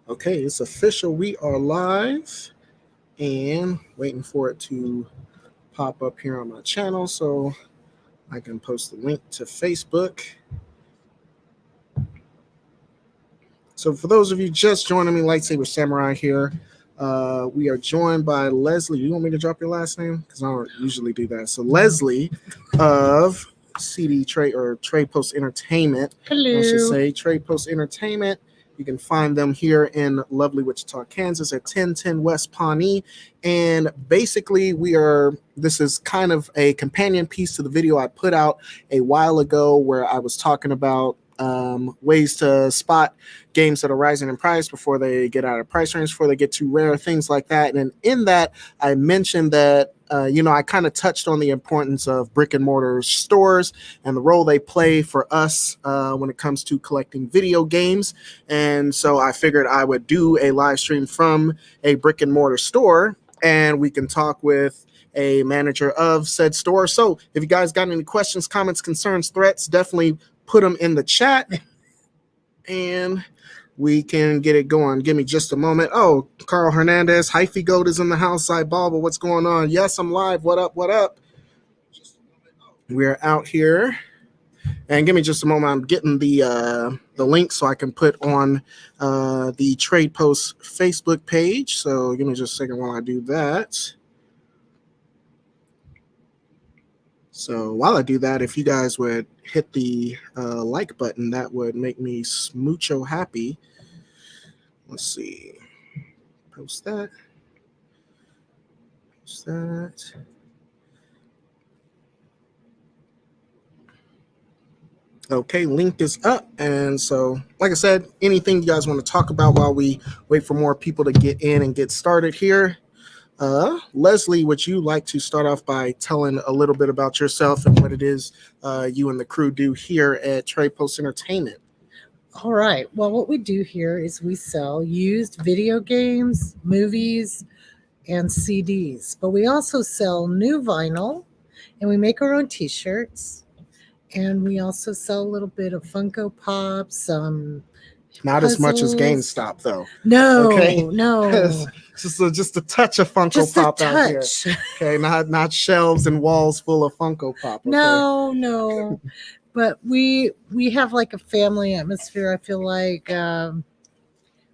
Okay, it's official. We are live and waiting for it to pop up here on my channel so I can post the link to Facebook. So, for those of you just joining me, Lightsaber Samurai here. We are joined by Leslie. You want me to drop your last name? Because I don't usually do that. So, Leslie of CD Trade or Trade Post Entertainment. Hello. I should say Trade Post Entertainment. You can find them here in lovely Wichita, Kansas at 1010 West Pawnee. And basically, this is kind of a companion piece to the video I put out a while ago where I was talking about ways to spot games that are rising in price before they get out of price range, before they get too rare, things like that. And in that, I mentioned that I kind of touched on the importance of brick and mortar stores and the role they play for us when it comes to collecting video games. And so I figured I would do a live stream from a brick and mortar store, and we can talk with a manager of said store. So if you guys got any questions, comments, concerns, threats, definitely put them in the chat and we can get it going. Give me just a moment. Oh, Carl Hernandez, Hyphy Goat is in the house. But what's going on? Yes, I'm live. What up? What up? We're out here. And give me just a moment. I'm getting the link so I can put on the Trade Post Facebook page. So give me just a second while I do that. So while I do that, if you guys would hit the like button, that would make me smoocho happy. Let's see. Post that. Post that. Okay, link is up. And so, like I said, anything you guys want to talk about while we wait for more people to get in and get started here? Leslie, would you like to start off by telling a little bit about yourself and what it is you and the crew do here at Trade Post Entertainment? All right. Well, what we do here is we sell used video games, movies, and CDs. But we also sell new vinyl, and we make our own T-shirts. And we also sell a little bit of Funko Pops, not puzzles. As much as GameStop, though. No, okay? No. just a touch of Funko just Pop a out here. Okay, not shelves and walls full of Funko Pop. Okay? No. But we have like a family atmosphere. I feel like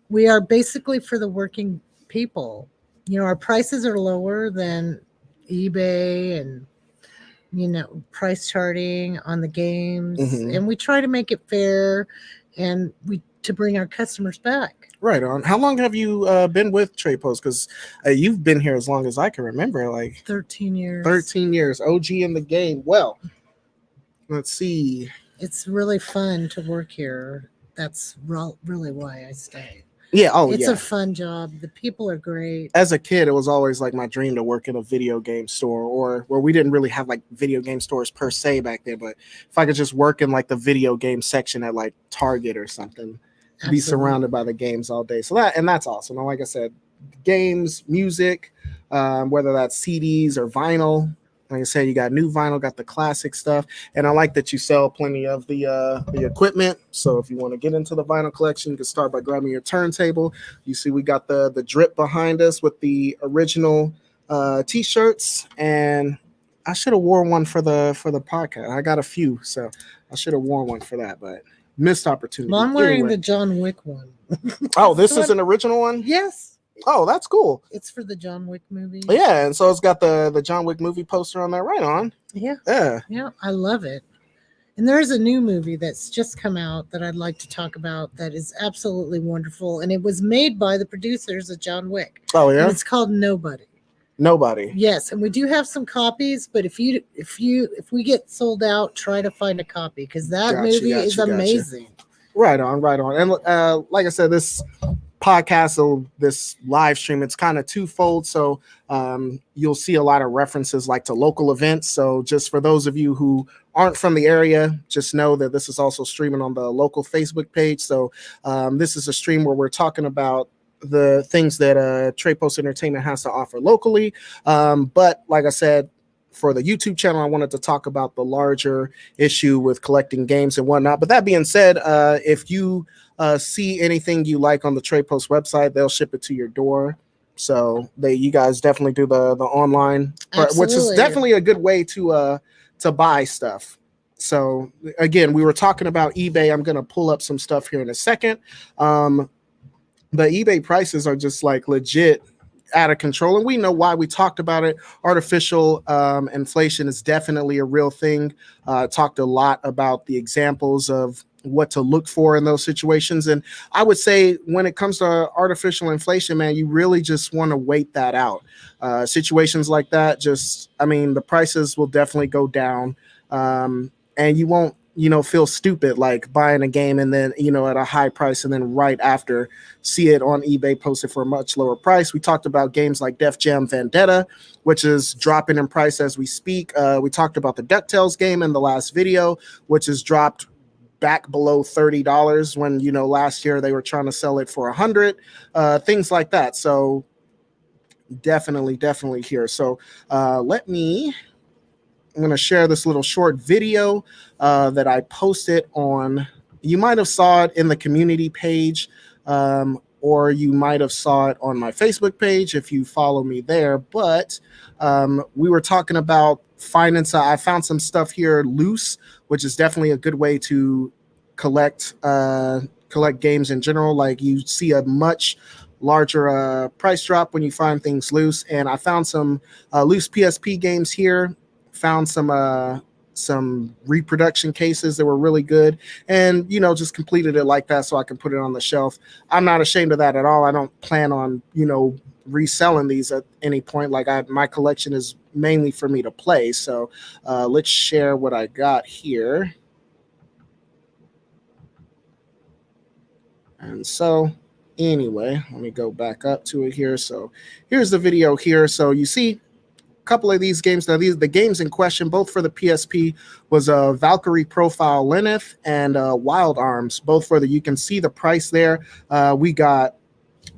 we are basically for the working people. You know, our prices are lower than eBay and price charting on the games, and we try to make it fair and to bring our customers back. Right on. How long have you been with Trade Post? Because you've been here as long as I can remember, like 13 years. 13 years, OG in the game. Well, let's see. It's really fun to work here. That's really why I stay. Yeah. It's a fun job. The people are great. As a kid, it was always like my dream to work in a video game store, or where we didn't really have like video game stores per se back then. But if I could just work in like the video game section at like Target or something, be surrounded by the games all day. So that's awesome. And like I said, games, music, whether that's CDs or vinyl. Like I said, you got new vinyl, got the classic stuff, and I like that you sell plenty of the equipment. So if you want to get into the vinyl collection, you can start by grabbing your turntable. You see, we got the drip behind us with the original T-shirts, and I should have worn one for the podcast. I got a few, so I should have worn one for that, but missed opportunity. Well, I'm wearing the John Wick one. Oh, this is an original one? Yes. Oh, that's cool. It's for the John Wick movie. Yeah, and so it's got the John Wick movie poster on there. Right on. Yeah. Yeah, I love it. And there's a new movie that's just come out that I'd like to talk about that is absolutely wonderful, and it was made by the producers of John Wick. Oh yeah. And it's called Nobody. Yes, and we do have some copies, but if we get sold out, try to find a copy because that movie is amazing. Right on. And like I said, this podcast, so this live stream, it's kind of twofold. So you'll see a lot of references like to local events. So just for those of you who aren't from the area, just know that this is also streaming on the local Facebook page. So this is a stream where we're talking about the things that Trade Post Entertainment has to offer locally. But like I said, for the YouTube channel, I wanted to talk about the larger issue with collecting games and whatnot. But that being said, if you see anything you like on the Trade Post website, they'll ship it to your door. So you guys definitely do the online, which is definitely a good way to buy stuff. So again, we were talking about eBay. I'm going to pull up some stuff here in a second. The eBay prices are just like legit out of control, and we know why. We talked about it. Artificial inflation is definitely a real thing. Talked a lot about the examples of what to look for in those situations, and I would say when it comes to artificial inflation, man, you really just want to wait that out. Situations like that, the prices will definitely go down, and you won't feel stupid like buying a game and then at a high price and then right after see it on eBay posted for a much lower price. We talked about games like Def Jam Vendetta, which is dropping in price as we speak. We talked about the DuckTales game in the last video, which has dropped back below $30 when last year they were trying to sell it for $100, things like that. So definitely here. So I'm going to share this little short video that I posted on. You might have saw it in the community page, or you might have saw it on my Facebook page if you follow me there. But we were talking about finance. I found some stuff here loose, which is definitely a good way to collect games in general. Like you see a much larger price drop when you find things loose. And I found some loose PSP games here. Found some reproduction cases that were really good, and just completed it like that so I can put it on the shelf. I'm not ashamed of that at all. I don't plan on reselling these at any point. Like my collection is mainly for me to play. So let's share what I got here. And so anyway, let me go back up to it here. So here's the video here. So you see couple of these games. Now, the games in question, both for the PSP, was Valkyrie Profile Lilith and Wild Arms. Both you can see the price there. We got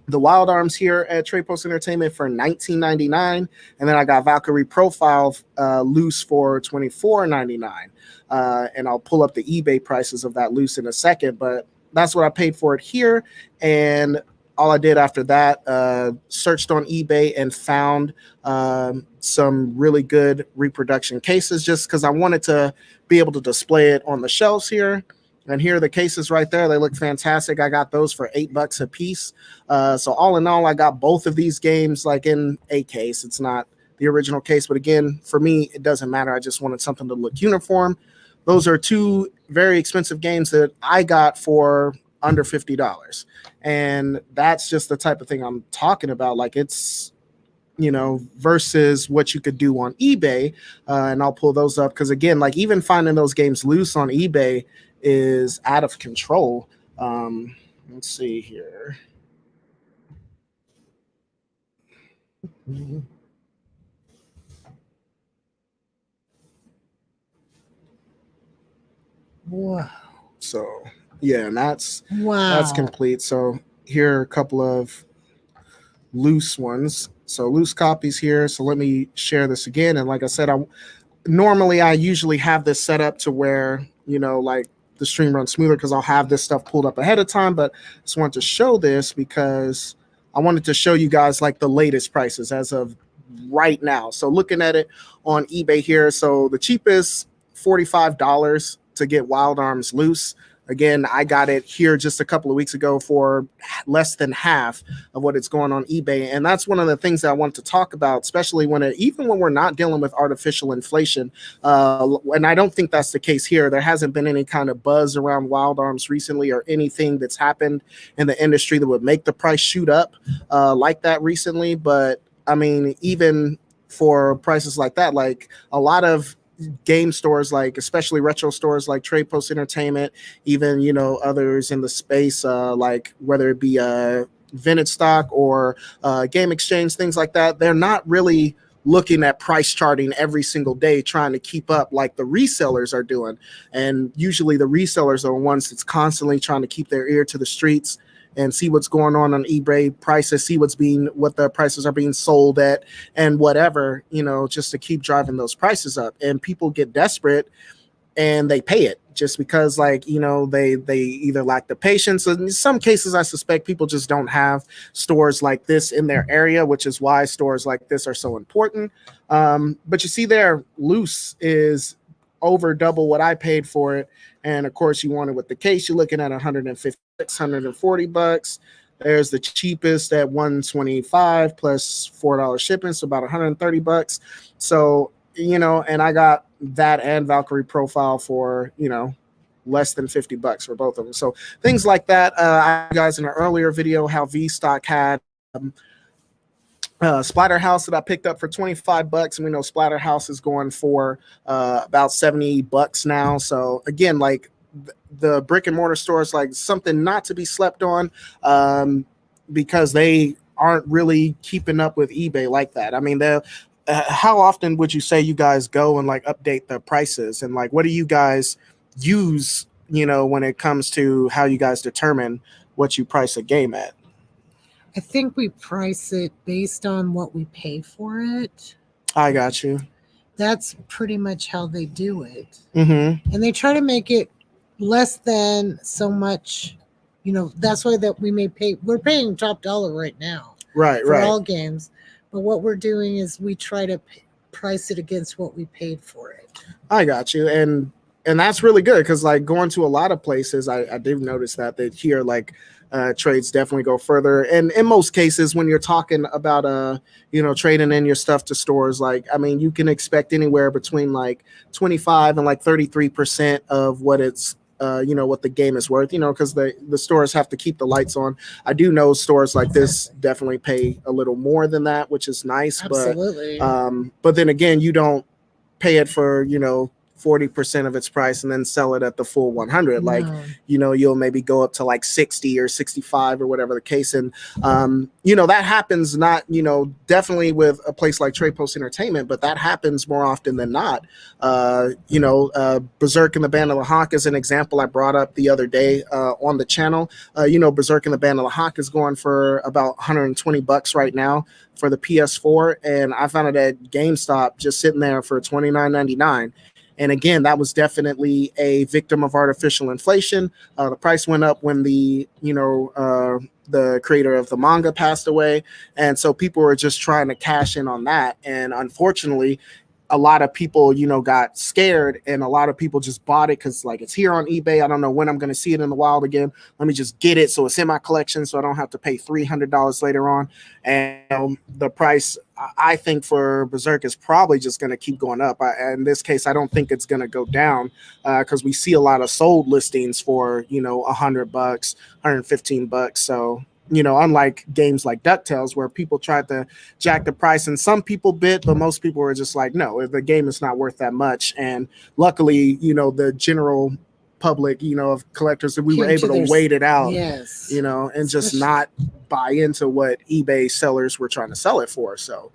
the Wild Arms here at Trade Post Entertainment for $19.99, and then I got Valkyrie Profile loose for $24.99. And I'll pull up the eBay prices of that loose in a second, but that's what I paid for it here. And all I did after that, searched on eBay and found some really good reproduction cases just because I wanted to be able to display it on the shelves here. And here are the cases right there. They look fantastic. I got those for $8 a piece. So all in all, I got both of these games like in a case. It's not the original case, but again, for me, it doesn't matter. I just wanted something to look uniform. Those are two very expensive games that I got for under $50. And that's just the type of thing I'm talking about. Like it's, versus what you could do on eBay. And I'll pull those up because again, like even finding those games loose on eBay is out of control. Let's see here. Wow. So yeah, and that's complete. So here are a couple of loose ones. So loose copies here. So let me share this again. And like I said, I usually have this set up to where, like the stream runs smoother because I'll have this stuff pulled up ahead of time. But I just wanted to show this because I wanted to show you guys like the latest prices as of right now. So looking at it on eBay here. So the cheapest $45 to get Wild Arms loose. Again, I got it here just a couple of weeks ago for less than half of what it's going on eBay. And that's one of the things that I want to talk about, especially even when we're not dealing with artificial inflation. And I don't think that's the case here. There hasn't been any kind of buzz around Wild Arms recently or anything that's happened in the industry that would make the price shoot up like that recently. But I mean, even for prices like that, like a lot of game stores, like especially retro stores like Trade Post Entertainment, even others in the space, like whether it be Vintage Stock or Game Exchange, things like that, they're not really looking at price charting every single day trying to keep up like the resellers are doing. And usually the resellers are the ones that's constantly trying to keep their ear to the streets and see what's going on eBay prices, see what the prices are being sold at, and whatever, just to keep driving those prices up. And people get desperate and they pay it just because, like, they either lack the patience. In some cases, I suspect people just don't have stores like this in their area, which is why stores like this are so important. But you see there, loose is over double what I paid for it. And of course, you want it with the case, you're looking at 150, 140 bucks. There's the cheapest at 125 plus $4 shipping, so about 130 bucks. So, and I got that and Valkyrie profile for, less than 50 bucks for both of them. So things like that. I guys in an earlier video how V-Stock had Splatterhouse that I picked up for 25 bucks, and we know Splatterhouse is going for about 70 bucks now. So again, like the brick and mortar stores, like something not to be slept on, because they aren't really keeping up with eBay like that. I mean, how often would you say you guys go and like update the prices, and like what do you guys use, when it comes to how you guys determine what you price a game at? I think we price it based on what we pay for it. I got you. That's pretty much how they do it. Mm-hmm. And they try to make it less than so much, that's why that we're paying top dollar right now. Right, for right. all games. But what we're doing is we try to price it against what we paid for it. I got you. And that's really good, because like going to a lot of places, I did notice that here, like, trades definitely go further. And in most cases, when you're talking about trading in your stuff to stores, like, I mean, you can expect anywhere between like 25 and like 33% of what it's what the game is worth, because the stores have to keep the lights on. I do know stores like this definitely pay a little more than that, which is nice. Absolutely. But then again, you don't pay it for 40% of its price and then sell it at the full 100. No. Like, you'll maybe go up to like 60 or 65 or whatever the case. And, that happens not, definitely with a place like Trade Post Entertainment, but that happens more often than not. Berserk and the Band of the Hawk is an example I brought up the other day on the channel. Berserk and the Band of the Hawk is going for about 120 bucks right now for the PS4. And I found it at GameStop just sitting there for $29.99. And again, that was definitely a victim of artificial inflation. The price went up when the creator of the manga passed away. And so people were just trying to cash in on that. And unfortunately, a lot of people, got scared, and a lot of people just bought it because, like, it's here on eBay. I don't know when I'm going to see it in the wild again. Let me just get it so it's in my collection, so I don't have to pay $300 later on. And the price, I think, for Berserk is probably just going to keep going up. In this case, I don't think it's going to go down, because we see a lot of sold listings for $100, $115. So, unlike games like DuckTales, where people tried to jack the price, and some people bid, but most people were just like, no, the game is not worth that much. And luckily, the general public, of collectors, that we were able to wait it out, yes, and just not buy into what eBay sellers were trying to sell it for. So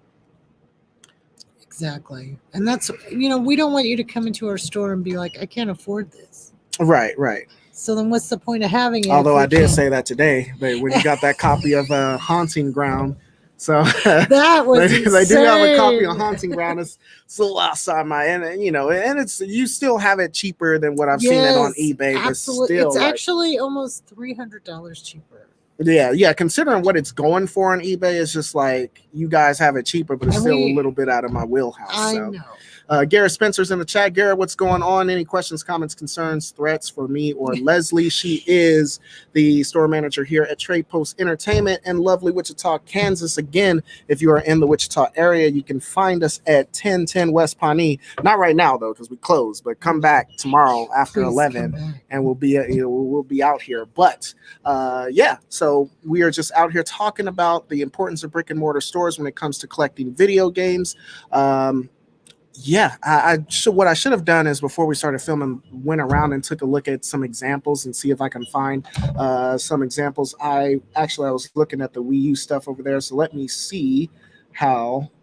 exactly. And that's, we don't want you to come into our store and be like, I can't afford this. Right, right. So then what's the point of having it? Although I did say that today, but when you got that copy of Haunting Ground, so that was they do have a copy of Haunting Ground. It's still outside my and it's, you still have it cheaper than what I've seen it on eBay. Absolutely, but still, it's actually almost $300 cheaper. Yeah. Considering what it's going for on eBay, it's just like you guys have it cheaper, but it's still a little bit out of my wheelhouse. I know. Garrett Spencer's in the chat. Garrett, what's going on? Any questions, comments, concerns, threats for me or Leslie? She is the store manager here at Trade Post Entertainment in lovely Wichita, Kansas. Again, if you are in the Wichita area, you can find us at 1010 West Pawnee. Not right now, though, because we closed, but come back tomorrow after 11 and we'll be out here. But so we are just out here talking about the importance of brick and mortar stores when it comes to collecting video games. What I should have done is, before we started filming, went around and took a look at some examples and see if I can find some examples. I was looking at the Wii U stuff over there, so let me see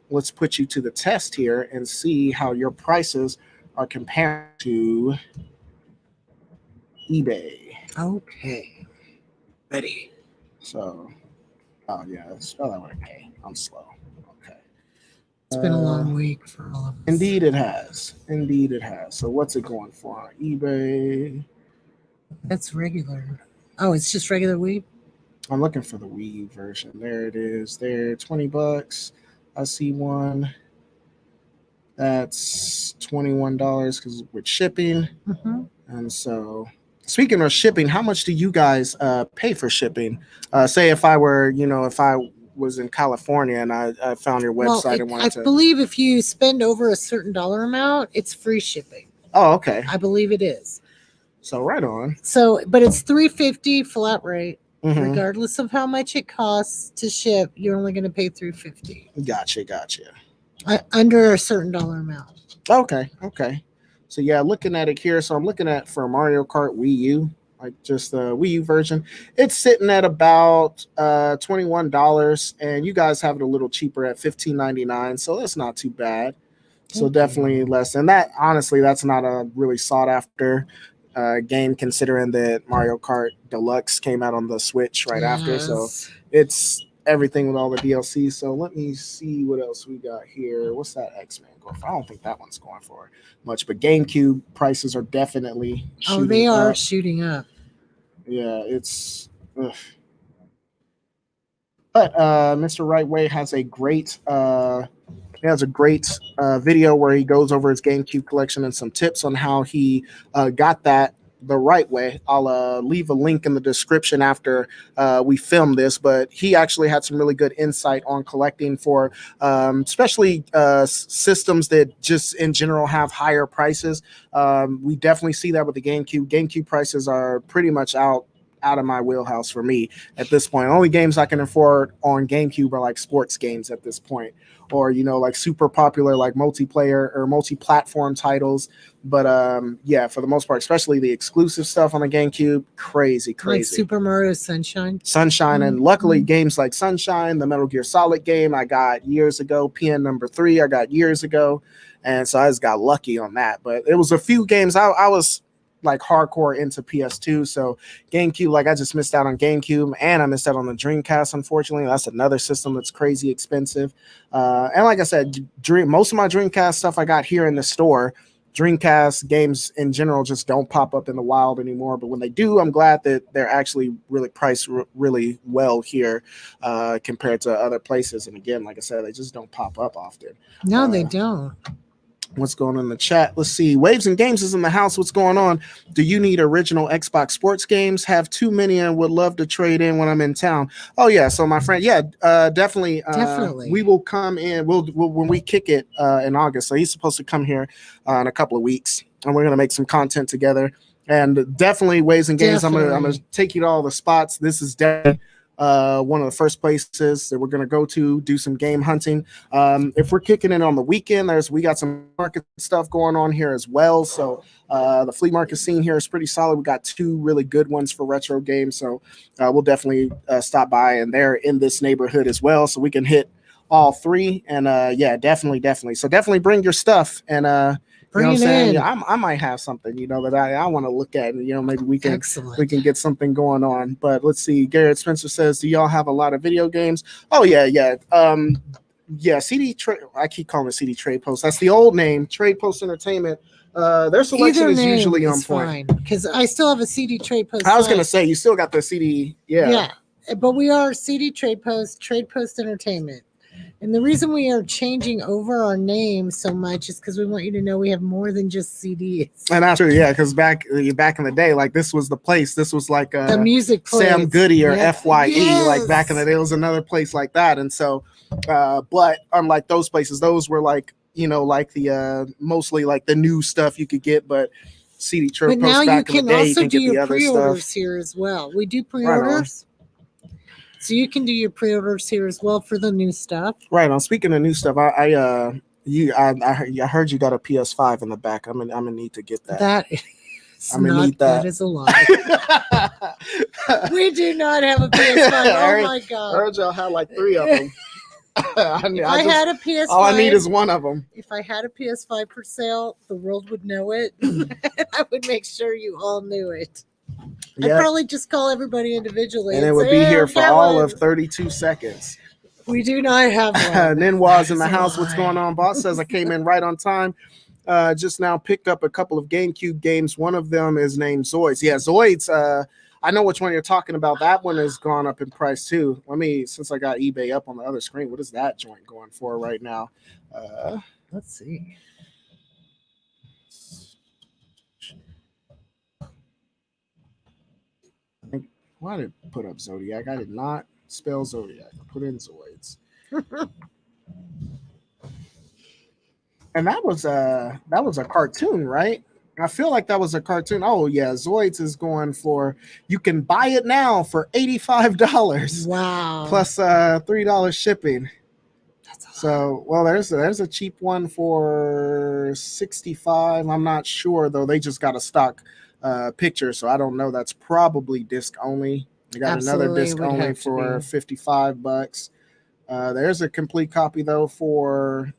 let's put you to the test here and see how your prices are compared to eBay. Okay. Ready. So, oh yeah, spell that with an A. I'm slow. Okay. It's been a long week for all of us. Indeed, it has. Indeed, it has. So, what's it going for on eBay? That's regular. Oh, it's just regular weed? I'm looking for the Wii U version. There it is. There, $20. I see one. That's $21 because with shipping. Mm-hmm. And so, speaking of shipping, how much do you guys pay for shipping? Say if I were, if I was in California and I found your website and I wanted to. believe if you spend over a certain dollar amount, it's free shipping. Oh, okay. I believe it is. So right on. So, but it's $350 flat rate. Mhm. Regardless of how much it costs to ship, you're only going to pay $350. Gotcha. Under a certain dollar amount. Okay. So yeah, looking at it here. So I'm looking at for Mario Kart Wii U, like just the Wii U version. It's sitting at about $21, and you guys have it a little cheaper at $15.99. So that's not too bad. So definitely less. And that honestly, that's not a really sought after game considering that Mario Kart Deluxe came out on the Switch right after. So it's everything with all the DLC. So let me see what else we got here. What's that X-Men going for? I don't think that one's going for much, but GameCube prices are definitely shooting up. Shooting up. Yeah, it's ugh. But Mr. Rightway has a great video where he goes over his GameCube collection and some tips on how he got that the right way. I'll leave a link in the description after we film this, but he actually had some really good insight on collecting for especially systems that just in general have higher prices. We definitely see that with the GameCube. GameCube prices are pretty much out of my wheelhouse for me at this point. Only games I can afford on GameCube are like sports games at this point, or like super popular like multiplayer or multi-platform titles. But yeah, for the most part, especially the exclusive stuff on the GameCube, crazy. Like Super Mario Sunshine. And luckily games like Sunshine, the Metal Gear Solid game I got years ago, PN number 3 I got years ago, and so I just got lucky on that. But it was a few games I was like hardcore into PS2, so GameCube, like I just missed out on GameCube, and I missed out on the Dreamcast. Unfortunately, that's another system that's crazy expensive. And like I said, most of my Dreamcast stuff I got here in the store. Dreamcast games in general just don't pop up in the wild anymore, but when they do, I'm glad that they're actually really priced really well here compared to other places. And again, like I said, they just don't pop up often. No, they don't. What's going on in the chat? Let's see. Waves and Games is in the house. What's going on? Do you need original Xbox sports games? Have too many and would love to trade in when I'm in town. Oh yeah. So my friend, yeah, definitely. We will come in. We'll when we kick it in August. So he's supposed to come here in a couple of weeks, and we're gonna make some content together. And definitely Waves and Games. Definitely. I'm gonna take you to all the spots. This is definitely one of the first places that we're going to go to do some game hunting. If we're kicking it on the weekend, we got some market stuff going on here as well. So the flea market scene here is pretty solid. We got 2 really good ones for retro games. So we'll definitely stop by, and they're in this neighborhood as well. So we can hit all 3. And yeah, definitely. So definitely bring your stuff, and bring it in. Yeah, I might have something, that I want to look at, and maybe we can get something going on. But let's see. Garrett Spencer says, "Do y'all have a lot of video games?" Oh yeah. Yeah. CD Trade. I keep calling it CD Trade Post. That's the old name, Trade Post Entertainment. Their selection is usually on point. Because I still have a CD Trade Post. I was gonna say you still got the CD. Yeah. But we are CD Trade Post Entertainment. And the reason we are changing over our name so much is because we want you to know we have more than just CDs. And that's true, yeah, because back in the day, like this was the place. This was like the music place. Sam Goody or FYE. Yes. Like back in the day, it was another place like that. And so, but unlike those places, those were like, like the mostly like the new stuff you could get, but CD Trade Post. But now you can also do your pre-orders here as well. We do pre-orders. Right. So you can do your pre-orders here as well for the new stuff. Right. On speaking of new stuff, I heard you got a PS5 in the back. I'm gonna need to get that. That is a lie. We do not have a PS5. Oh my god! I heard y'all had like 3 of them. I had a PS5. All I need is one of them. If I had a PS5 for sale, the world would know it. I would make sure you all knew it. I'd Yep. probably just call everybody individually And it and would say, be "Hey, here I've for got all one." of 32 seconds. We do not have one. Ninwa's in That the is a house. What's going lie. on? Boss says I came in right on time. Just now picked up a couple of GameCube games. One of them is named Zoids. Yeah, Zoids. I know which one you're talking about. That one has gone up in price too. Let me, since I got eBay up on the other screen, what is that joint going for right now? Let's see. Why did I put up Zodiac? I did not spell Zodiac. I put in Zoids. And that was a cartoon, right? I feel like that was a cartoon. Oh yeah, Zoids is going for, you can buy it now for $85 Wow. plus $3 shipping. That's a lot. So well, there's a cheap one for 65. I'm not sure though. They just got a stock picture, so I don't know. That's probably disc only. They got another Absolutely, disc it would only have to for be. $55. There's a complete copy though for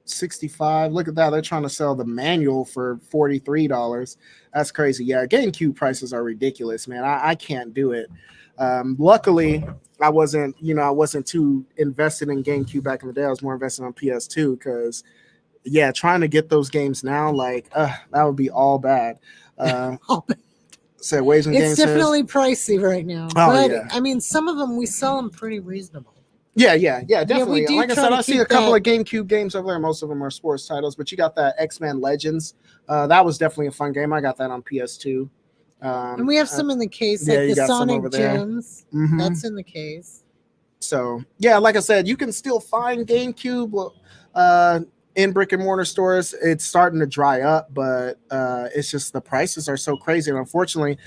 65. Look at that. They're trying to sell the manual for $43. That's crazy. Yeah, GameCube prices are ridiculous, man. I can't do it. Luckily, I wasn't too invested in GameCube back in the day. I was more invested on PS2 because yeah, trying to get those games now, like that would be all bad. Said Waves and It's Games says, definitely pricey right now. Oh, But yeah. I mean, some of them we sell them pretty reasonable. Yeah, definitely. we do Like I try said, to I see a keep couple that- of GameCube games over there. Most of them are sports titles, but you got that X-Men Legends. That was definitely a fun game. I got that on PS2. And we have some in the case, yeah, like you the got some Sonic over there. Gems. Mhm. That's in the case. So yeah, like I said, you can still find GameCube in brick and mortar stores. It's starting to dry up, but it's just the prices are so crazy, and unfortunately,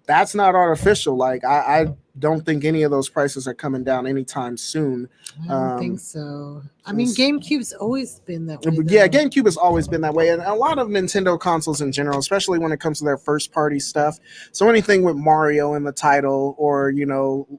that's not artificial. Like I don't think any of those prices are coming down anytime soon. I don't think so. I mean, GameCube's always been that way. Yeah, though. GameCube has always been that way, and a lot of Nintendo consoles in general, especially when it comes to their first-party stuff. So anything with Mario in the title, or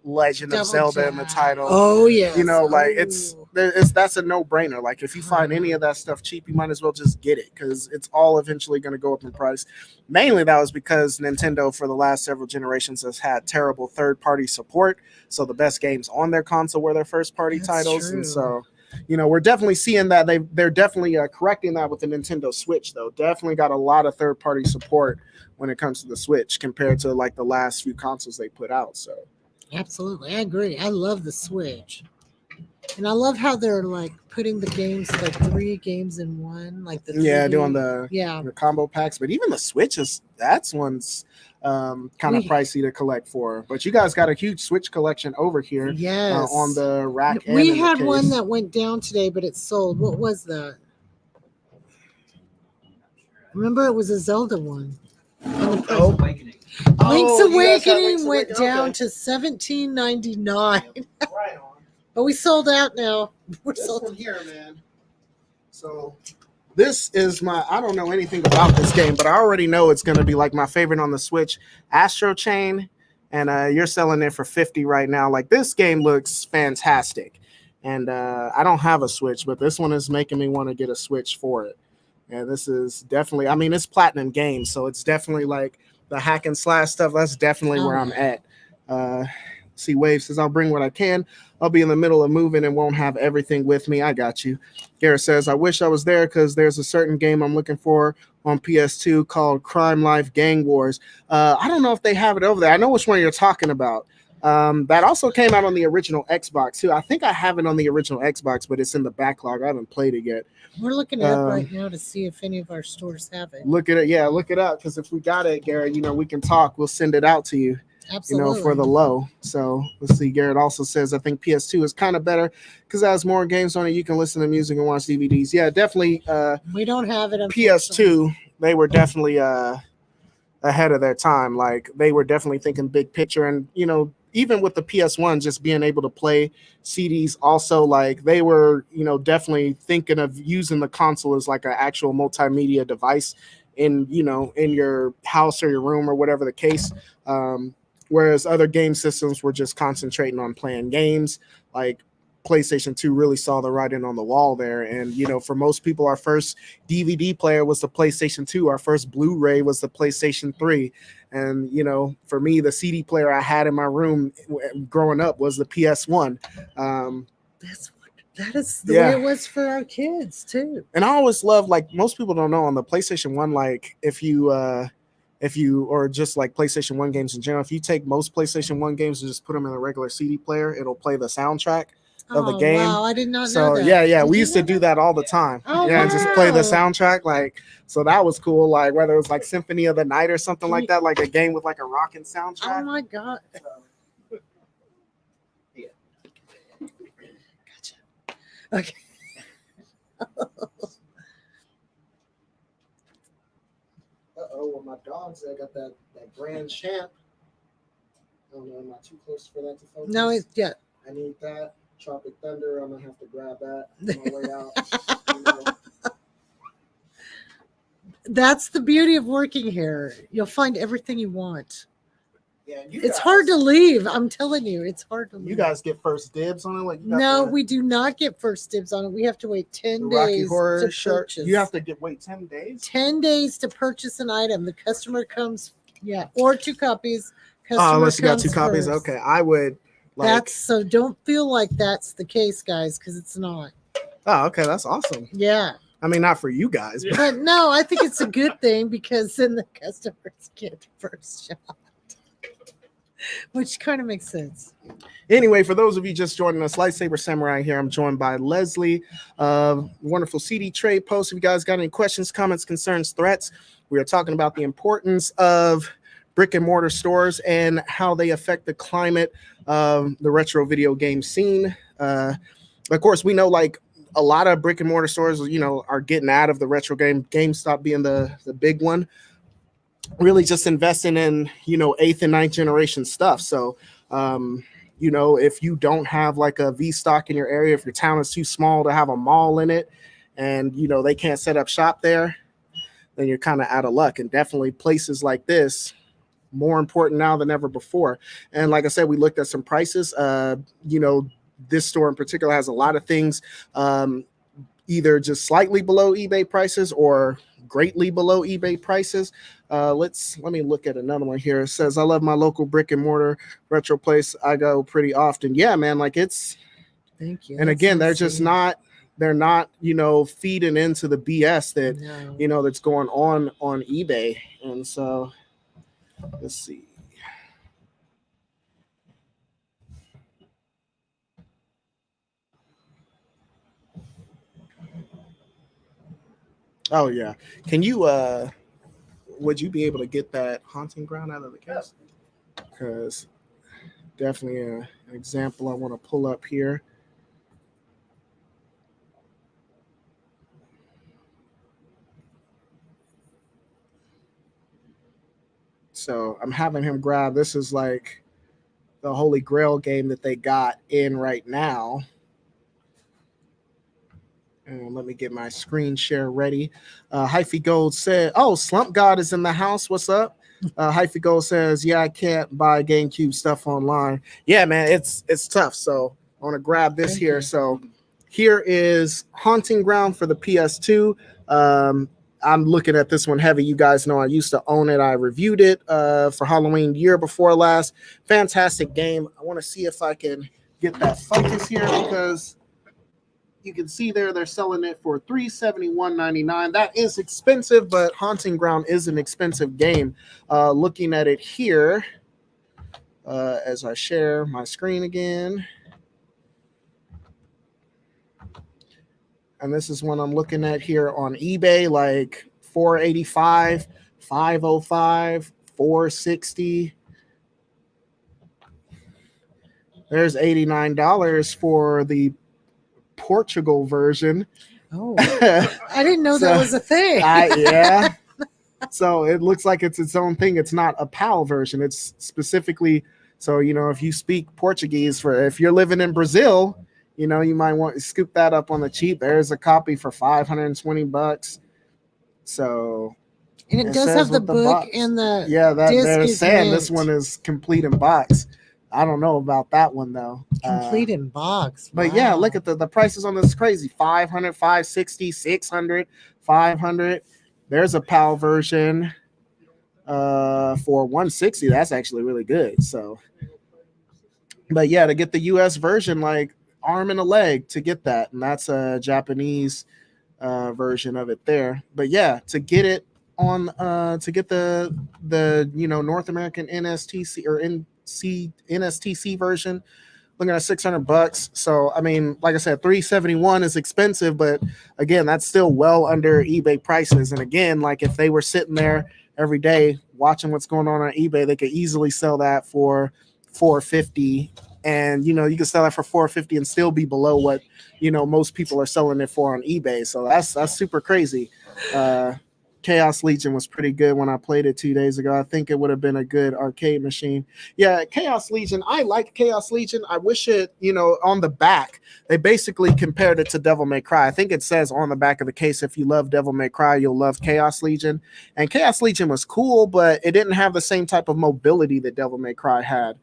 Legend of Double Zelda in the Jack. title, Oh yeah. like it's that's a no-brainer. Like if you find any of that stuff cheap, you might as well just get it because it's all eventually going to go up in price. Mainly that was because Nintendo for the last several generations has had terrible third-party support. So the best games on their console were their first-party titles, true. and so. We're definitely seeing that they're definitely correcting that with the Nintendo Switch, though. Definitely got a lot of third-party support when it comes to the Switch compared to like the last few consoles they put out. So Absolutely, I agree. I love the Switch, and I love how they're like putting the games, like 3 games in one, like the 3D. doing the combo packs. But even the Switches, that's one's kind of pricey to collect for. But you guys got a huge Switch collection over here. Yes. On the rack. We had one that went down today, but it sold. What was that? Remember, it was a Zelda one. Awakening. Link's Awakening Link's went Awakening, down okay. to $17.99. Right on. But we sold out now. We're This sold one here, man. So this is I don't know anything about this game, but I already know it's going to be like my favorite on the Switch, Astro Chain, and you're selling it for $50 right now. Like this game looks fantastic, and I don't have a Switch, but this one is making me want to get a Switch for it. And this is definitely, I mean, it's Platinum Games, so it's definitely like the hack and slash stuff. That's definitely where I'm at. See, Wave says, I'll bring what I can. I'll be in the middle of moving and won't have everything with me. I got you. Garrett says, I wish I was there because there's a certain game I'm looking for on PS2 called Crime Life Gang Wars. I don't know if they have it over there. I know which one you're talking about. That also came out on the original Xbox too. I think I have it on the original Xbox, but it's in the backlog. I haven't played it yet. We're looking at it right now to see if any of our stores have it. Look at it. Yeah, look it up. Because if we got it, Garrett, we can talk. We'll send it out to you. Absolutely. For the low. So let's see. Garrett also says, I think PS2 is kind of better because it has more games on it. You can listen to music and watch DVDs. Yeah, definitely. We don't have it. PS2, they were definitely ahead of their time. Like they were definitely thinking big picture. And, even with the PS1, just being able to play CDs also, like they were, definitely thinking of using the console as like an actual multimedia device in your house or your room or whatever the case. Whereas other game systems were just concentrating on playing games. Like PlayStation 2 really saw the writing on the wall there. And, you know, for most people, our first DVD player was the PlayStation 2. Our first Blu-ray was the PlayStation 3. And, you know, for me, the CD player I had in my room growing up was the PS1. That is the way it was for our kids too. And I always love, like, most people don't know, on the PlayStation 1, like, if you or just like PlayStation 1 games in general, if you take most PlayStation 1 games and just put them in a regular CD player, it'll play the soundtrack of the game. Wow, I did not know So that. yeah, Did we you used to know do that all the time. Oh, and just play the wow. soundtrack, like, so that was cool. Like whether it was like Symphony of the Night or something Can like you- that, like a game with like a rocking Oh soundtrack. my God. Yeah. Gotcha. Okay. Well, my dogs, I got that Grand Champ. I don't know, am I too close for that to focus? No, I need that. Tropic Thunder, I'm gonna have to grab that on my way out. You know. That's the beauty of working here. You'll find everything you want. Yeah, It's hard to leave. I'm telling you, it's hard to leave. You guys get first dibs on it, like you got No, the we do not get first dibs on it. We have to wait 10 Rocky days Horror to shirt. purchase. You have to wait 10 days. 10 days to purchase an item. The customer comes, or 2 copies. Oh, unless you got comes 2 copies. first. Okay, I would. Like, That's so. Don't feel like that's the case, guys, because it's not. oh, okay, that's awesome. Yeah, I mean, not for you guys, but but no, I think it's a good thing because then the customers get first shot, which kind of makes sense. anyway, for those of you just joining us, Lightsaber Samurai here. I'm joined by Leslie, wonderful CD Trade Post. If you guys got any questions, comments, concerns, threats, we are talking about the importance of brick and mortar stores and how they affect the climate of the retro video game scene. Of course, we know, like, a lot of brick and mortar stores, you know, are getting out of the retro game. GameStop being the big one, really just investing in, you know, 8th and 9th generation stuff. So, you know, if you don't have like a V stock in your area, if your town is too small to have a mall in it, and, you know, they can't set up shop there, then you're kind of out of luck. And definitely places like this, more important now than ever before. And like I said, we looked at some prices. You know, this store in particular has a lot of things, either just slightly below eBay prices or greatly below eBay prices. Let me look at another one here. It says, I love my local brick and mortar retro place. I go pretty often. Yeah, man, like it's, Thank you. and That's again, so they're just sweet. they're not, you know, feeding into the BS that, No. you know, that's going on eBay. And so let's see. Oh yeah. Can you would you be able to get that haunting ground out of the case? Because definitely an example I want to pull up here. So I'm having him grab, this is like the Holy Grail game that they got in right now. And let me get my screen share ready. Hyphy Gold said, oh, Slump God is in the house. What's up? Hyphy Gold says, yeah, I can't buy GameCube stuff online. Yeah, man, it's tough. So I want to grab this Thank here. you. So here is Haunting Ground for the PS2. I'm looking at this one heavy. You guys know I used to own it. I reviewed it for Halloween year before last. Fantastic game. I want to see if I can get that focus here, because you can see there they're selling it for $371.99. That is expensive, but Haunting Ground is an expensive game. Looking at it here, as I share my screen again. And this is one I'm looking at here on eBay, like $485, $505, $460. There's $89 for the Portugal version. Oh, I didn't know that was a thing. Yeah. So it looks like it's its own thing. It's not a PAL version. It's specifically, so, you know, if you speak Portuguese, if you're living in Brazil, you know, you might want to scoop that up on the cheap. There's a copy for $520. So, And it does says have the with the book box. and the yeah, that disc they're is saying this mint. one is complete in box. I don't know about that one though. Complete in box. But yeah, look Wow. at the prices on this. Crazy. 500, 560, 600, 500. There's a PAL version for 160. That's actually really good. So, but yeah, to get the US version, like arm and a leg to get that. And that's a Japanese version of it there. But yeah, to get it on to get the North American NSTC or NSTC version, looking at $600. So I mean, like I said, 371 is expensive, but again, that's still well under eBay prices. And again, like if they were sitting there every day watching what's going on eBay, they could easily sell that for 450. And you can sell that for 450 and still be below what most people are selling it for on eBay. So that's super crazy. Chaos Legion was pretty good when I played it 2 days ago. I think it would have been a good arcade machine. Yeah, Chaos Legion. I like Chaos Legion. I wish it, on the back, they basically compared it to Devil May Cry. I think it says on the back of the case, if you love Devil May Cry, you'll love Chaos Legion. And Chaos Legion was cool, but it didn't have the same type of mobility that Devil May Cry had.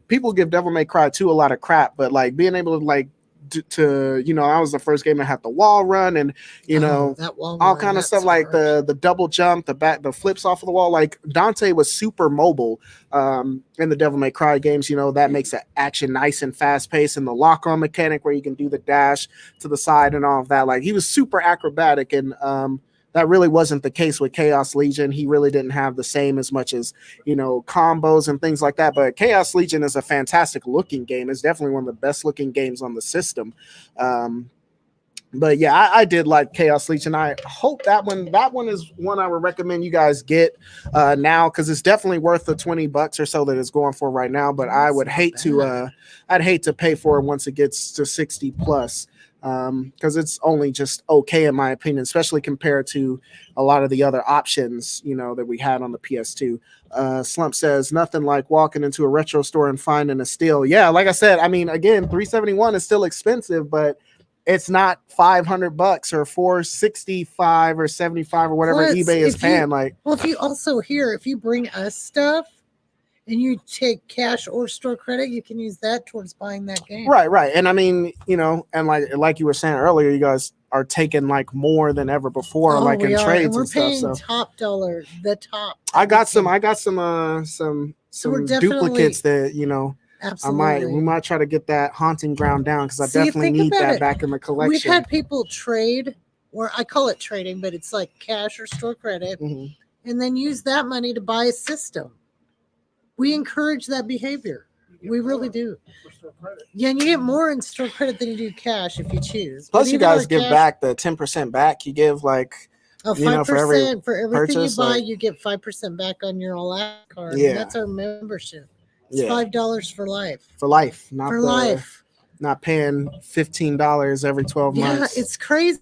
People give Devil May Cry 2 a lot of crap, but like being able to I was the first game that had the wall run and That wall all run, kind of that's stuff like hard. the double jump, the flips off of the wall. Like Dante was super mobile in the Devil May Cry games. That makes the action nice and fast paced, and the lock on mechanic where you can do the dash to the side and all of that. Like he was super acrobatic, and that really wasn't the case with Chaos Legion. He really didn't have the same as much as combos and things like that. But Chaos Legion is a fantastic looking game. It's definitely one of the best looking games on the system. But yeah, I did like Chaos Legion. I hope that one is one I would recommend you guys get now, because it's definitely worth the $20 or so that it's going for right now. But I would hate to I'd hate to pay for it once it gets to 60 plus, because it's only just okay in my opinion, especially compared to a lot of the other options that we had on the PS2. Slump says nothing like walking into a retro store and finding a steal. Yeah, like I said, I mean, again, 371 is still expensive, but it's not $500 or 465 or 75 or whatever Plus, eBay is paying. if you also if you bring us stuff and you take cash or store credit, you can use that towards buying that game. Right. And I mean, and like you were saying earlier, you guys are taking like more than ever before, in trades and we're and stuff. paying So top dollar, the top. I got some we're duplicates that Absolutely. we might try to get that haunting ground down, because I definitely think need about that it. back in the collection. We've had people trade, or I call it trading, but it's like cash or store credit, Mhm. and then use that money to buy a system. We encourage that behavior. We really do. Yeah, and you get more in store credit than you do cash if you choose. Plus, But you even guys our give cash- back the 10% back. You give like 5% for every everything purchase, you buy, like- you get 5% back on your All card. Yeah. And that's our membership. It's Yeah. $5 for life. for life, not For the life. not paying $15 every 12 months. Yeah, it's crazy.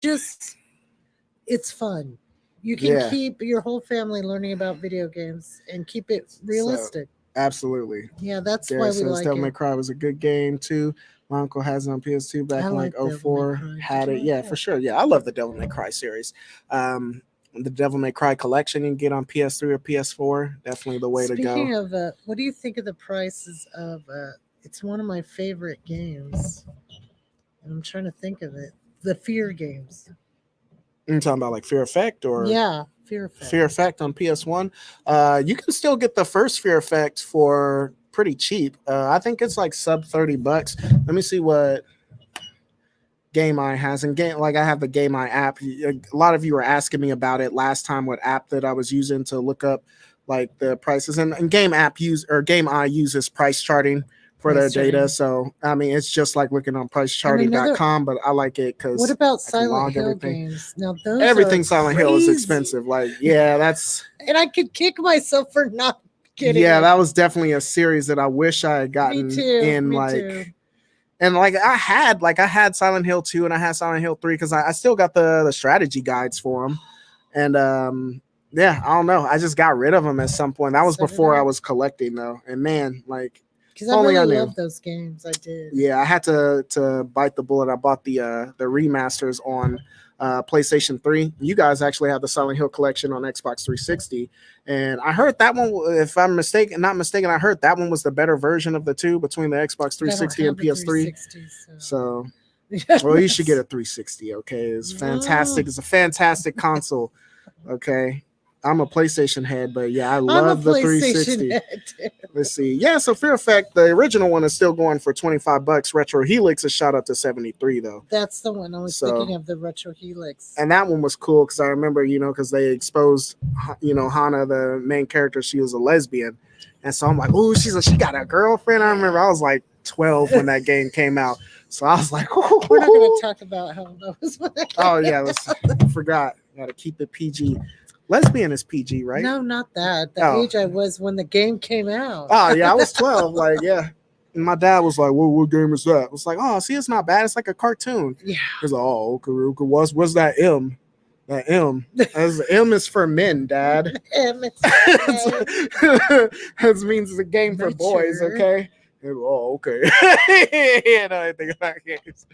It's fun. You can Yeah. keep your whole family learning about video games and keep it realistic. Absolutely. Yeah, that's Gary why we says like Devil May it. Cry was a good game too. My uncle has it on PS2 back I in like Devil May 04. Cry. Had Did it. you Yeah, like for that? sure. Yeah, I love the Devil May Cry series. The Devil May Cry collection you can get on PS3 or PS4. Definitely the way to Speaking go. of, what do you think of the prices of? It's one of my favorite games, and I'm trying to think of it. The Fear games. You're talking about like Fear Effect or Yeah, Fear Effect. Fear Effect on PS1. You can still get the first Fear Effect for pretty cheap. I think it's like sub $30. Let me see what Game Eye has. And I have the Game Eye app. A lot of you were asking me about it last time, what app that I was using to look up like the prices. And Game Eye uses price charting for their data. So I mean, it's just like looking on pricecharting.com, but I like it because What about I can log Silent Hill everything. games? Now those Everything are Silent Hill is crazy. expensive. Like, yeah, that's And I could kick myself for not getting yeah, it. that was definitely a series that I wish I had gotten Me too. in. Me like too. And I had Silent Hill 2 and I had Silent Hill 3 because I still got the strategy guides for them. And yeah, I don't know. I just got rid of them at some point. That was So did before I. I was collecting though. And man, like Because I only I really knew. love those games. I did. Yeah, I had to bite the bullet. I bought the remasters on PlayStation 3. You guys actually have the Silent Hill collection on Xbox 360. And I heard that one, if I'm not mistaken, I heard that one was the better version of the two between the Xbox 360 and PS3. So, well, you should get a 360, okay? It's fantastic. It's a fantastic console, okay? I'm a PlayStation head, but yeah, I love the 360. Let's see. Yeah, so Fear Effect, the original one is still going for $25. Retro Helix is shot up to 73 though. That's the one I was thinking of, the Retro Helix. And that one was cool because I remember, because they exposed, Hana, the main character, she was a lesbian. And so I'm like, oh, she got a girlfriend. I remember I was like 12 when that game came out. So I was like, oh. We're not going to talk about how that was. Oh, yeah. I forgot. Got to keep it PG. Lesbian is PG, right? No, not that. The age I was when the game came out. Oh, yeah, I was 12. Like, yeah. And my dad was like, what game is that? I was like, oh, see, it's not bad. It's like a cartoon. Yeah. He was like, oh, okay. What's that M? That M. M is for men, Dad. M. That means it's a game for boys, okay? Oh, okay. I think about games.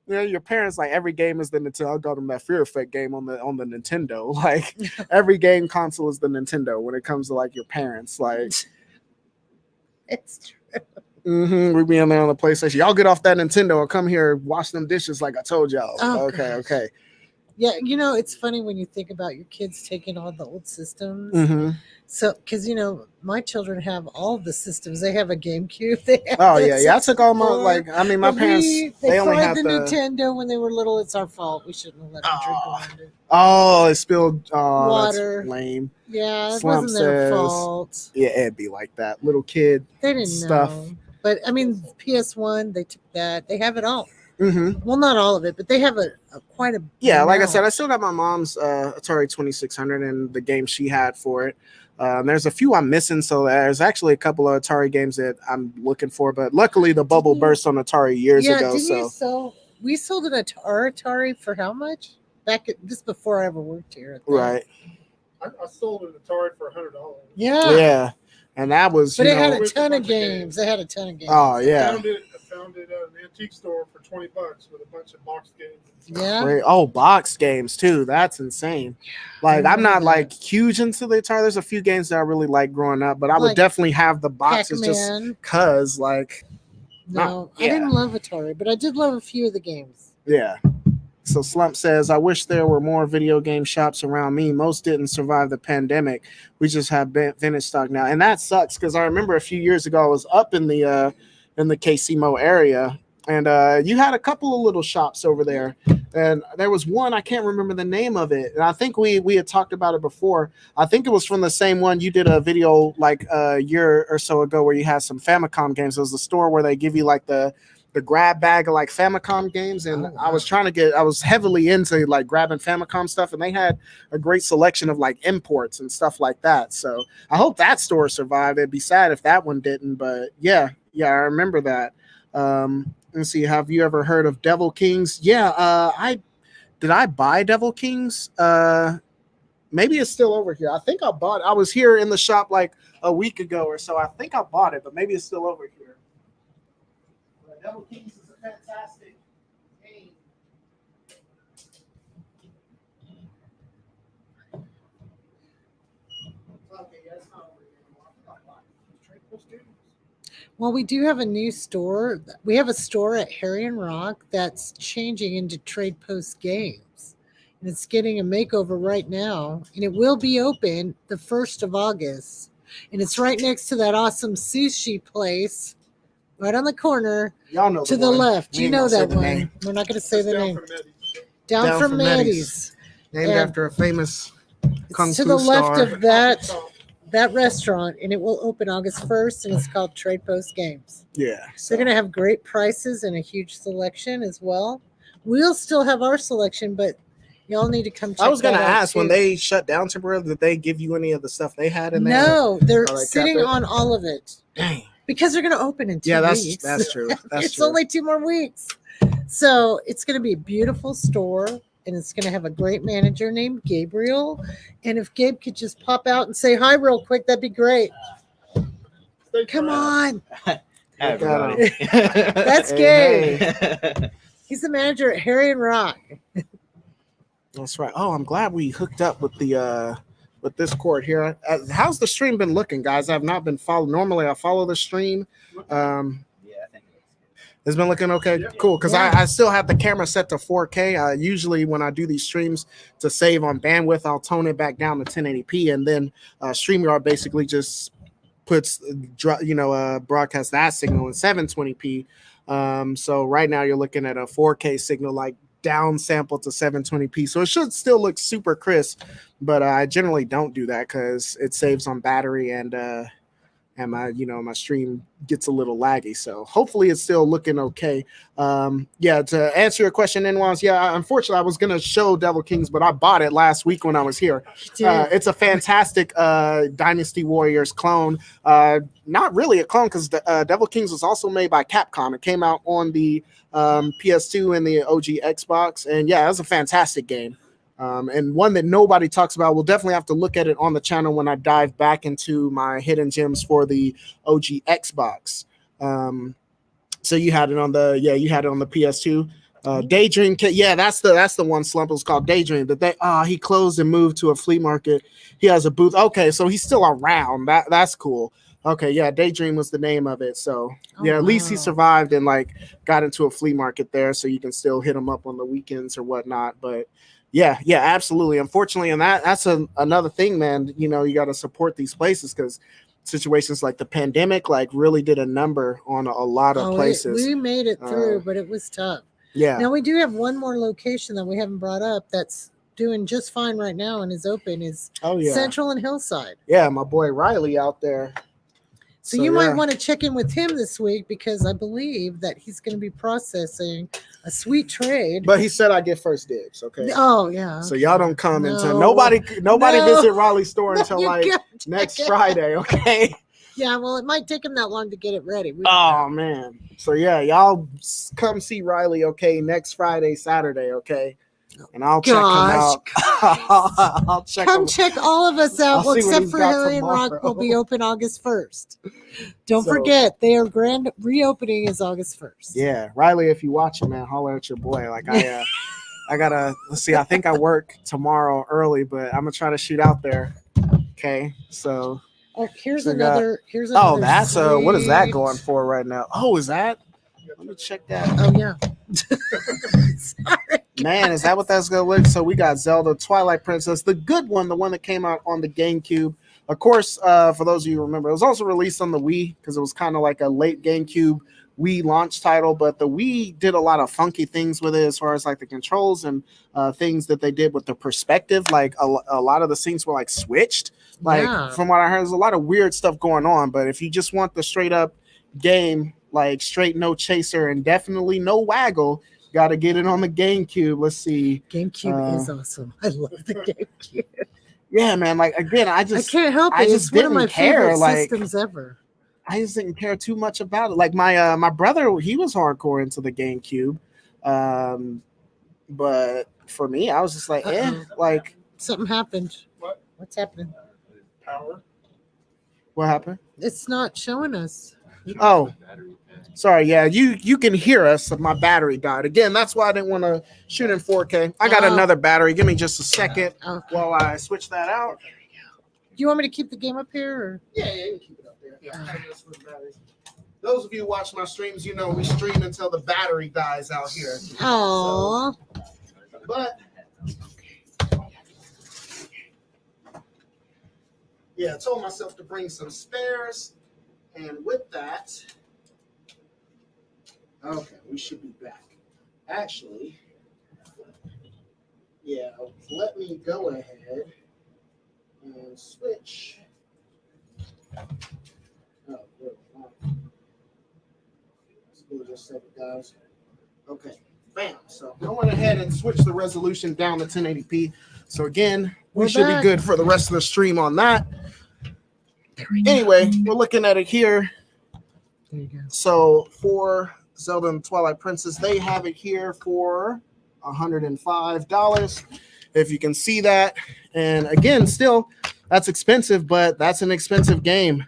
Your parents, like, every game is the Nintendo. I got them that Fear Effect game on the Nintendo. Like, every game console is the Nintendo when it comes to like your parents. Like, it's true. We be in there on the PlayStation. Y'all get off that Nintendo and come here, wash them dishes like I told y'all. Oh, okay. Yeah, it's funny when you think about your kids taking on the old systems. Mm-hmm. So, because my children have all the systems. They have a GameCube. I took all my my parents. They only had the Nintendo when they were little. It's our fault. We shouldn't have let them drink around it. Oh, it spilled water. That's lame. Yeah, it Slump wasn't their fault. Yeah, it'd be like that. Little kid. They didn't stuff. know. But PS1, they took that. They have it all. Mm-hmm. Well, not all of it, but they have quite a. Yeah, like I said, I still got my mom's Atari 2600 and the game she had for it. There's a few I'm missing, so there's actually a couple of Atari games that I'm looking for, but luckily the bubble burst on Atari years ago. So we sold an Atari for how much? Just before I ever worked here. Right. I sold an Atari for $100. Yeah. And that was. But it had a ton of games. They had a ton of games. Oh yeah. I found it at an antique store for $20 with a bunch of box games. Yeah. Great. Oh, box games too. That's insane. Like, I'm not like huge into the Atari. There's a few games that I really like growing up, but I would definitely have the boxes Pac-Man. just cause like. No, I didn't love Atari, but I did love a few of the games. Yeah. So Slump says, I wish there were more video game shops around me. Most didn't survive the pandemic. We just have vintage stock now. And that sucks because I remember a few years ago I was up in the KCMO area, and you had a couple of little shops over there. And there was one, I can't remember the name of it. And I think we had talked about it before. I think it was from the same one. You did a video like a year or so ago where you had some Famicom games. It was the store where they give you like the grab bag of like Famicom games, and I was heavily into like grabbing Famicom stuff, and they had a great selection of like imports and stuff like that. So I hope that store survived. It'd be sad if that one didn't, but yeah, I remember that. Let's see, have you ever heard of Devil Kings? Yeah, I buy Devil Kings? Maybe it's still over here. I think I bought it. I was here in the shop like a week ago or so. I think I bought it, but maybe it's still over here. Devil Kings is a fantastic game. Well, we do have a new store. We have a store at Harry and Rock that's changing into Trade Post Games. And it's getting a makeover right now. And it will be open the 1st of August. And it's right next to that awesome sushi place. Right on the corner, y'all know to the left. You know that one. We're not going to say the name. Down from Maddie's. Named after a famous kung fu to the left star. of that restaurant, and it will open August 1st, and it's called Trade Post Games. Yeah. So they're going to have great prices and a huge selection as well. We'll still have our selection, but y'all need to come check that out. I was going to ask, too. when they shut down temporarily, did they give you any of the stuff they had in there? No, they're sitting on all of it. Dang. Because they're going to open in 2 weeks. Yeah, that's true. It's only 2 more weeks. So it's going to be a beautiful store, and it's going to have a great manager named Gabriel. And if Gabe could just pop out and say hi real quick, that'd be great. Come on. Everybody. That's Gabe. He's the manager at Harry and Rock. That's right. Oh, I'm glad we hooked up with this cord here. How's the stream been looking, guys? I've not been following. Normally, I follow the stream. Yeah, I think It's been looking okay, cool. Because Yeah. I still have the camera set to 4K. Usually, when I do these streams to save on bandwidth, I'll tone it back down to 1080p, and then StreamYard basically just puts broadcast that signal in 720p. So right now you're looking at a 4K signal, like down sample to 720p. So it should still look super crisp, but I generally don't do that because it saves on battery and my stream gets a little laggy. So hopefully it's still looking okay. To answer your question, Inwans, unfortunately I was gonna show Devil Kings, but I bought it last week when I was here. It's a fantastic Dynasty Warriors clone. Not really a clone because Devil Kings was also made by Capcom. It came out on the PS2 and the OG Xbox, and it was a fantastic game. And one that nobody talks about. We'll definitely have to look at it on the channel when I dive back into my hidden gems for the OG Xbox. So you had it on the PS2. Daydream, that's the one. Slump was called Daydream. He closed and moved to a flea market. He has a booth. Okay, so he's still around. That's cool. Okay, Daydream was the name of it. So at least he survived and got into a flea market there, so you can still hit him up on the weekends or whatnot. But yeah, absolutely. Unfortunately, and that's another thing, man. You got to support these places because situations like the pandemic really did a number on a lot of places. We made it through, but it was tough. Yeah. Now we do have one more location that we haven't brought up that's doing just fine right now and is open. Is Central and Hillside. Yeah, my boy Riley out there. So you might want to check in with him this week because I believe that he's going to be processing a sweet trade. But he said I get first dibs, okay? Oh, yeah. So y'all don't come until nobody visit Riley's store until next Friday, okay? Yeah, well, it might take him that long to get it ready. Man. So y'all come see Riley, okay, next Friday, Saturday, okay? And I'll check him out. I'll check Come him. check all of us out, except for Hilly and Rock will be open August 1st. Don't forget, their grand reopening is August 1st. Yeah, Riley, if you watching, man, holler at your boy. I gotta let's see. I think I work tomorrow early, but I'm gonna try to shoot out there. Okay, so. Here's another. Oh, that's what is that going for right now? Oh, is that? Let me check that. Oh yeah. Sorry. Man, is that what that's gonna look? So we got Zelda, Twilight Princess, the good one, the one that came out on the GameCube. Of course, for those of you who remember, it was also released on the Wii because it was kind of like a late GameCube Wii launch title, but the Wii did a lot of funky things with it as far as the controls and things that they did with the perspective. A lot of the scenes were switched. From what I heard, there's a lot of weird stuff going on. But if you just want the straight up game, straight no chaser and definitely no waggle, got to get it on the GameCube. Let's see. GameCube is awesome. I love the GameCube. Yeah, man. Again, I can't help it. It's one of my favorite systems ever. I just didn't care too much about it. My brother, he was hardcore into the GameCube, but for me, I was just something happened. What's happening? Power. What happened? It's not showing us. Oh, sorry. Yeah, you can hear us. My battery died again. That's why I didn't want to shoot in 4K. I got another battery. Give me just a second while I switch that out. Do you want me to keep the game up here? Or? Yeah, you can keep it up there. Yeah. Those of you who watch my streams, we stream until the battery dies out here. Aww. But I told myself to bring some spares, and with that, okay, we should be back. Actually, let me go ahead and switch. Oh, just a second, guys. Okay, bam. So I went ahead and switched the resolution down to 1080p. So again, we should be good for the rest of the stream on that. Anyway, we're looking at it here. There you go. So for Zelda and Twilight Princess, they have it here for $105. If you can see that. And again, still, that's expensive, but that's an expensive game.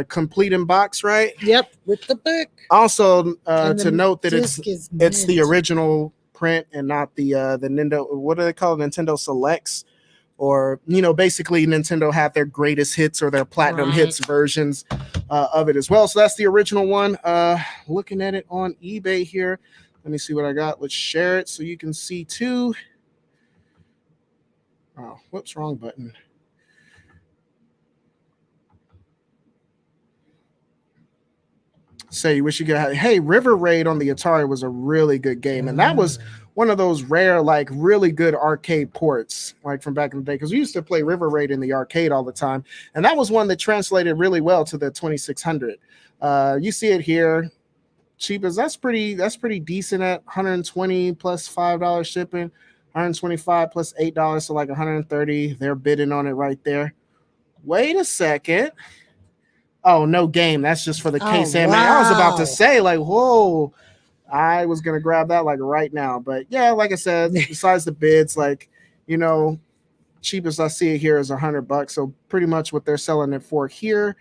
Complete in box, right? Yep, with the book. Also, to note that it's the original print and not the Nintendo. What do they call it? Nintendo Selects, or basically Nintendo had their greatest hits or their platinum hits versions of it as well. So that's the original one. Looking at it on eBay here. Let me see what I got. Let's share it so you can see too. Oh, whoops, wrong button. Say you wish you could have. Hey, River Raid on the Atari was a really good game, and that was one of those rare, like really good arcade ports, like from back in the day. Because we used to play River Raid in the arcade all the time, and that was one that translated really well to the 2600. You see it here, cheap as that's pretty decent at 120 plus $5 shipping, 125 plus $8, so like 130. They're bidding on it right there. Wait a second. Oh, no game. That's just for the case. Wow. I was about to say, like, whoa, I was going to grab that like right now. But yeah, like I said, besides the bids, like, cheapest I see it here is $100. So pretty much what they're selling it for here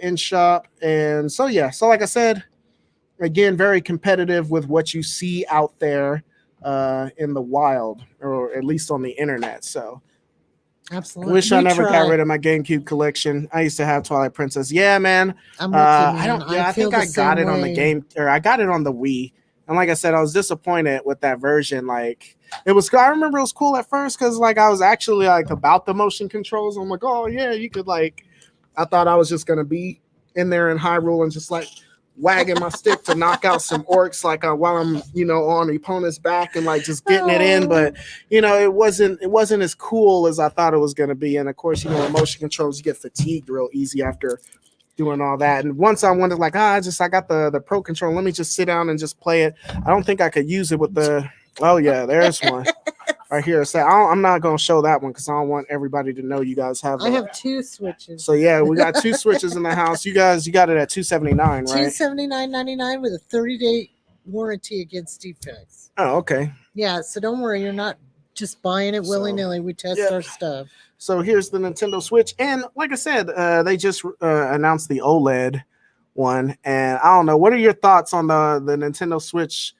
in shop. And so, yeah. So like I said, again, very competitive with what you see out there in the wild, or at least on the internet. So Absolutely. wish I never got rid of my GameCube collection. I used to have Twilight Princess. Yeah, man. I'm with you, man. I don't. Yeah, I think I got it on the game, or I got it on the Wii. And like I said, I was disappointed with that version. Like it was. I remember it was cool at first because like I was actually like about the motion controls. I'm like, oh yeah, you could like. I thought I was just gonna be in there in Hyrule and just like wagging my stick to knock out some orcs like while I'm on the opponent's back and like just getting it in, but it wasn't as cool as I thought it was going to be. And of course with motion controls you get fatigued real easy after doing all that. And once I wanted like I got the Pro Controller, let me just sit down and just play it. I don't think I could use it with the there's one right here. So I'm not going to show that one because I don't want everybody to know you guys have. I have 2 Switches. So yeah, we got 2 Switches in the house. You got it at $279, right? $279.99 with a 30-day warranty against defects. Oh, okay. Yeah, so don't worry, you're not just buying it willy-nilly. We test our stuff. So here's the Nintendo Switch, and like I said, they just announced the OLED one, and I don't know. What are your thoughts on the Nintendo Switch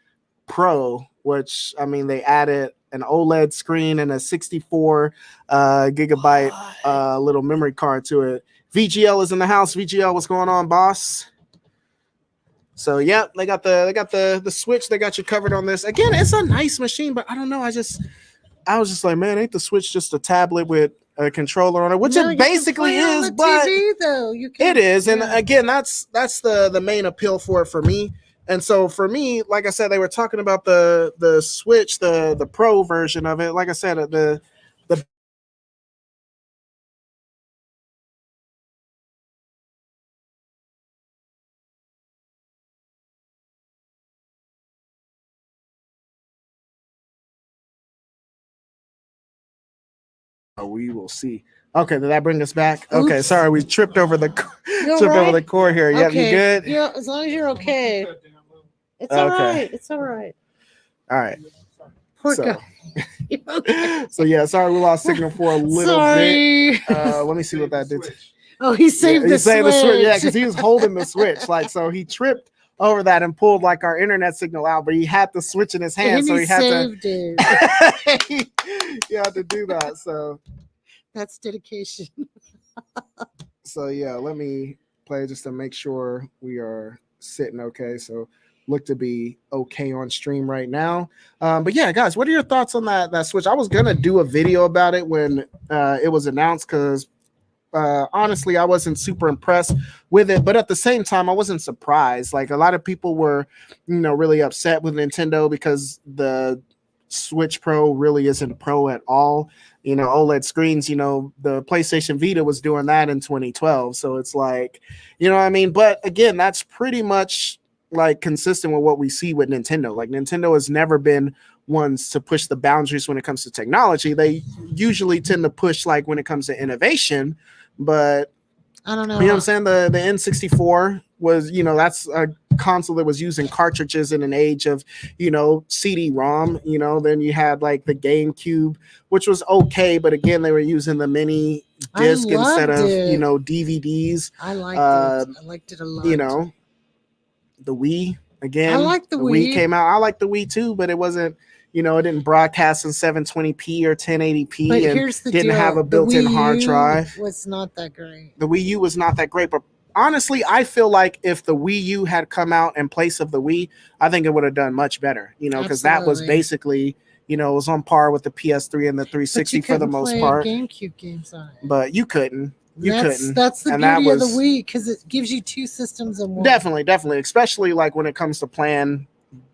Pro? Which they added an OLED screen and a 64 gigabyte little memory card to it. VGL is in the house. VGL, what's going on, boss? So yeah, they got the Switch. They got you covered on this. Again, it's a nice machine, but I don't know. I was just like, man, ain't the Switch just a tablet with a controller on it? Which it basically is, but TV, though. It is, and again, that's the main appeal for it for me. And so for me, like I said, they were talking about the Switch, the Pro version of it. Like I said, the we will see. Okay, did that bring us back? Oops. Okay, sorry, we tripped over the over the cord here. Yeah, you good? Yeah, as long as you're okay. It's all right. It's all right. All right. Poor guy. Okay. So yeah, sorry we lost signal for a little bit. Let me see what that did. Oh, he saved the Switch. Yeah, because he was holding the Switch. Like, so he tripped over that and pulled like our internet signal out, but he had the Switch in his hand, and so he had saved to. It. He had to do that. So that's dedication. So yeah, let me play just to make sure we are sitting okay. So look to be okay on stream right now. But yeah, guys, what are your thoughts on that Switch? I was gonna do a video about it when it was announced because honestly, I wasn't super impressed with it, but at the same time, I wasn't surprised. Like a lot of people were, really upset with Nintendo because the Switch Pro really isn't pro at all. OLED screens, the PlayStation Vita was doing that in 2012. So it's like, what I mean? But again, that's pretty much like consistent with what we see with Nintendo. Like Nintendo has never been ones to push the boundaries when it comes to technology. They usually tend to push like when it comes to innovation, but I don't know. You know what I'm saying? The N64 was, that's a console that was using cartridges in an age of, CD-ROM. Then you had like the GameCube, which was okay, but again, they were using the mini disc instead of, DVDs. I liked it. I liked it a lot. The Wii again. I like the Wii. Wii came out. I like the Wii too, but it wasn't, You know, it didn't broadcast in 720p or 1080p, But and here's the didn't deal. have a The built-in Wii hard U drive. was not that great. The Wii U was not that great, but honestly, I feel like if the Wii U had come out in place of the Wii, I think it would have done much better, you know, because that was Absolutely. basically, you know, it was on par with the PS3 and the But 360 you for the couldn't most play part, GameCube games on it. but you couldn't. You couldn't. That's the And that beauty of the was Wii, because it gives you two systems in one. definitely, especially like when it comes to playing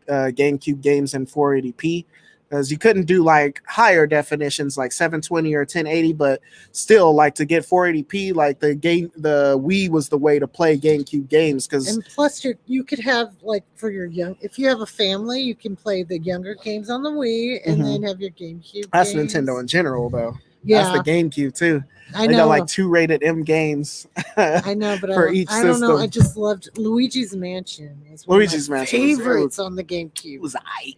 GameCube games in 480p. Because you couldn't do like higher definitions like 720 or 1080, but still like to get 480p, like the Wii was the way to play GameCube games. Because And plus, you could have like for your if you have a family, you can play the younger games on the Wii, and then have your GameCube. that's games. Nintendo in general, though. Yeah, That's the GameCube too. I They know. got like 2 rated M games. I know, but for each I don't know. I system. just loved Luigi's Mansion. Is one Luigi's of my Mansion was- favorites on the GameCube. It was I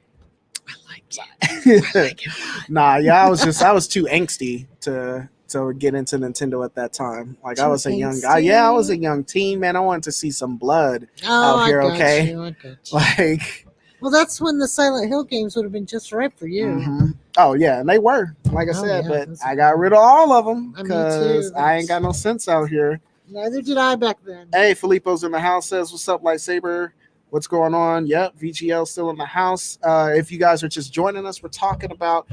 liked it. I like it a lot. Nah, yeah, I was too angsty to get into Nintendo at that time. Like I Too was a young guy. Yeah, I was a angsty? young teen, man. I wanted to see some blood Oh, out here, I got okay? you. I got you. Like Well, that's when the Silent Hill games would have been just right for you. mhm. Oh yeah, and they were, like I Oh, said, yeah, but those I are got good. rid of all of them Me too, because I ain't got no sense out here. Neither did I back then. Hey, Filippo's in the house, says, what's up, Lightsaber? What's going on? Yep, VGL still in the house. If you guys are just joining us, we're talking about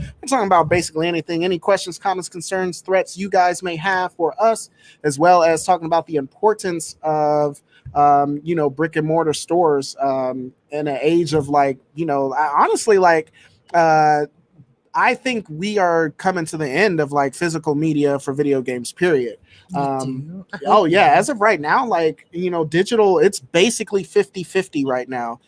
basically anything, any questions, comments, concerns, threats you guys may have for us, as well as talking about the importance of you know, brick and mortar stores in an age of like, you know, honestly, like I think we are coming to the end of like physical media for video games, period. You do? Oh yeah, as of right now, like, you know, digital, it's basically 50-50 right now.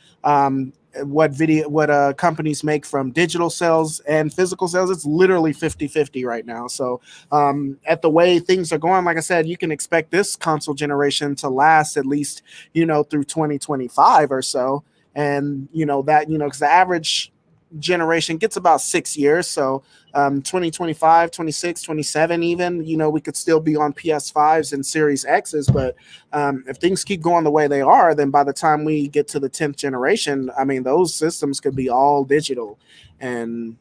What companies make from digital sales and physical sales, it's literally 50-50 right now. So at the way things are going, like I said, you can expect this console generation to last at least, you know, through 2025 or so. And you know that, you know, because the average generation gets about 6 years, so 2025, 26, 27 even, you know, we could still be on PS5s and Series X's, but if things keep going the way they are, then by the time we get to the 10th generation, I mean, those systems could be all digital. And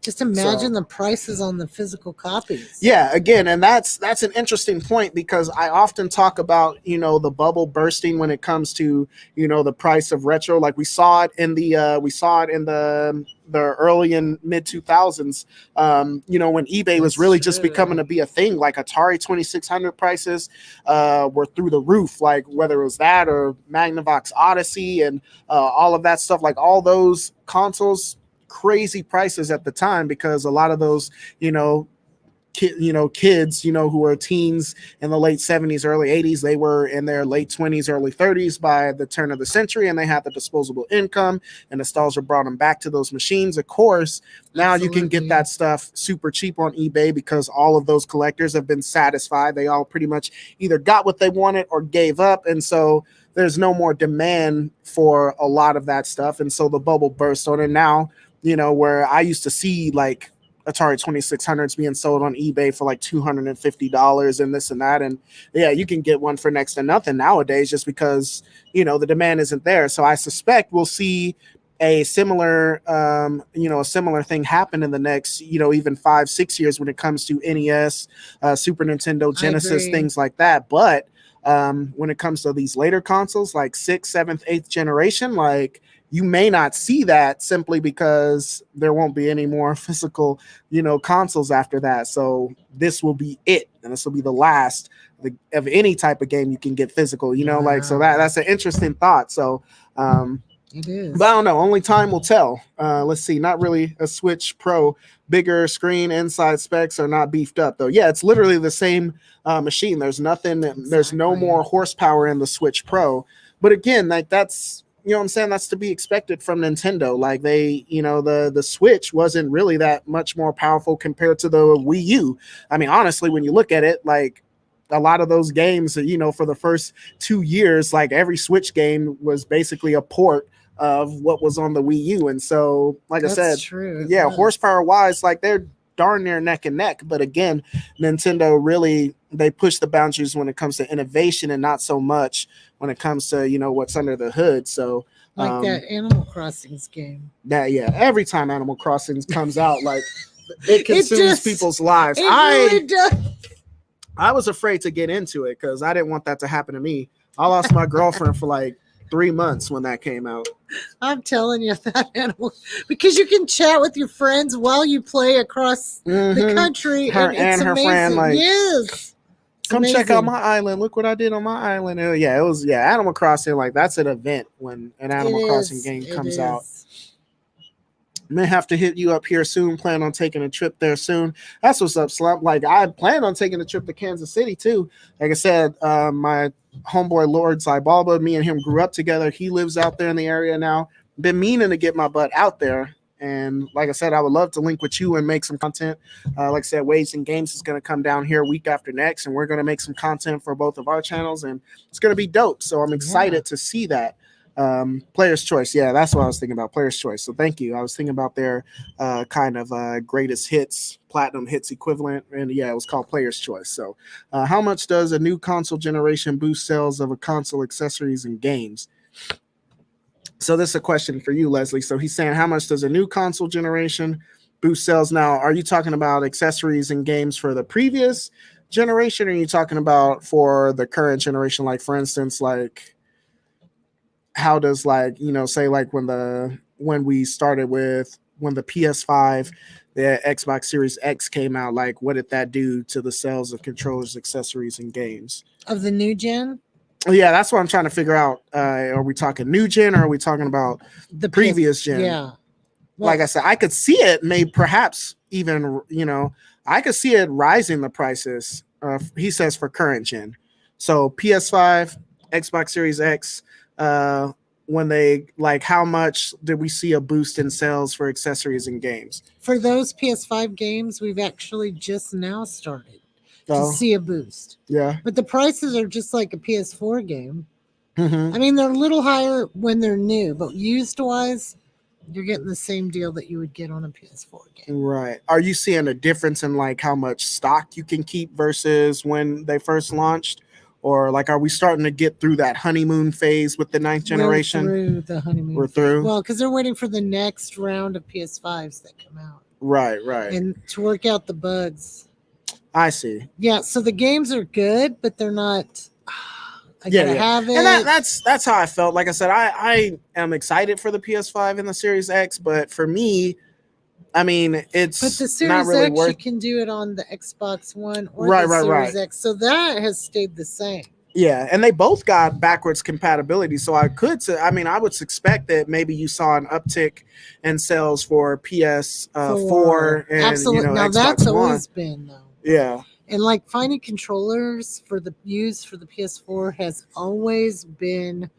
Just imagine the prices on the physical copies. yeah, again, and that's an interesting point, because I often talk about, you know, the bubble bursting when it comes to, you know, the price of retro. Like we saw it in the early and mid 2000s, you know, when eBay was really just becoming to be a thing. Like Atari 2600 prices were through the roof, like whether it was that or Magnavox Odyssey and all of that stuff, like all those consoles, crazy prices at the time, because a lot of those, you know, kids, you know, who were teens in the late 70s, early 80s, they were in their late 20s, early 30s by the turn of the century, and they had the disposable income, and nostalgia brought them back to those machines. Of course, now you can get that stuff super cheap on eBay because all of those collectors have been satisfied. They all pretty much either got what they wanted or gave up, and so there's no more demand for a lot of that stuff, and so the bubble burst on it. Now, you know, where I used to see like Atari 2600s being sold on eBay for like $250 and this and that, and yeah, you can get one for next to nothing nowadays, just because, you know, the demand isn't there. So I suspect we'll see a similar a similar thing happen in the next, you know, even 5-6 years when it comes to NES, Super Nintendo, Genesis, things like that. But when it comes to these later consoles like 6th, 7th, 8th generation, like, you may not see that simply because there won't be any more physical, you know, consoles after that. So this will be it, and this will be the last of any type of game you can get physical, you know. Like, so that's an interesting thought. So it is, but I don't know, only time will tell. Let's see, not really a Switch Pro, bigger screen, inside specs are not beefed up though. Yeah, it's literally the same machine. There's nothing, there's no more horsepower in the Switch Pro. But again, like, that's, you know what I'm saying, that's to be expected from Nintendo. Like, they, you know, the Switch wasn't really that much more powerful compared to the Wii U. I mean, honestly, when you look at it, like, a lot of those games, you know, for the first 2 years, like every Switch game was basically a port of what was on the Wii U. And so, like I said, true. yeah, horsepower wise, like, they're darn near neck and neck. But again, Nintendo really, they push the boundaries when it comes to innovation and not so much when it comes to, you know, what's under the hood. So Like that Animal Crossing's game. that, yeah, every time Animal Crossing comes out, like it consumes people's lives. It really does. I was afraid to get into it because I didn't want that to happen to me. I lost my girlfriend for like 3 months when that came out. I'm telling you that animal, because you can chat with your friends while you play across the country. Her it's and her amazing. friend, like, yes. Come check out my island. Look what I did on my island. It was Animal Crossing. Like, that's an event when an Animal Crossing game comes out. May have to hit you up here soon. Plan on taking a trip there soon. That's what's up, Slump. Like, I plan on taking a trip to Kansas City too. Like I said, my homeboy Lord Zybalba, me and him grew up together. He lives out there in the area now. Been meaning to get my butt out there. And like I said, I would love to link with you and make some content. Like I said, Ways and Games is going to come down here week after next, and we're going to make some content for both of our channels, and it's going to be dope. So I'm excited to see that. Player's Choice. Yeah, that's what I was thinking about. Player's Choice. So thank you. I was thinking about their kind of greatest hits, platinum hits equivalent. And yeah, it was called Player's Choice. So how much does a new console generation boost sales of a console, accessories, and games? So this is a question for you, Leslie. So he's saying, how much does a new console generation boost sales? Now, are you talking about accessories and games for the previous generation? Or are you talking about for the current generation? Like, for instance, like, how does, like, you know, say like when we started with when the PS5, the Xbox Series X came out, like what did that do to the sales of controllers, accessories, and games Of the new gen? Yeah, that's what I'm trying to figure out. Are we talking new gen or are we talking about The previous gen? Yeah. Well, Like I said, I could see it may perhaps even, you know, I could see it rising the prices. He says for current gen. So PS5, Xbox Series X, when they, like, how much did we see a boost in sales for accessories and games? for those PS5 games, we've actually just now started to Oh, see a boost. yeah. But the prices are just like a PS4 game. Mm-hmm. I mean, they're a little higher when they're new, but used wise, you're getting the same deal that you would get on a PS4 game. Right. Are you seeing a difference in like how much stock you can keep versus when they first launched? Or like, are we starting to get through that honeymoon phase with the ninth generation? We're through the honeymoon. We're through? Well, because they're waiting for the next round of PS5s that come out. Right. And to work out the bugs. I see. Yeah, so the games are good, but they're not. I gotta have it. And that's how I felt. Like I said, I am excited for the PS5 and the Series X, but for me, I mean, it's But the Series not really X, worth. you can do it on the Xbox One or Right, the right, Series right. X. So that has stayed the same. Yeah, and they both got backwards compatibility. So I would expect that maybe you saw an uptick in sales for PS4 and absolutely. you know, Now Xbox that's One. always been though. Yeah. And like finding controllers for the use for the PS4 has always been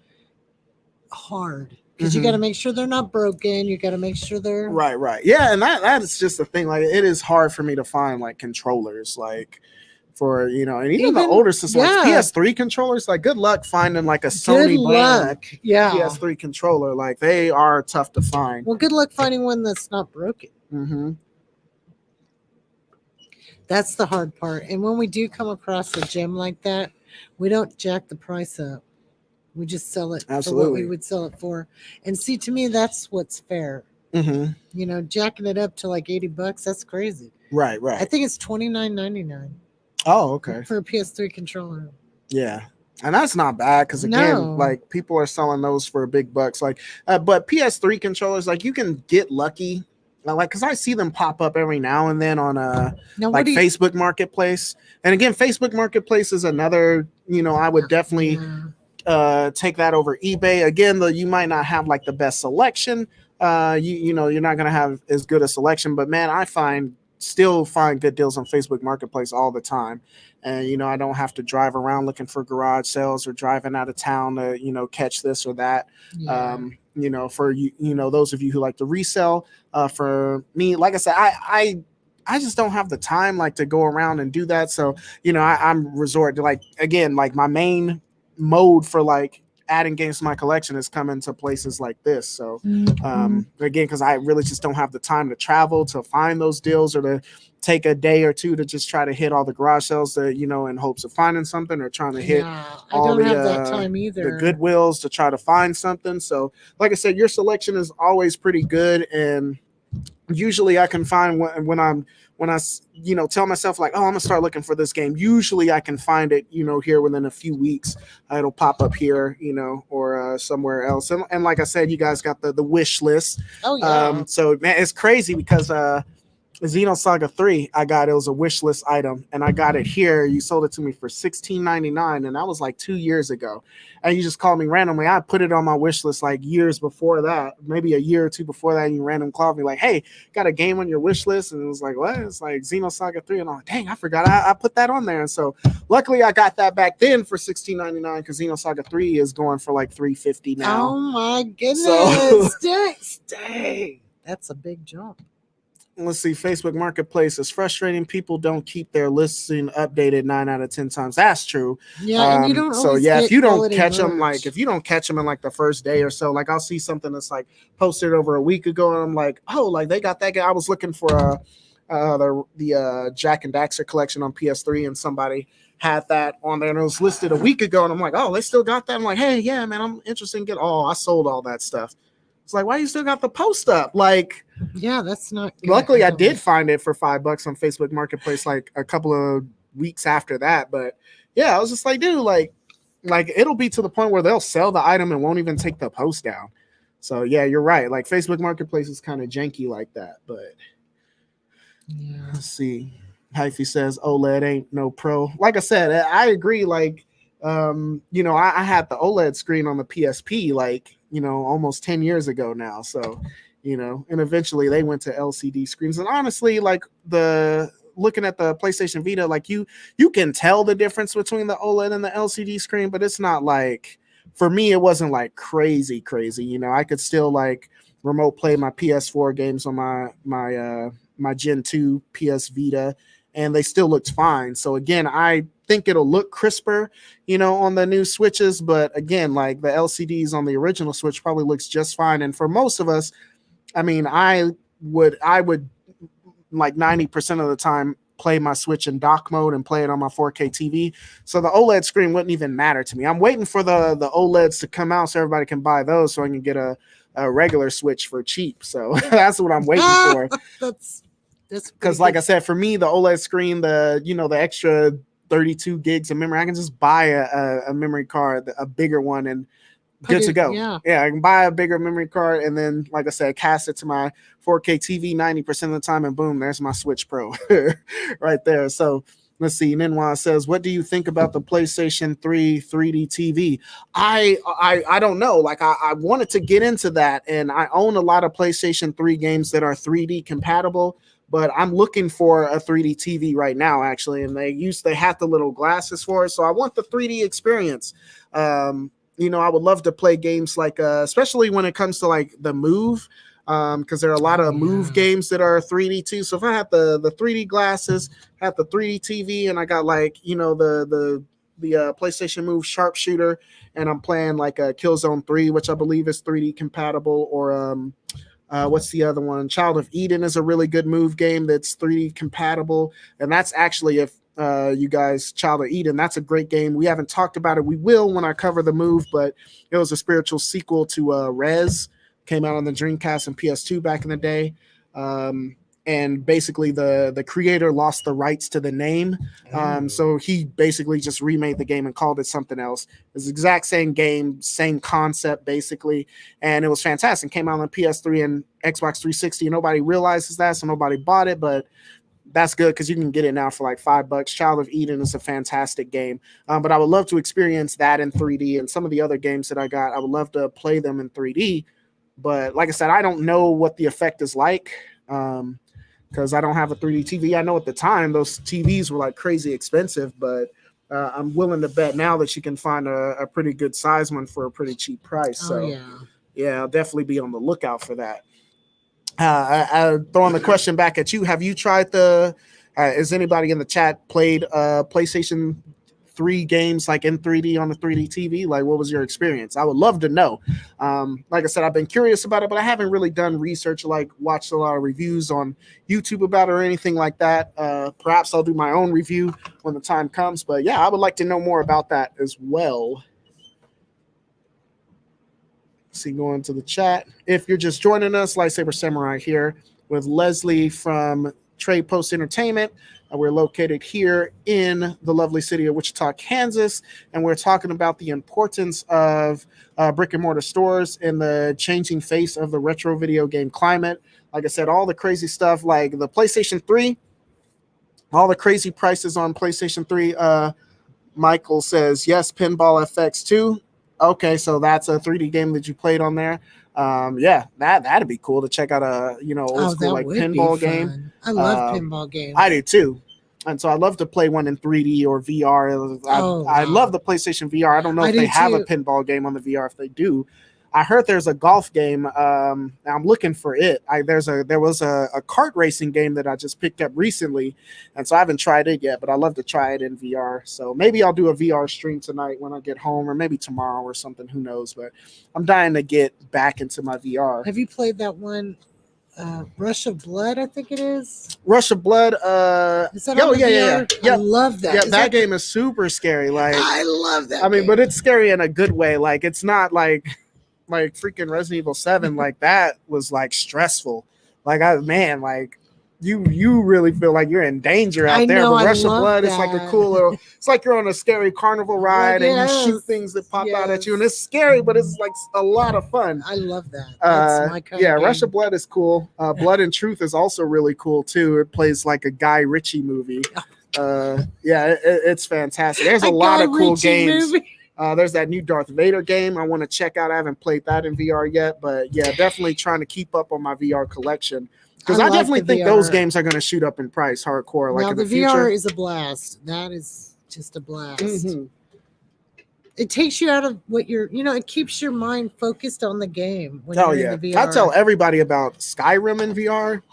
hard because you got to make sure they're not broken. You got to make sure they're Right. Yeah, and that's just the thing. Like, it is hard for me to find like controllers, like for, you know, and even the older systems, like PS3 controllers. Like, good luck finding like a Sony brand PS3 controller. Like, they are tough to find. Well, good luck finding one that's not broken. Mm-hmm. That's the hard part. And when we do come across a gem like that, we don't jack the price up. We just sell it for what we would sell it for. And see, to me, that's what's fair. Mm-hmm. You know, jacking it up to like $80, that's crazy. Right. I think it's $29.99. Oh, okay. For a PS3 controller. Yeah. And that's not bad because, again, like, people are selling those for big bucks. Like, but PS3 controllers, like, you can get lucky. Like, because I see them pop up every now and then on like Facebook Marketplace. And again, Facebook Marketplace is another, you know, I would definitely take that over eBay. Again, though, you might not have like the best selection. You know, you're not going to have as good a selection. But man, I still find good deals on Facebook Marketplace all the time. And, you know, I don't have to drive around looking for garage sales or driving out of town to, you know, catch this or that. You know, for you know, those of you who like to resell, for me, like I said, I just don't have the time like to go around and do that. So, you know, I'm resort to, like, again, like my main mode for like adding games to my collection is coming to places like this. So Mhm. again, because I really just don't have the time to travel to find those deals or to take a day or two to just try to hit all the garage sales that, in hopes of finding something, or trying to hit Yeah, I all don't the have that time the either. Goodwills to try to find something. So like I said, your selection is always pretty good, and usually I can find when I tell myself like, oh, I'm gonna start looking for this game. Usually I can find it, here within a few weeks. It'll pop up here, or somewhere else. And like I said, you guys got the wish list. Oh yeah. So man, it's crazy because Xenosaga 3, it was a wish list item, and I got it here. You sold it to me for $16.99, and that was like 2 years ago. And you just called me randomly. I put it on my wish list like years before that, maybe a year or two before that, and you random called me like, hey, got a game on your wish list? And it was like, what? It's like Xenosaga 3. And I'm like, dang, I forgot I put that on there. And so luckily I got that back then for $16.99, because Xenosaga 3 is going for like $3.50 now. Oh my goodness. So- Dang. That's a big jump. Let's see. Facebook Marketplace is frustrating. People don't keep their listing updated 9 out of 10 times. That's true. Yeah, and you don't So always yeah, get if you don't quality catch them, merch. like if you don't catch them in like the first day or so, like I'll see something that's like posted over a week ago, and I'm like, oh, like they got that guy. I was looking for the Jack and Daxter collection on PS3, and somebody had that on there, and it was listed a week ago, and I'm like, oh, they still got that. I'm like, hey, yeah, man, I'm interested in getting. Oh, I sold all that stuff. It's like, why you still got the post up? Like, yeah, that's not good. luckily I don't did like- find it for $5 on Facebook Marketplace like a couple of weeks after that. But yeah, I was just like, dude, like it'll be to the point where they'll sell the item and won't even take the post down. So yeah, you're right. Like Facebook Marketplace is kind of janky like that. But Yeah. let's see. Hyphy says OLED ain't no pro. Like I said, I agree. Like, I had the OLED screen on the PSP, like, almost 10 years ago now. So, and eventually they went to LCD screens. And honestly, like looking at the PlayStation Vita, like you can tell the difference between the OLED and the LCD screen, but it's not like, for me, it wasn't like crazy. I could still like remote play my PS4 games on my Gen 2 PS Vita, and they still looked fine. So again, I think it'll look crisper, on the new Switches, but again, like the LCDs on the original Switch probably looks just fine. And for most of us, I mean, I would like 90% of the time play my Switch in dock mode and play it on my 4K TV. So the OLED screen wouldn't even matter to me. I'm waiting for the OLEDs to come out so everybody can buy those, so I can get a regular Switch for cheap. So that's what I'm waiting for. That's Because like I said, for me, the OLED screen, the extra 32 gigs of memory, I can just buy a memory card, a bigger one, and good to go. Yeah. I can buy a bigger memory card, and then, like I said, cast it to my 4K TV 90% of the time, and boom, there's my Switch Pro right there. So let's see. Ninwa says, what do you think about the PlayStation 3 3D TV? I don't know. Like I wanted to get into that, and I own a lot of PlayStation 3 games that are 3D compatible, but I'm looking for a 3D TV right now, actually, and they have the little glasses for it, so I want the 3D experience. I would love to play games like, especially when it comes to like the Move, because there are a lot of Move games that are 3D too. So if I have the 3D glasses, have the 3D TV, and I got like the PlayStation Move Sharpshooter, and I'm playing like a Killzone 3, which I believe is 3D compatible, or what's the other one? Child of Eden is a really good Move game that's 3D compatible, and that's actually, if you guys, Child of Eden, that's a great game. We haven't talked about it. We will when I cover the Move, but it was a spiritual sequel to Rez. Came out on the Dreamcast and PS2 back in the day. And basically the creator lost the rights to the name. So he basically just remade the game and called it something else. It's the exact same game, same concept, basically. And it was fantastic. Came out on PS3 and Xbox 360. And nobody realizes that, so nobody bought it, but that's good because you can get it now for like $5. Child of Eden is a fantastic game. But I would love to experience that in 3D, and some of the other games that I got, I would love to play them in 3D. But like I said, I don't know what the effect is like, because I don't have a 3D TV. I know at the time those TVs were like crazy expensive, but I'm willing to bet now that you can find a pretty good size one for a pretty cheap price. So yeah, I'll definitely be on the lookout for that. I'll throwing the question back at you. Have you tried has anybody in the chat played PlayStation 3 games like in 3D on the 3D TV? Like, what was your experience? I would love to know. Like I said, I've been curious about it, but I haven't really done research, like watched a lot of reviews on YouTube about it or anything like that. Perhaps I'll do my own review when the time comes. But yeah, I would like to know more about that as well. See, going to the chat. If you're just joining us, Lightsaber Samurai here with Leslie from Trade Post Entertainment. We're located here in the lovely city of Wichita, Kansas, and we're talking about the importance of brick and mortar stores in the changing face of the retro video game climate. Like I said, all the crazy stuff like the PlayStation 3, all the crazy prices on PlayStation 3. Michael says, yes, Pinball FX 2. Okay, so that's a 3D game that you played on there. Yeah, that'd be cool to check out a old school like pinball game. I love pinball games. I do too. And so I'd love to play one in 3D or VR. I love the PlayStation VR. I don't know if they have a pinball game on the VR. If they do, I heard there's a golf game. I'm looking for it. There was a kart racing game that I just picked up recently, and so I haven't tried it yet. But I'd love to try it in VR. So maybe I'll do a VR stream tonight when I get home, or maybe tomorrow or something. Who knows? But I'm dying to get back into my VR. Have you played that one? Rush of Blood, I think it is. Rush of Blood. Is that on the VR? Yeah. I love that. Yeah, that game is super scary. Like I love that. I mean, but it's scary in a good way. Like it's not like freaking Resident Evil 7. Like that was like stressful. Like you really feel like you're in danger out there. But Rush of Blood is like a cool little, it's like you're on a scary carnival ride and you shoot things that pop out at you, and it's scary, but it's like a lot of fun. I love that. That's my kind of game. Rush of Blood is cool. Blood and Truth is also really cool too. It plays like a Guy Ritchie movie. It's fantastic. There's a lot of cool games. There's that new Darth Vader game I want to check out. I haven't played that in VR yet, but yeah, definitely trying to keep up on my VR collection. Because I definitely think those games are going to shoot up in price hardcore. Like in the future. VR is a blast. That is just a blast. Mm-hmm. It takes you out of what you're, it keeps your mind focused on the game. When you're in the VR. I tell everybody about Skyrim in VR.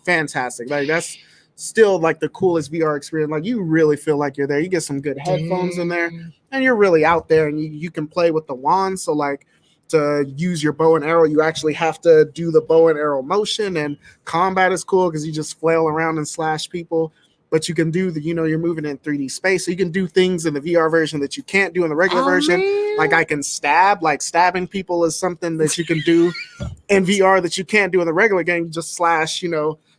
Fantastic. Like that's still like the coolest VR experience. Like you really feel like you're there. You get some good headphones in there and you're really out there, and you can play with the wand. So like, to use your bow and arrow, you actually have to do the bow and arrow motion, and combat is cool because you just flail around and slash people, but you can do you're moving in 3D space, so you can do things in the VR version that you can't do in the regular version. Man. Like I can stabbing people is something that you can do in VR that you can't do in the regular game. You just slash,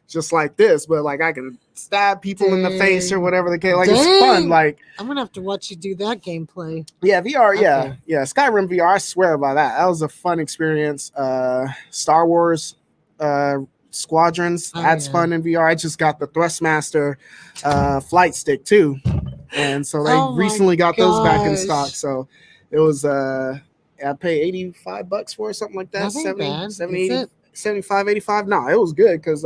just like this, but like I can stab people in the face or whatever the case. Like it's fun. Like I'm gonna have to watch you do that gameplay. Yeah, VR. Okay. Yeah. Skyrim VR. I swear by that. That was a fun experience. Star Wars Squadrons. That's fun in VR. I just got the Thrustmaster flight stick too, and so they recently got those back in stock. So it was I paid $85 for it, something like that. 70, 75, 85. No, it was good because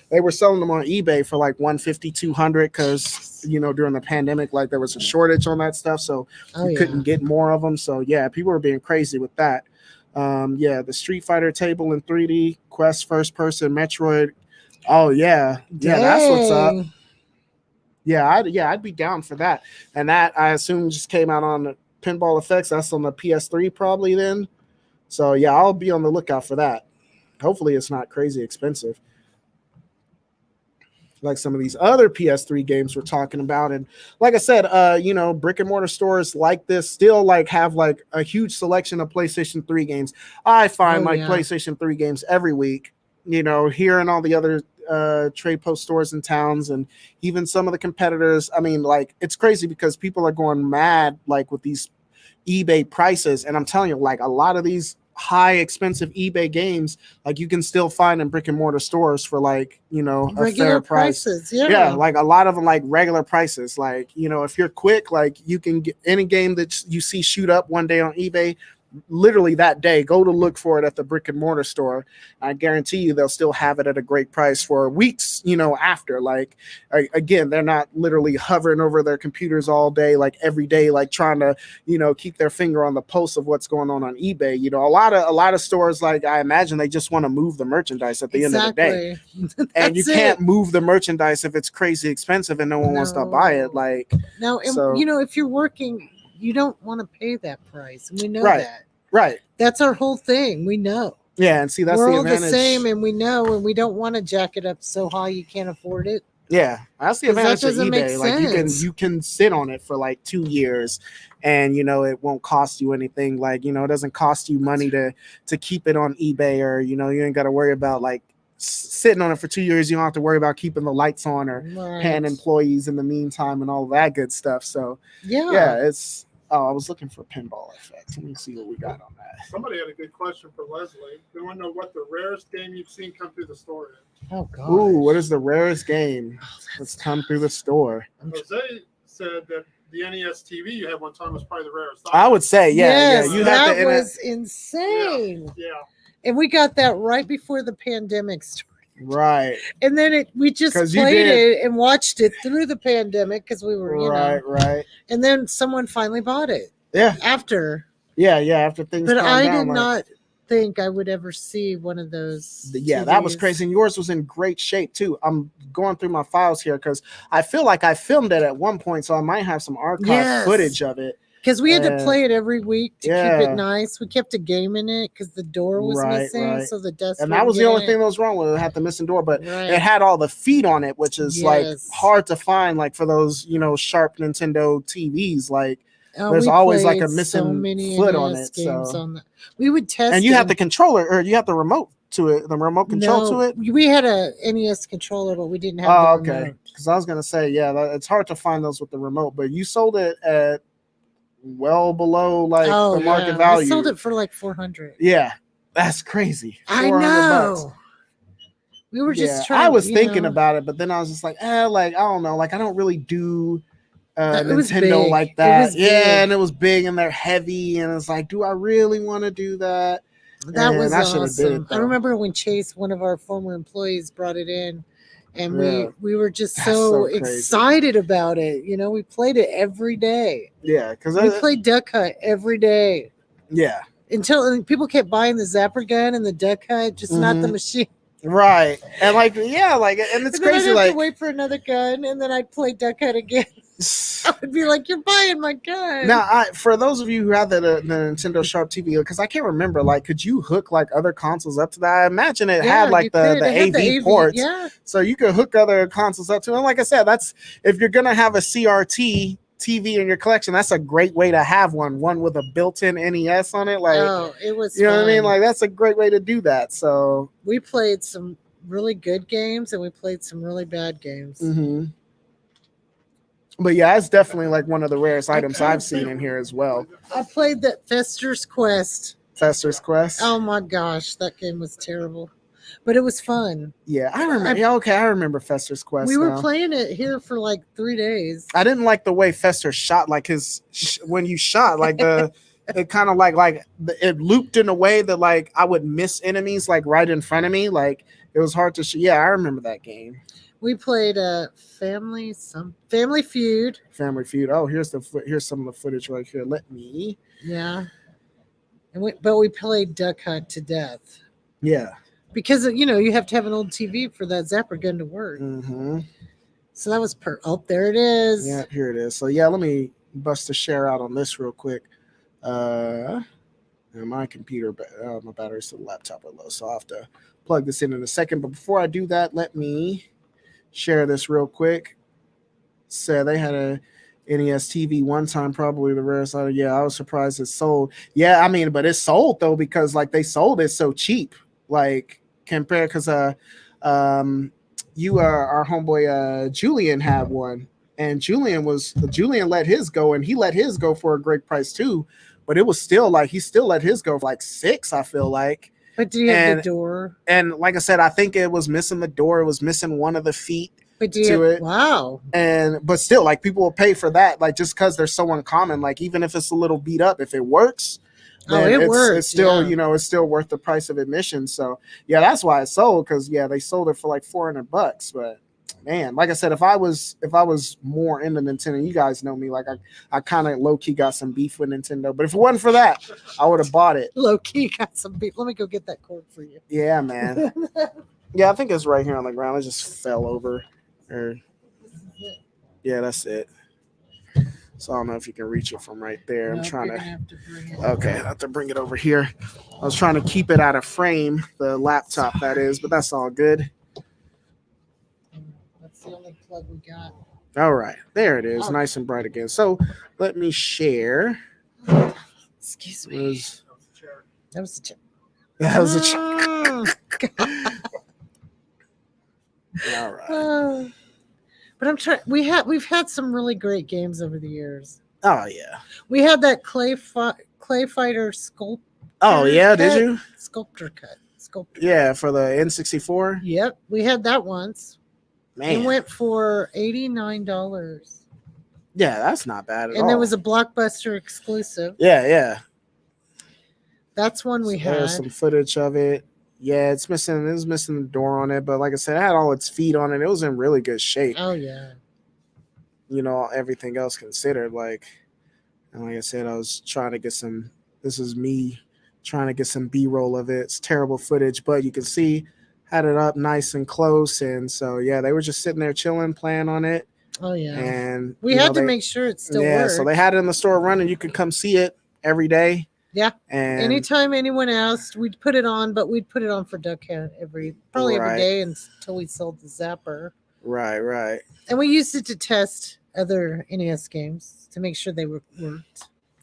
they were selling them on eBay for like $150, $200 because during the pandemic, like there was a shortage on that stuff, so you couldn't get more of them. So yeah, people were being crazy with that. The Street Fighter table in 3D, Quest first person, Metroid. Oh yeah, that's what's up. I'd be down for that. And that I assume just came out on the Pinball Effects. That's on the PS3 probably then. So yeah, I'll be on the lookout for that. Hopefully it's not crazy expensive like some of these other PS3 games we're talking about. And like I said, brick and mortar stores like this still like have like a huge selection of PlayStation 3 games. I find PlayStation 3 games every week, here and all the other trade post stores in towns, and even some of the competitors. I mean, like it's crazy because people are going mad like with these eBay prices. And I'm telling you, like a lot of these high expensive eBay games like you can still find in brick and mortar stores for like a regular fair price. Like a lot of them like regular prices. Like if you're quick, like you can get any game that you see shoot up one day on eBay, literally that day, go to look for it at the brick and mortar store. I guarantee you they'll still have it at a great price for weeks, after. Like, again, they're not literally hovering over their computers all day, like every day, like trying to, keep their finger on the pulse of what's going on eBay. A lot of stores, like, I imagine they just want to move the merchandise at the end of the day. And you can't move the merchandise if it's crazy expensive and no one wants to buy it. Like, no, and so, if you're working, you don't want to pay that price, and we know Right. that. Right. That's our whole thing. We know. Yeah, and see, that's we're the all advantage. the same, and we know, and we don't want to jack it up so high you can't afford it. Yeah, that's the 'Cause that advantage of doesn't make eBay. Like, sense. you can sit on it for like 2 years, and it won't cost you anything. Like, it doesn't cost you money to keep it on eBay, or you ain't got to worry about like sitting on it for 2 years. You don't have to worry about keeping the lights on or paying employees in the meantime and all that good stuff. So yeah, it's. Oh, I was looking for pinball effects. Let me see what we got on that. Somebody had a good question for Leslie. They want to know what the rarest game you've seen come through the store is. Oh, God. Ooh, what is the rarest game that's come through the store? Jose said that the NES TV you had one time was probably the rarest. I would say, yes, you that had was insane. Yeah. And we got that right before the pandemic started. Right. And then we just played it and watched it through the pandemic because we were, right. And then someone finally bought it. Yeah. After. Yeah, after things. But I down, did not think I would ever see one of those. Yeah, TVs. That was crazy. And yours was in great shape too. I'm going through my files here because I feel like I filmed it at one point, so I might have some archive footage of it. Because we had to play it every week to keep it nice. We kept a game in it because the door was missing, so the dust. And that was the only thing that was wrong with it. It had the missing door, but it had all the feet on it, which is like hard to find, like for those sharp Nintendo TVs. Like there's always like a missing foot on it. So we would test. And you have the controller, or you have the remote to it, the remote control to it. We had a NES controller, but we didn't have. The remote. Because I was gonna say, it's hard to find those with the remote, but you sold it at well below like the market value. We sold it for like $400. Yeah, that's crazy. I know. We were just trying. I was thinking about it, but then I was just like, like I don't know, like I don't really do Nintendo like that. And it was big, and they're heavy, and it's like, do I really want to do that? That was awesome. I remember when Chase, one of our former employees, brought it in. And we were just so excited about it. We played it every day. Yeah, because we played Duck Hunt every day. Yeah. Until people kept buying the Zapper gun and the Duck Hunt, just not the machine. Right. And and it's crazy. I'd have to wait for another gun, and then I'd play Duck Hunt again. I would be like, "You're buying my gun." Now, for those of you who have the Nintendo Sharp TV, because I can't remember, like, could you hook like other consoles up to that? I imagine it had like the AV ports, so you could hook other consoles up to it. And like I said, that's if you're gonna have a CRT TV in your collection, that's a great way to have one with a built-in NES on it. Like, it was. You know what I mean? Like, that's a great way to do that. So we played some really good games, and we played some really bad games. Mm-hmm. But yeah, it's definitely like one of the rarest items I've seen in here as well. I played that Fester's Quest. Fester's Quest? Oh my gosh, that game was terrible. But it was fun. Yeah, I remember. I remember Fester's Quest. We were playing it here for like 3 days. I didn't like the way Fester shot. Like when you shot, like it kind of like it looped in a way that like I would miss enemies like right in front of me. Like it was hard to shoot. Yeah, I remember that game. We played Family Feud. Family Feud. Oh, here's some of the footage right here. Let me. Yeah. But we played Duck Hunt to death. Yeah. Because you have to have an old TV for that Zapper gun to work. Mm-hmm. So that was there it is. Yeah, here it is. So yeah, let me bust a share out on this real quick. And my computer, my battery's to the laptop are low, so I'll have to plug this in a second. But before I do that, let me share this real quick. So they had a NES TV one time, probably the rarest item. Yeah, I was surprised it sold. Yeah, I mean, but it sold though because like they sold it so cheap. Like compared because our homeboy Julian had one, and Julian let his go, and he let his go for a great price too. But it was still like he still let his go for like $6, I feel like. But do you have the door? And like I said, I think it was missing the door. It was missing one of the feet to it. Wow. But still, like people will pay for that, like just because they're so uncommon. Like even if it's a little beat up, if it works, Oh, then it it's worked, still, yeah. it's still worth the price of admission. So yeah, that's why it sold, because they sold it for like $400. But man, like I said, if I was more into Nintendo, you guys know me, like I kind of low key got some beef with Nintendo. But if it wasn't for that, I would have bought it. Low key got some beef. Let me go get that cord for you. Yeah, man. Yeah, I think it's right here on the ground. It just fell over. Or yeah, that's it. So I don't know if you can reach it from right there. I'm Nope, trying you're to. gonna have to bring it. Okay, I have to bring it over here. I was trying to keep it out of frame, the laptop that is, but that's all good. That's the only plug we got. All right, there it is, Oh. nice and bright again. So let me share. Excuse It me. was- That was a chip. that was a all right. But I'm trying. We've had some really great games over the years. Oh yeah. We had that clay fighter sculpt. Oh yeah. Did cut. you? Sculptor cut. Sculptor. Yeah, for the N64. Yep, we had that once. Man. It went for $89, Yeah, that's not bad at all. and there was a Blockbuster exclusive. Yeah. That's one we had. There's some footage of it. Yeah, it's missing the door on it, but like I said, it had all its feet on it. It was in really good shape. Oh yeah. Everything else considered, and like I said, I was trying to get some. This is me trying to get some B-roll of it. It's terrible footage, but you can see had it up nice and close, and so yeah, they were just sitting there chilling, playing on it. Oh yeah. And We had to make sure it still worked. so they had it in the store running. You could come see it every day. Yeah. And anytime anyone asked, we'd put it on, but we'd put it on for Duck Hunt probably every Right. day until we sold the Zapper. Right. And we used it to test other NES games to make sure they worked.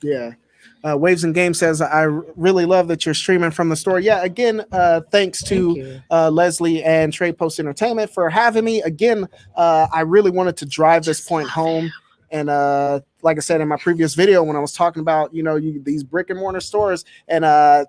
Yeah. Waves and Game says, I really love that you're streaming from the store. Yeah, again, thanks Thank to you. Leslie and Trade Post Entertainment for having me. Again, I really wanted to drive this point home. And like I said in my previous video, when I was talking about, these brick and mortar stores, and I'm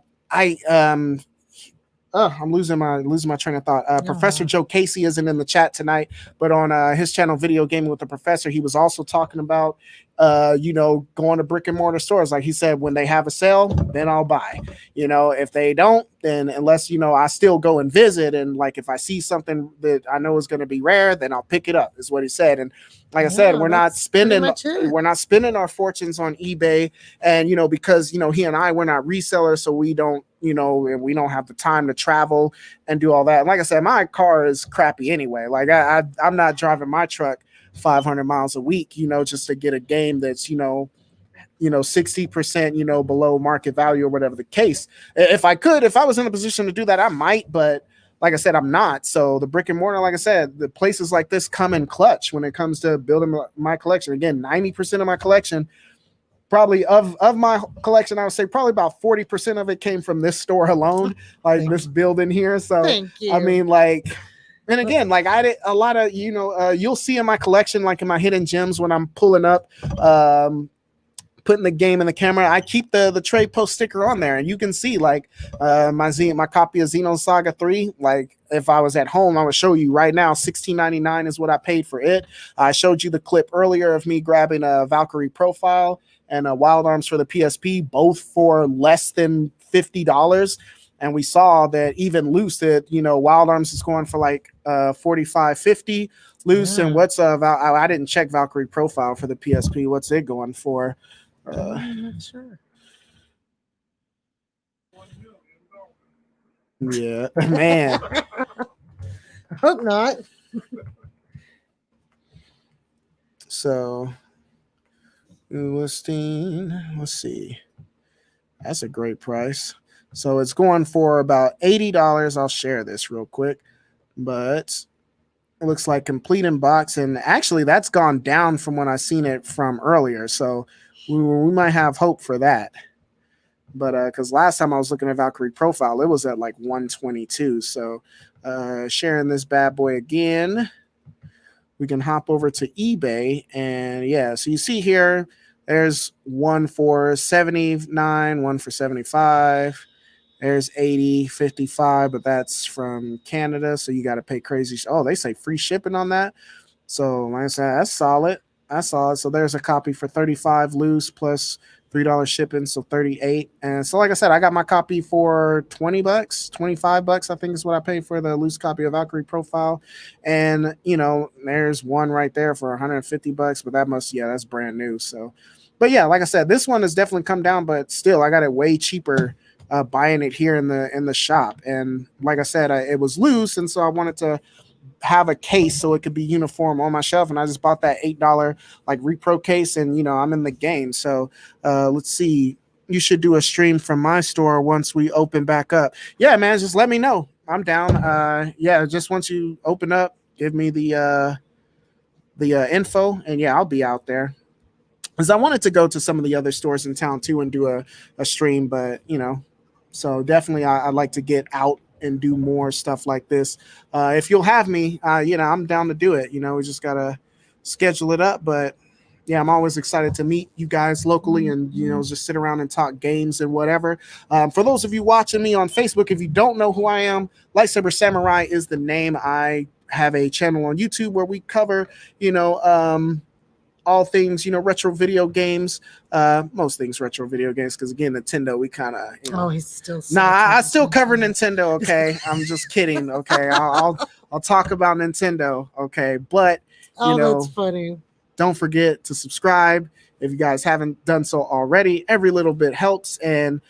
losing my train of thought. Professor Joe Casey isn't in the chat tonight, but on his channel, Video Gaming with the Professor, he was also talking about, going to brick and mortar stores. Like he said, when they have a sale, then I'll buy. If they don't, then unless I still go and visit, and like if I see something that I know is going to be rare, then I'll pick it up. Is what he said. And like I said, we're not spending our fortunes on eBay, and because he and I, we're not resellers, so we don't. And we don't have the time to travel and do all that. And like I said, my car is crappy anyway. Like I'm not driving my truck 500 miles a week, just to get a game that's, 60%, below market value or whatever the case. If I was in a position to do that, I might, but like I said, I'm not. So the brick and mortar, like I said, the places like this come in clutch when it comes to building my collection. Again, 90% of my collection, probably of my collection, I would say probably about 40% of it came from this store alone, like this building here. So Thank you. I mean, and again, I did a lot of, you'll see in my collection, like in my hidden gems, when I'm pulling up, putting the game in the camera, I keep the Trade Post sticker on there, and you can see my copy of Xenosaga Saga 3. Like if I was at home, I would show you right now, $16.99 is what I paid for it. I showed you the clip earlier of me grabbing a Valkyrie Profile and Wild Arms for the PSP, both for less than $50. And we saw that even loose, that Wild Arms is going for like $45.50 loose. Yeah. And what's I didn't check Valkyrie Profile for the PSP. What's it going for? I'm not sure. Yeah, man. I hope not. So listing, let's see. That's a great price. So it's going for about $80. I'll share this real quick, but it looks like complete in box, and actually that's gone down from when I seen it from earlier. So we might have hope for that. But because last time I was looking at Valkyrie Profile, it was at like 122. So sharing this bad boy again, we can hop over to eBay, and yeah, so you see here, there's one for 79, one for 75. There's 80, 55, but that's from Canada, so you got to pay crazy. Oh, they say free shipping on that. So like I said, that's solid. So there's a copy for 35 loose plus $3 shipping, so 38. And so like I said, I got my copy for $20, $25, I think is what I paid for the loose copy of Valkyrie Profile. And there's one right there for $150, but that's brand new. So but yeah, like I said, this one has definitely come down, but still I got it way cheaper buying it here in the shop. And like I said, it was loose, and so I wanted to have a case so it could be uniform on my shelf, and I just bought that $8 like repro case, and I'm in the game. So let's see, you should do a stream from my store once we open back up. Yeah, man, just let me know. I'm down. Just once you open up, give me the info, and yeah, I'll be out there. Because I wanted to go to some of the other stores in town too and do a stream, but so definitely I'd like to get out and do more stuff like this. If you'll have me, I'm down to do it. We just gotta schedule it up. But yeah, I'm always excited to meet you guys locally and just sit around and talk games and whatever. For those of you watching me on Facebook, if you don't know who I am, Lightsaber Samurai is the name. I have a channel on YouTube where we cover all things, retro video games, most things retro video games. Because again, Nintendo, we kind of, Oh, he's still. I still cover Nintendo. Okay, I'm just kidding. Okay, I'll talk about Nintendo. Okay, but that's funny. Don't forget to subscribe if you guys haven't done so already. Every little bit helps, and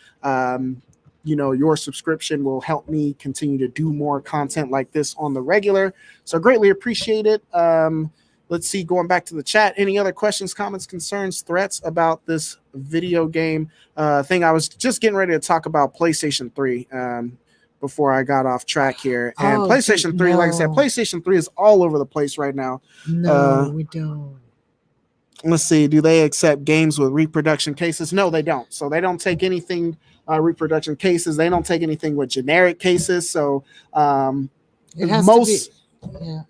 your subscription will help me continue to do more content like this on the regular. So greatly appreciate it. Let's see, going back to the chat, any other questions, comments, concerns, threats about this video game thing? I was just getting ready to talk about PlayStation 3 before I got off track here. And PlayStation 3, like I said, PlayStation 3 is all over the place right now. No, we don't. Let's see, do they accept games with reproduction cases? No, they don't. So they don't take anything reproduction cases. They don't take anything with generic cases. So it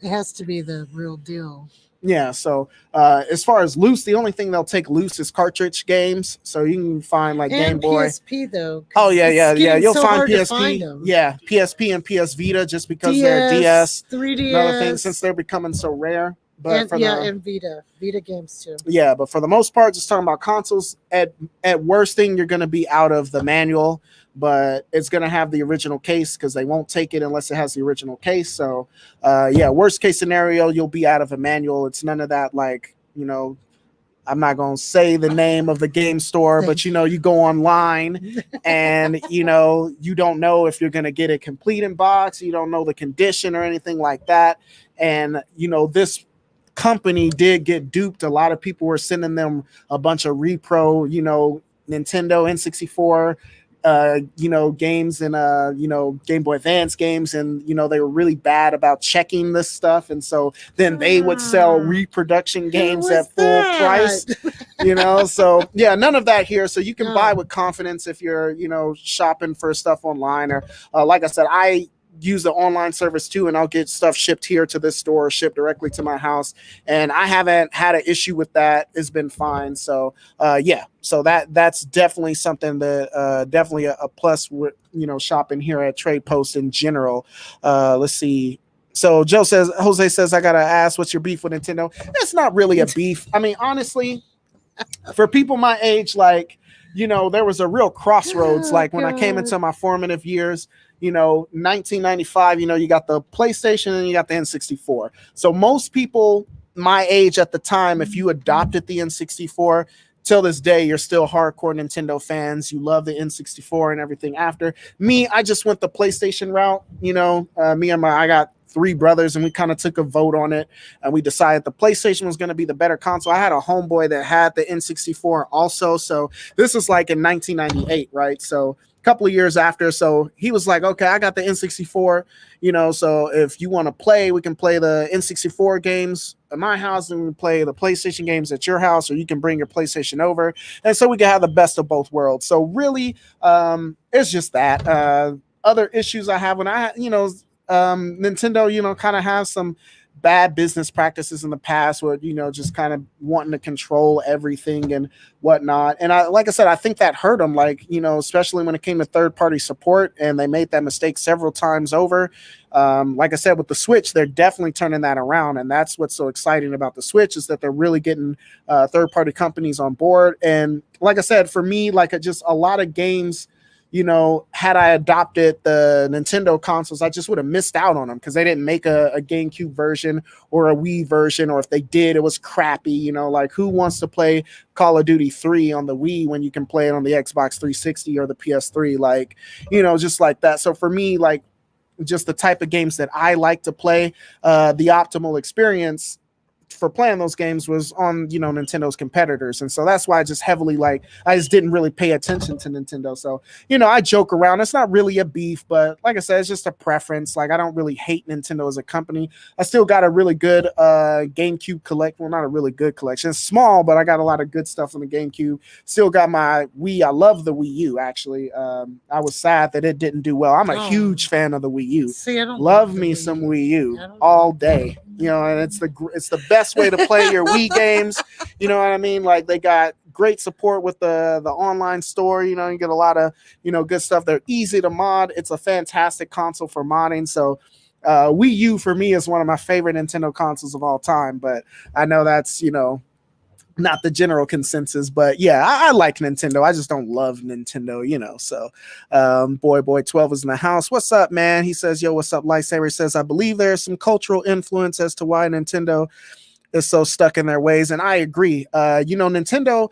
has to be the real deal. Yeah, so as far as loose, the only thing they'll take loose is cartridge games. So you can find like Game Boy. PSP though. Oh yeah. You'll find PSP. Yeah, PSP and PS Vita just because they're DS, 3DS, and other things since they're becoming so rare. But and Vita games too. Yeah, but for the most part, just talking about consoles. At worst thing, you're going to be out of the manual, but it's going to have the original case because they won't take it unless it has the original case. So, worst case scenario, you'll be out of a manual. It's none of that I'm not going to say the name of the game store, but you go online and you don't know if you're going to get it complete in box. You don't know the condition or anything like that. And this company did get duped. A lot of people were sending them a bunch of repro, Nintendo N64 games and Game Boy Advance games, and they were really bad about checking this stuff, and so then they would sell reproduction games at full price. So yeah, none of that here. So you can buy with confidence if you're shopping for stuff online, or like I said, I use the online service too, and I'll get stuff shipped here to this store, shipped directly to my house, and I haven't had an issue with that. It's been fine. So so that's definitely something that definitely a plus with shopping here at Trade Post in general. Let's see. So Jose says, I gotta ask, what's your beef with Nintendo? It's not really a beef. I mean, honestly, for people my age, there was a real crossroads. When I came into my formative years, 1995, you got the PlayStation and you got the N64. So most people my age at the time, if you adopted the N64, till this day, you're still hardcore Nintendo fans. You love the N64 and everything after. Me, I just went the PlayStation route. I got 3 brothers, and we kind of took a vote on it, and we decided the PlayStation was going to be the better console. I had a homeboy that had the N64 also. So this was in 1998, right? So couple of years after, so he was like, okay, I got the N64, so if you want to play, we can play the N64 games at my house, and we can play the PlayStation games at your house, or you can bring your PlayStation over, and so we can have the best of both worlds. So really, it's just that. Other issues I have when Nintendo, kind of has some bad business practices in the past where, just kind of wanting to control everything and whatnot. And like I said, I think that hurt them, like, especially when it came to third party support, and they made that mistake several times over. Like I said, with the Switch, they're definitely turning that around. And that's what's so exciting about the Switch, is that they're really getting third party companies on board. And like I said, for me, like just a lot of games, had I adopted the Nintendo consoles, I just would have missed out on them because they didn't make a GameCube version or a Wii version, or if they did, it was crappy. Like who wants to play Call of Duty 3 on the Wii when you can play it on the Xbox 360 or the PS3? Like, just like that. So for me, like just the type of games that I like to play, the optimal experience for playing those games was on Nintendo's competitors. And so that's why I just heavily I just didn't really pay attention to Nintendo. So I joke around, it's not really a beef, but like I said, it's just a preference. Like I don't really hate Nintendo as a company. I still got a really good GameCube collection. Well, not a really good collection, it's small, but I got a lot of good stuff on the GameCube. Still got my Wii. I love the Wii U, actually. I was sad that it didn't do well. I'm a huge fan of the Wii U. See, I don't love me some Wii U all day. And it's the best way to play your Wii games. You know what I mean? Like they got great support with the online store. You get a lot of good stuff. They're easy to mod. It's a fantastic console for modding. So Wii U for me is one of my favorite Nintendo consoles of all time. But I know that's not the general consensus, but yeah, I like Nintendo. I just don't love Nintendo, So boy 12 is in the house. What's up, man? He says, yo, what's up? Lightsaber says, I believe there's some cultural influence as to why Nintendo is so stuck in their ways. And I agree. Nintendo,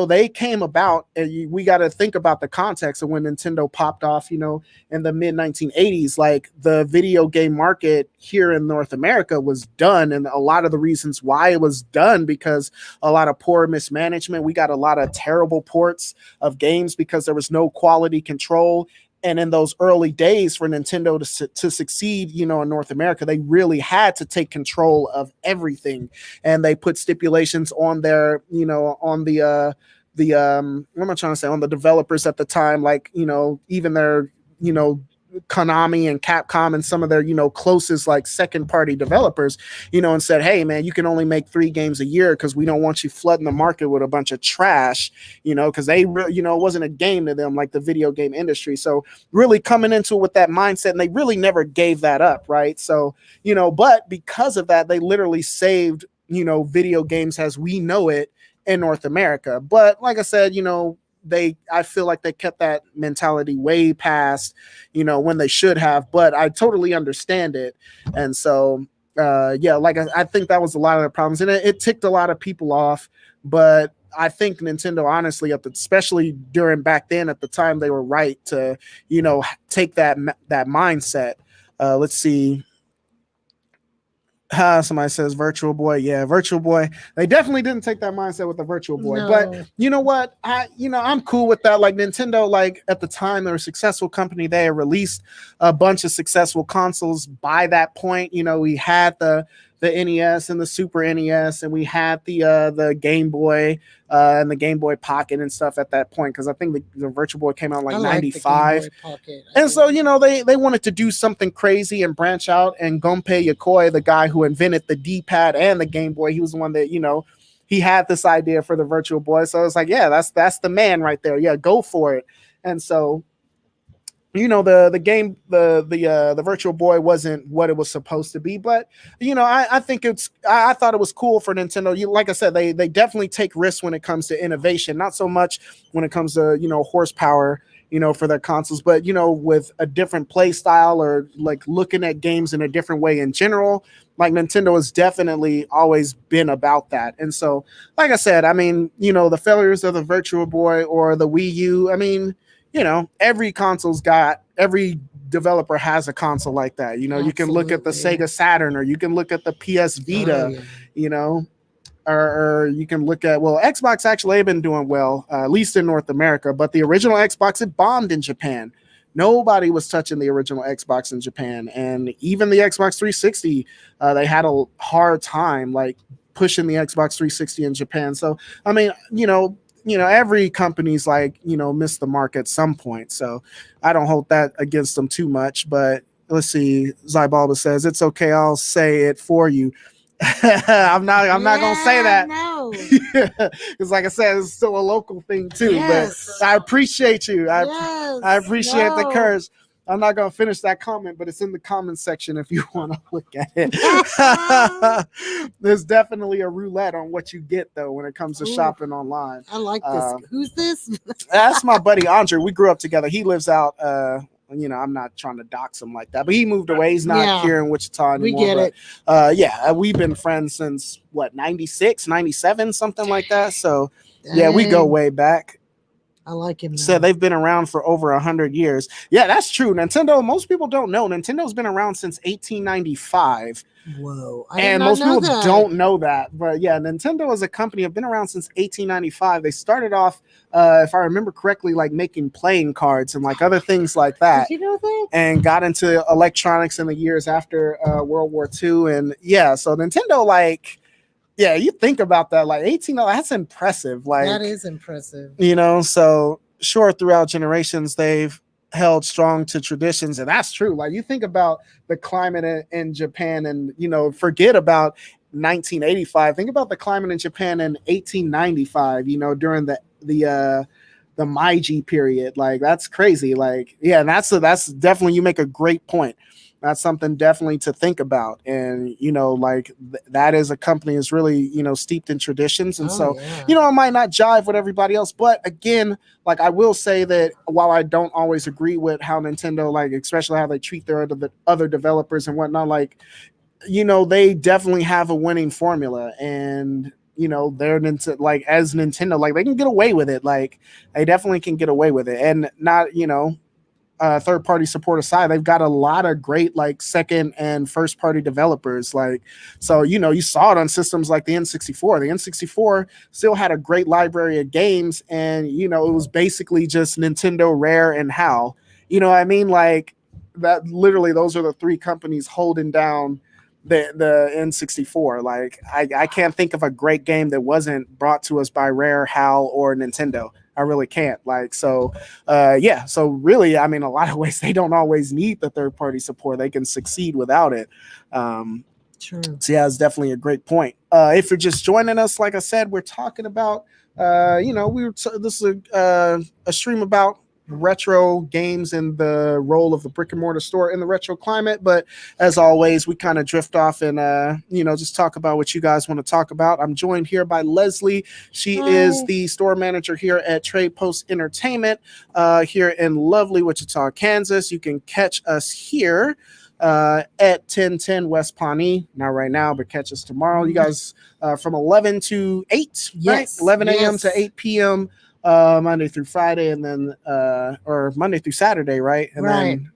they came about, and we got to think about the context of when Nintendo popped off, in the mid 1980s. Like the video game market here in North America was done. And a lot of the reasons why it was done, because a lot of poor mismanagement. We got a lot of terrible ports of games because there was no quality control. And in those early days for Nintendo to succeed, in North America, they really had to take control of everything. And they put stipulations on their, on the what am I trying to say? On the developers at the time, like, even their, Konami and Capcom and some of their, closest like second party developers, and said, hey man, you can only make 3 games a year because we don't want you flooding the market with a bunch of trash, because they really, it wasn't a game to them like the video game industry. So really coming into it with that mindset, and they really never gave that up, right? So, but because of that, they literally saved, video games as we know it in North America. But like I said, I feel like they kept that mentality way past, when they should have, but I totally understand it. And so, like I think that was a lot of the problems, and it ticked a lot of people off. But I think Nintendo, honestly, especially during back then at the time, they were right to, take that mindset. Let's see. Somebody says Virtual Boy. Yeah, Virtual Boy. They definitely didn't take that mindset with the Virtual Boy. No. But you know what? I'm cool with that. Like Nintendo, like at the time, they're a successful company. They had released a bunch of successful consoles by that point. We had the NES and the Super NES, and we had the Game Boy and the Game Boy Pocket and stuff at that point, because I think the Virtual Boy came out in like 95. And so, they wanted to do something crazy and branch out, and Gunpei Yokoi, the guy who invented the D-pad and the Game Boy, he was the one that, he had this idea for the Virtual Boy. So it's like, yeah, that's the man right there. Yeah, go for it. And so, the Virtual Boy wasn't what it was supposed to be, but I think I thought it was cool for Nintendo. Like I said, they definitely take risks when it comes to innovation, not so much when it comes to horsepower, for their consoles, but with a different play style, or like looking at games in a different way in general. Like Nintendo has definitely always been about that. And so, like I said, I mean, the failures of the Virtual Boy or the Wii U, I mean, every developer has a console like that. You can look at the Sega Saturn, or you can look at the PS Vita, or you can look at, Xbox actually have been doing well, at least in North America, but the original Xbox, it bombed in Japan. Nobody was touching the original Xbox in Japan. And even the Xbox 360, they had a hard time like pushing the Xbox 360 in Japan. So, I mean, every company's like, missed the mark at some point. So I don't hold that against them too much. But, let's see. Zybalba says it's okay. I'll say it for you. I'm not gonna say that. No. Because like I said, it's still a local thing too. Yes. But I appreciate you. Yes. I appreciate the No. courage. I'm not gonna finish that comment, but it's in the comment section if you want to look at it. There's definitely a roulette on what you get though when it comes to Ooh. shopping online. I like this. Who's this? That's my buddy Andre. We grew up together. He lives out I'm not trying to dox him like that, but he moved away. He's not here in Wichita anymore. We get it. We've been friends since 96, 97, something like that. So yeah, we go way back. I like him. So they've been around for over 100 years. Yeah, that's true. Nintendo, most people don't know. Nintendo's been around since 1895. Whoa. And most people don't know that. But yeah, Nintendo as a company have been around since 1895. They started off, if I remember correctly, like making playing cards and like other things like that. Did you know that? And got into electronics in the years after World War II. And yeah, so Nintendo, like, yeah, you think about that, like 18, that's impressive. Like, that is impressive. So sure, throughout generations, they've held strong to traditions, and that's true. Like, you think about the climate in Japan, and forget about 1985. Think about the climate in Japan in 1895. During the Meiji period. Like, that's crazy. Like, yeah, and that's definitely, you make a great point. That's something definitely to think about. And, that is a company is really, steeped in traditions. And it might not jive with everybody else. But again, like, I will say that while I don't always agree with how Nintendo, like, especially how they treat their other developers and whatnot, like, they definitely have a winning formula. And, they're like, as Nintendo, like, they can get away with it. Like, they definitely can get away with it. And not, third-party support aside, they've got a lot of great like second and first-party developers. Like, so you saw it on systems like the N64. The N64 still had a great library of games, and it was basically just Nintendo, Rare, and HAL. You know what I mean? Like, that literally, those are the three companies holding down the N64. Like, I can't think of a great game that wasn't brought to us by Rare, HAL, or Nintendo. I really can't. Like, so so really, I mean, a lot of ways they don't always need the third party support. They can succeed without it. True. So yeah, it's definitely a great point. If you're just joining us, like I said, we're talking about this is a stream about retro games and the role of the brick and mortar store in the retro climate. But as always, we kind of drift off and just talk about what you guys want to talk about. I'm joined here by Leslie. She is the store manager here at Trade Post Entertainment here in lovely Wichita, Kansas. You can catch us here at 1010 West Pawnee. Not right now, but catch us tomorrow. You guys from 11 to 8, yes, right? 11 a.m. to 8 p.m. Monday through Friday, and then or Monday through Saturday, right? And then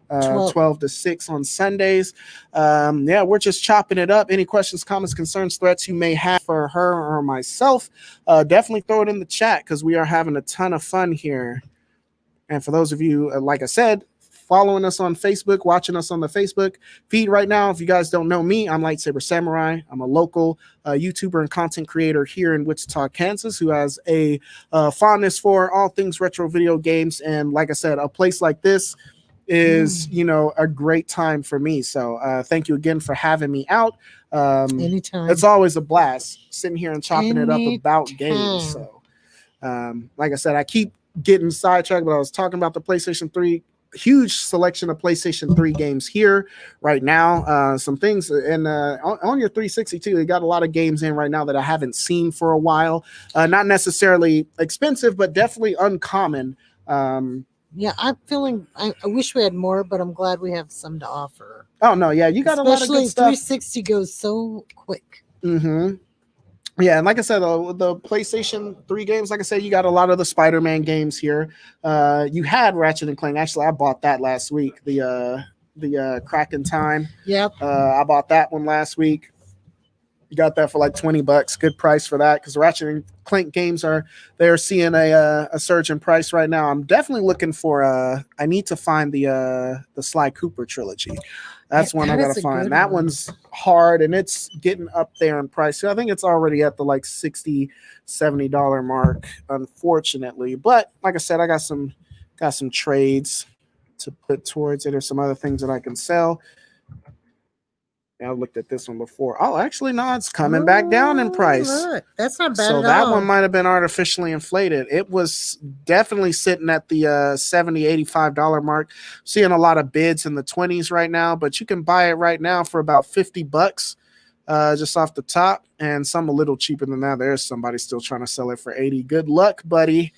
12 to 6 on Sundays. We're just chopping it up. Any questions, comments, concerns, threats you may have for her or myself, definitely throw it in the chat, because we are having a ton of fun here. And for those of you, like I said, following us on Facebook, watching us on the Facebook feed right now. If you guys don't know me, I'm Lightsaber Samurai. I'm a local YouTuber and content creator here in Wichita, Kansas, who has a fondness for all things retro video games. And like I said, a place like this is, a great time for me. So thank you again for having me out. Anytime. It's always a blast sitting here and chopping it up about games. So like I said, I keep getting sidetracked, but I was talking about the PlayStation 3. Huge selection of PlayStation 3 games here right now. Some things, and on your 360 too, they got a lot of games in right now that I haven't seen for a while. Not necessarily expensive, but definitely uncommon. Yeah, I'm feeling. I wish we had more, but I'm glad we have some to offer. Oh no, yeah, you got a lot of good stuff. 360 goes so quick. Mm-hmm. Yeah, and like I said, the PlayStation 3 games, like I said, you got a lot of the Spider-Man games here. You had Ratchet and Clank. Actually, I bought that last week. The Crack in Time. Yep. I bought that one last week. You got that for like $20. Good price for that, because Ratchet and Clank games they're seeing a surge in price right now. I'm definitely looking for I need to find the Sly Cooper trilogy. That's one I gotta find. That one's hard, and it's getting up there in price. So I think it's already at the like $60-$70 mark, unfortunately. But like I said, I got some trades. to put towards it, or some other things that I can sell. I looked at this one before. Oh, actually, no, it's coming back down in price. Look, that's not bad So at that all. one might have been artificially inflated. It was definitely sitting at the $70, $85 mark. Seeing a lot of bids in the 20s right now, but you can buy it right now for about $50 just off the top, and some a little cheaper than that. There's somebody still trying to sell it for 80. Good luck, buddy.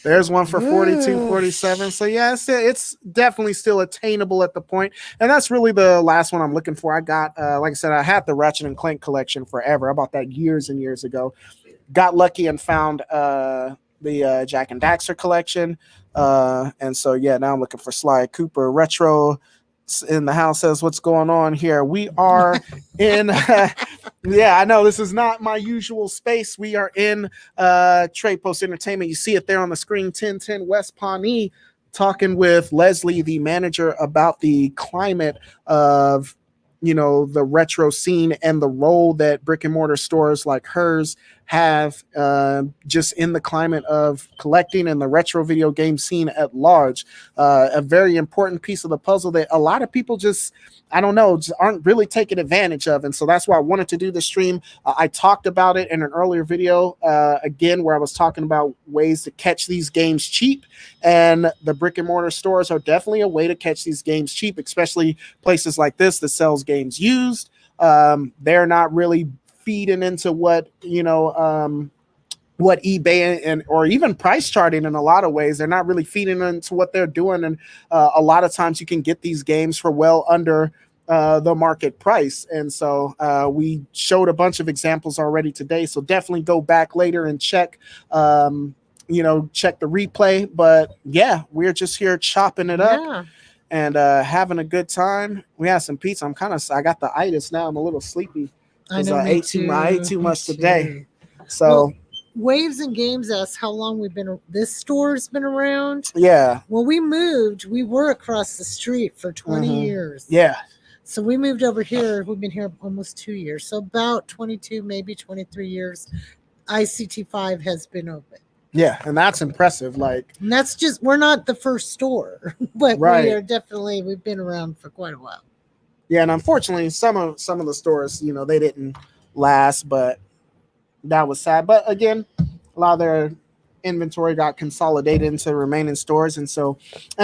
There's one for 42, 47. So yeah, it's definitely still attainable at the point. And that's really the last one I'm looking for. I got like I said, I had the Ratchet and Clank collection forever. I bought that years and years ago. Got lucky and found the Jack and Daxter collection. And so yeah, now I'm looking for Sly Cooper Retro in the house. Says, what's going on here? We are in yeah, I know this is not my usual space. We are in Trade Post Entertainment. You see it there on the screen, 1010 West Pawnee, talking with Leslie, the manager, about the climate of, you know, the retro scene and the role that brick and mortar stores like hers have just in the climate of collecting and the retro video game scene at large. A very important piece of the puzzle that a lot of people just, I don't know, just aren't really taking advantage of. And so that's why I wanted to do the stream. I talked about it in an earlier video, again, where I was talking about ways to catch these games cheap. And the brick and mortar stores are definitely a way to catch these games cheap, especially places like this that sells games used. They're not really feeding into what, you know, what eBay and or even price charting in a lot of ways. They're not really feeding into what they're doing. And a lot of times you can get these games for well under the market price. And so we showed a bunch of examples already today. So definitely go back later and check, you know, check the replay. But yeah, we're just here chopping it up and having a good time. We had some pizza. I got the itis now. I'm a little sleepy. I know, I ate too much today. So well, Waves and Games asks how long this store's been around. Yeah. When we moved, we were across the street for 20 years. Yeah. So we moved over here. We've been here almost 2 years. So about 22, maybe 23 years. ICT5 has been open. Yeah, and that's impressive. Like, and that's just, we're not the first store, but right. we are definitely, we've been around for quite a while. Yeah, and unfortunately, some of the stores, you know, they didn't last, but that was sad. But again, a lot of their inventory got consolidated into remaining stores, and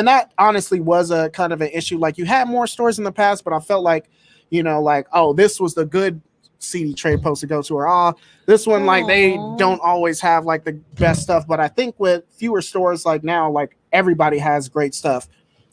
that honestly was a kind of an issue. Like, you had more stores in the past, but I felt like, you know, like, oh, this was the good CD Trade Post to go to, or this one, like, they don't always have like the best stuff. But I think with fewer stores like now, like, everybody has great stuff.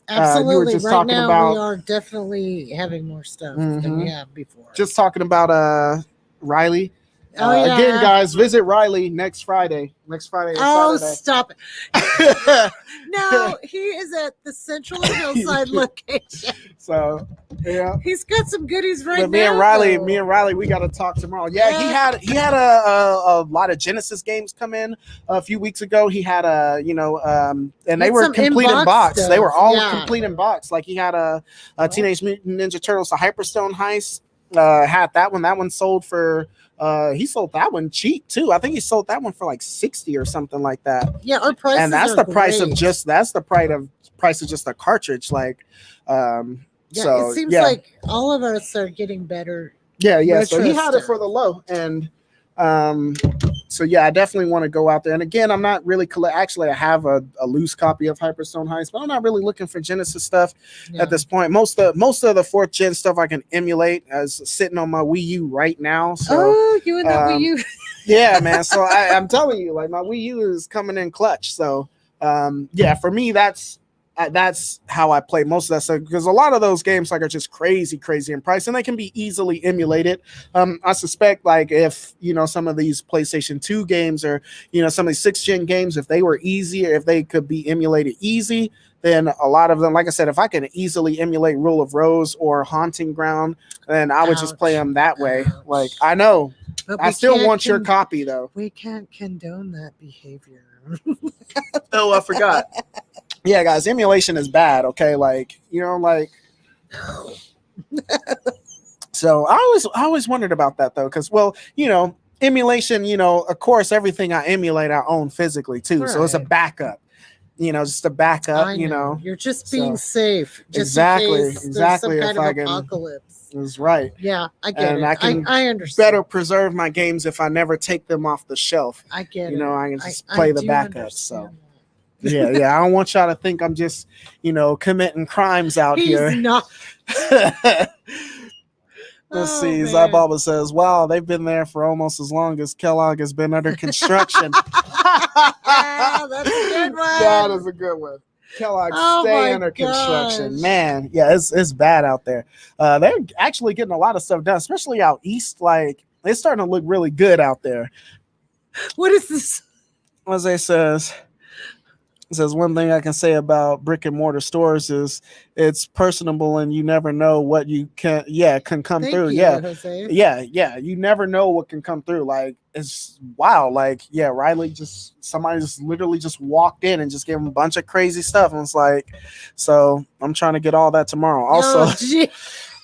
Absolutely. Right now, we are definitely having more stuff than we have before. Just talking about Riley. Yeah. Again, guys, visit Riley next Friday. Next Friday. Oh, Saturday. Stop it. No, he is at the Central and Hillside location. So, yeah. He's got some goodies right now. Me and Riley, we got to talk tomorrow. Yeah, he had a lot of Genesis games come in a few weeks ago. He had and they were complete in box. Stuff. They were all complete in box. Like, he had a Teenage Mutant Ninja Turtles, a Hyperstone Heist. Had that one. That one sold for he sold that one cheap too. I think he sold that one for like 60 or something like that. Yeah, our prices and that's the price of just the cartridge. Like, so it seems like all of us are getting better. Yeah. So he had it for the low, and so yeah, I definitely want to go out there. And again, I'm not really actually, I have a loose copy of Hyperstone Heist, but I'm not really looking for Genesis stuff at this point. Most of the fourth gen stuff I can emulate as sitting on my Wii U right now. So you and that Wii U. Yeah, man. So I'm telling you, like, my Wii U is coming in clutch. So yeah, for me, that's how I play most of that stuff, because a lot of those games, like, are just crazy in price, and they can be easily emulated. I suspect, like, if, you know, some of these PlayStation 2 games, or, you know, some of these 6th gen games, if they were easier, if they could be emulated easy, then a lot of them, like I said, if I can easily emulate Rule of Rose or Haunting Ground, then I would just play them that way. Like, I know, but I still want your copy, though. We can't condone that behavior. Oh, I forgot. Yeah, guys, emulation is bad, okay? Like, you know, like, so I always wondered about that, though, because, well, you know, emulation, you know, of course, everything I emulate, I own physically, too. Right. So it's a backup. just a backup. I know. You're just being So, safe. Just exactly, in case exactly, there's if some I kind can- of apocalypse. That's right. Yeah, I get And it. I can I understand. Better preserve my games if I never take them off the shelf. I get it. I can just play the do backups. So understand yeah, I don't want y'all to think I'm just committing crimes out that. here. He's not. Let's Oh, see. man. Zybaba says, wow, they've been there for almost as long as Kellogg has been under construction. Yeah, that's a good one. That is a good one. Kellogg Oh stay my under construction. gosh. Man, yeah, it's bad out there. They're actually getting a lot of stuff done, especially out east. Like, it's starting to look really good out there. What is this? Jose says, one thing I can say about brick and mortar stores is it's personable and you never know what you can come Thank through. you, Yeah. Jose. Yeah. You never know what can come through. Like, it's wow. Like, yeah, somebody just literally just walked in and just gave him a bunch of crazy stuff. And it's like, so I'm trying to get all that tomorrow. Also, Oh, gee.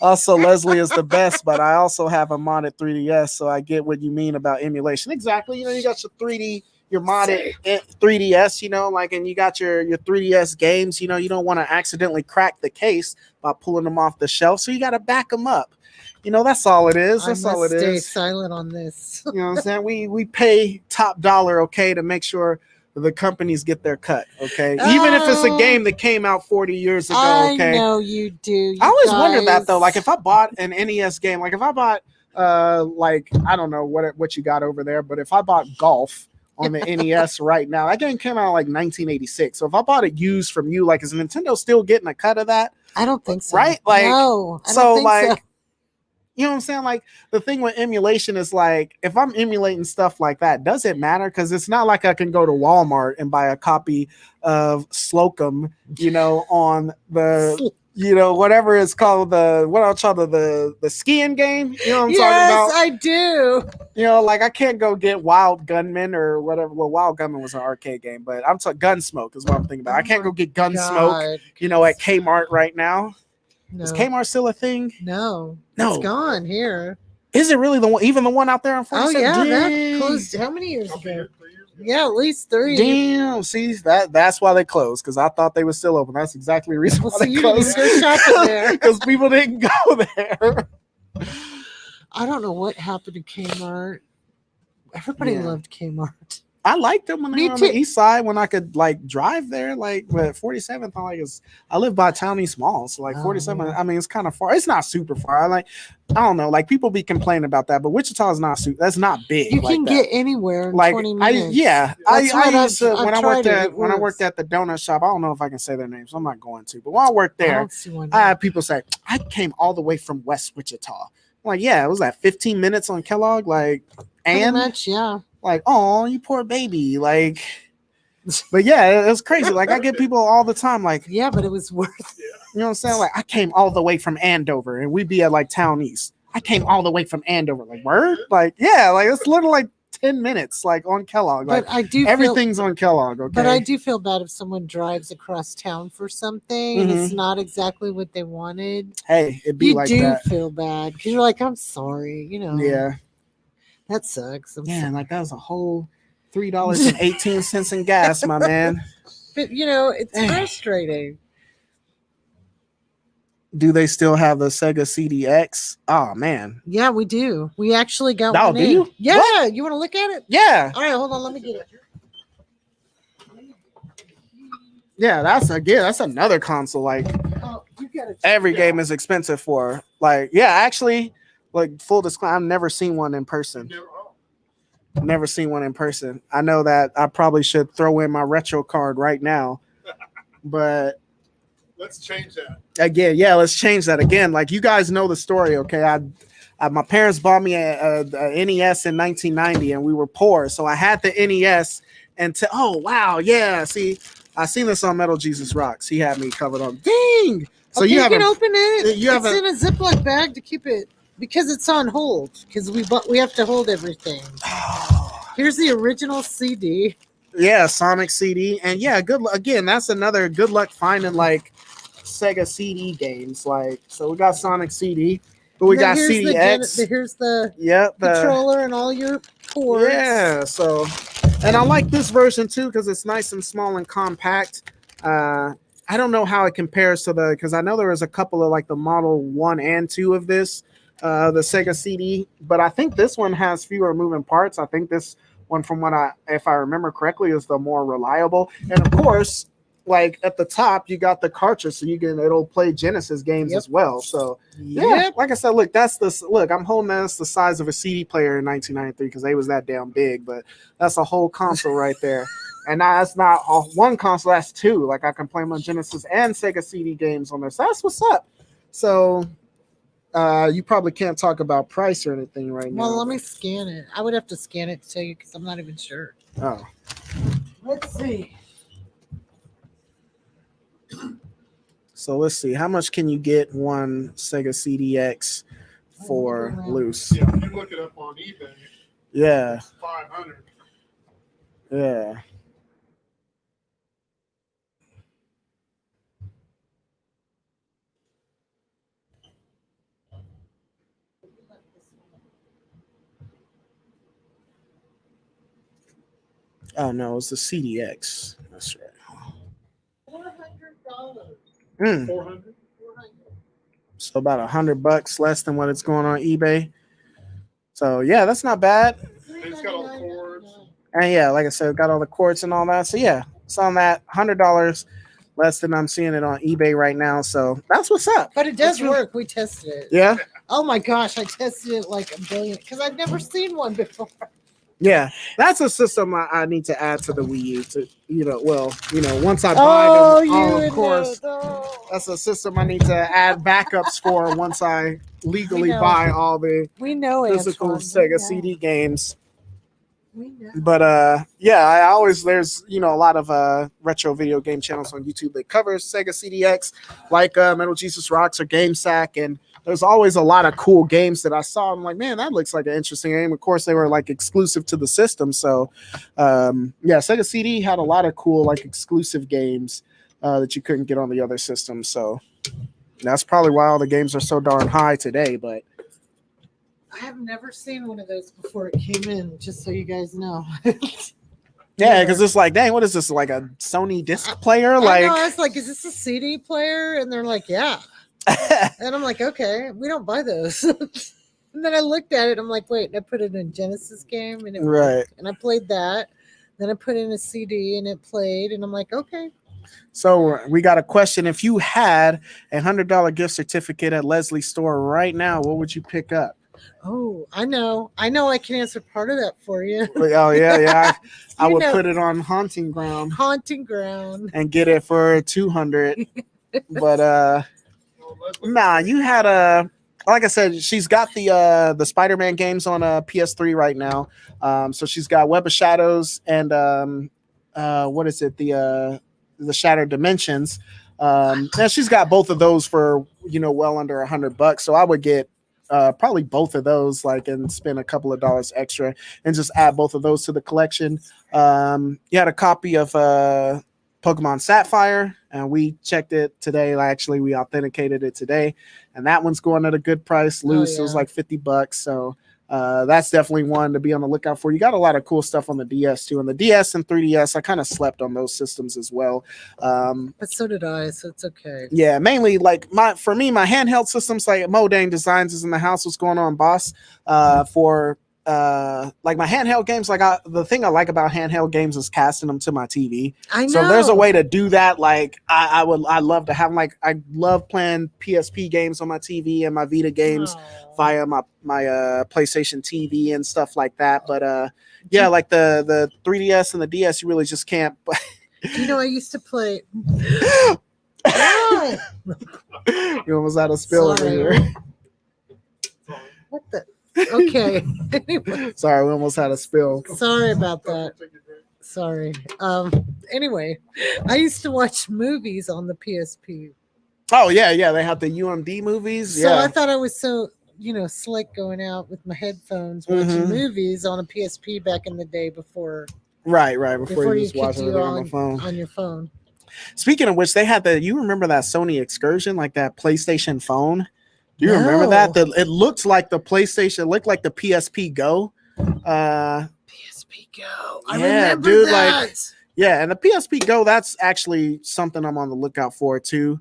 Also, Leslie is the best, but I also have a modded 3DS, so I get what you mean about emulation. Exactly. You got your 3D, your modded 3DS, and you got your 3DS games. You don't want to accidentally crack the case by pulling them off the shelf, so you got to back them up. That's all it is. That's all it Stay is. silent on this. You know what I'm saying? We pay top dollar, okay, to make sure the companies get their cut, okay? Even if it's a game that came out 40 years ago, okay? I know you do. I always wondered that guys. though. Like, if I bought an NES game, like if I bought I don't know what you got over there, but if I bought Golf on the NES right now, that game came out like 1986. So if I bought it used from you, like, is Nintendo still getting a cut of that? I don't think so. Right? Like, no, I so don't think like so. you know what I'm saying? Like, the thing with emulation is, like, if I'm emulating stuff like that, does it matter? Because it's not like I can go to Walmart and buy a copy of Slocum, on the, whatever it's called, the skiing game. You know what I'm Yes, talking I do. about? Like, I can't go get Wild Gunman or whatever. Well, Wild Gunman was an arcade game, but I'm talking Gunsmoke is what I'm thinking about. I can't go get Gunsmoke, at K-Mart right now. No. Is K-Mart still a thing? No, No. it's gone here. Is it really the one? Even the one out there on 47th? Oh yeah, that Dang. closed. How many years Okay, ago? 3 years ago. Yeah, at least 3. Damn. See, that's why they closed, because I thought they were still open. That's exactly the reason Well, why so they you didn't closed. even go shopping there. Because people didn't go there. I don't know what happened to Kmart. Everybody Yeah. loved Kmart. I liked them when they Me were on the too. east side, when I could like drive there. Like, but 47th, I live by Town East Mall, so like Oh, 47th. yeah. I mean, it's kind of far. It's not super far. I don't know. Like, people be complaining about that, but Wichita is not super. That's not big. You like can that. get anywhere in Like, 20 minutes. I That's what used to, I've when I tried worked it. at It when I works. worked at the donut shop. I don't know if I can say their names. I'm not going to. But when I worked I there, don't see one. I had people say, I came all the way from West Wichita. I'm like, yeah, it was like 15 minutes on Kellogg. Like, Pretty and much, yeah. like, oh, you poor baby. Like, but yeah, it was crazy. Like, I get people all the time, like, Yeah, but it was worth it. you know what I'm saying? Like, I came all the way from Andover, and we'd be at like Town East. I came all the way from Andover. Like, word? Like, yeah, like, it's literally like 10 minutes, like, on Kellogg. Like, But I do everything's on Kellogg, okay? But I do feel bad if someone drives across town for something and it's not exactly what they wanted. Hey, it'd be You like do that. feel bad because you're like, I'm sorry, Yeah. that sucks. I'm Yeah, sorry. like, that was a whole $3.18 in gas, my man. But it's Dang. frustrating. Do they still have the Sega CDX? Oh, man. Yeah, we do. We actually got Oh, one do in. you? Yeah, What? you want to look at it? Yeah. All right, hold on, let me get it. Yeah, that's another console. Like, Oh, you got it. every game is expensive for. Like, yeah, actually, like, full disclosure, I've never seen one in person. Never seen one in person. I know that I probably should throw in my retro card right now, but Let's change that. again, yeah, let's change that again. Like, you guys know the story, okay? My parents bought me a NES in 1990, and we were poor, so I had the NES. And oh wow, yeah. See, I seen this on Metal Jesus Rocks. He had me covered up. Dang. So Okay, you you haven't can open it. you It's haven't- in a Ziploc bag to keep it because it's on hold because we have to hold everything. Here's the original CD. Yeah, Sonic CD, and yeah, again, that's another good luck finding like Sega CD games. Like, so we got Sonic CD, but we got Here's CDX. here's the Yep, controller and all your ports. yeah. So And I like this version too because it's nice and small and compact. I don't know how it compares to because I know there was a couple of like the Model 1 and 2 of this, the Sega CD, but I think this one has fewer moving parts. I think this one, from if I remember correctly, is the more reliable. And of course, like at the top, you got the cartridge, so it'll play Genesis games as well. So yeah, like I said, look, I'm holding this the size of a CD player in 1993 because they was that damn big, but that's a whole console right there. And now that's not one console, that's two. Like I can play my Genesis and Sega CD games on there. So that's what's up. So you probably can't talk about price or anything right now. Well, let me scan it. I would have to scan it to tell you because I'm not even sure. Oh. Let's see. So let's see. How much can you get one Sega CDX for loose? Yeah, if you look it up on eBay, Yeah. it's 500. Yeah. Oh no, it's the CDX. That's right. $400. 400. So about $100 less than what it's going on eBay. So yeah, that's not bad. It's got all the cords. And yeah, like I said, got all the cords and all that. So yeah, it's on that $100 less than I'm seeing it on eBay right now. So that's what's up. But it does work. We tested it. Yeah. Oh my gosh, I tested it like a billion because I've never seen one before. Yeah, that's a system I need to add to the Wii U. To once I buy them, of course, that's a system I need to add backups for once I legally buy all the physical Sega CD games. We know. But yeah, there's a lot of retro video game channels on YouTube that covers Sega CDX, like Metal Jesus Rocks or GameSack, and there's always a lot of cool games that I saw. I'm like, man, that looks like an interesting game. Of course, they were like exclusive to the system. So yeah, Sega CD had a lot of cool like exclusive games that you couldn't get on the other systems. So that's probably why all the games are so darn high today. But I have never seen one of those before it came in, just so you guys know. yeah, because it's like, dang, what is this? Like a Sony disc player? I know, I was like, is this a CD player? And they're like, yeah. And I'm like, okay, we don't buy those. And then I looked at it. I'm like, wait, and I put it in a Genesis game and it worked. And I played that. Then I put in a CD and it played. And I'm like, okay. So we got a question. If you had $100 gift certificate at Leslie's store right now, what would you pick up? Oh, I know. I can answer part of that for you. Oh, yeah. I would put it on Haunting Ground. Haunting Ground. And get it for $200. But nah, you had like I said, she's got the Spider-Man games on PS3 right now. So she's got Web of Shadows and what is it? The Shattered Dimensions. And she's got both of those for well under $100. So I would get probably both of those, and spend a couple of dollars extra and just add both of those to the collection. You had a copy of Pokemon Sapphire, and we checked it today. Actually, we authenticated it today, and that one's going at a good price. Loose, It was like $50. So that's definitely one to be on the lookout for. You got a lot of cool stuff on the DS too. On the DS and 3DS, I kind of slept on those systems as well. But so did I, so it's okay. Yeah, mainly my handheld systems, like Modane Designs is in the house. What's going on, boss? For like my handheld games, the thing I like about handheld games is casting them to my TV. I know. So if there's a way to do that, I love to have I love playing PSP games on my TV and my Vita games via my PlayStation TV and stuff like that. But yeah, like the 3DS and the DS, you really just can't. I used to play. You almost had a spill over here. What the? Okay. Sorry, we almost had a spill. Sorry about that. Sorry. Anyway, I used to watch movies on the PSP. Oh yeah, they have the UMD movies. So I thought I was so slick going out with my headphones watching movies on a PSP back in the day before. Right. Before you just watch it on your phone. Speaking of which, they had you remember that Sony Excursion, like that PlayStation phone? Do you remember that? It looked like the PlayStation, looked like the PSP Go. PSP PSP Go. I Yeah, remember dude, that. like, yeah, and the PSP Go, that's actually something I'm on the lookout for too,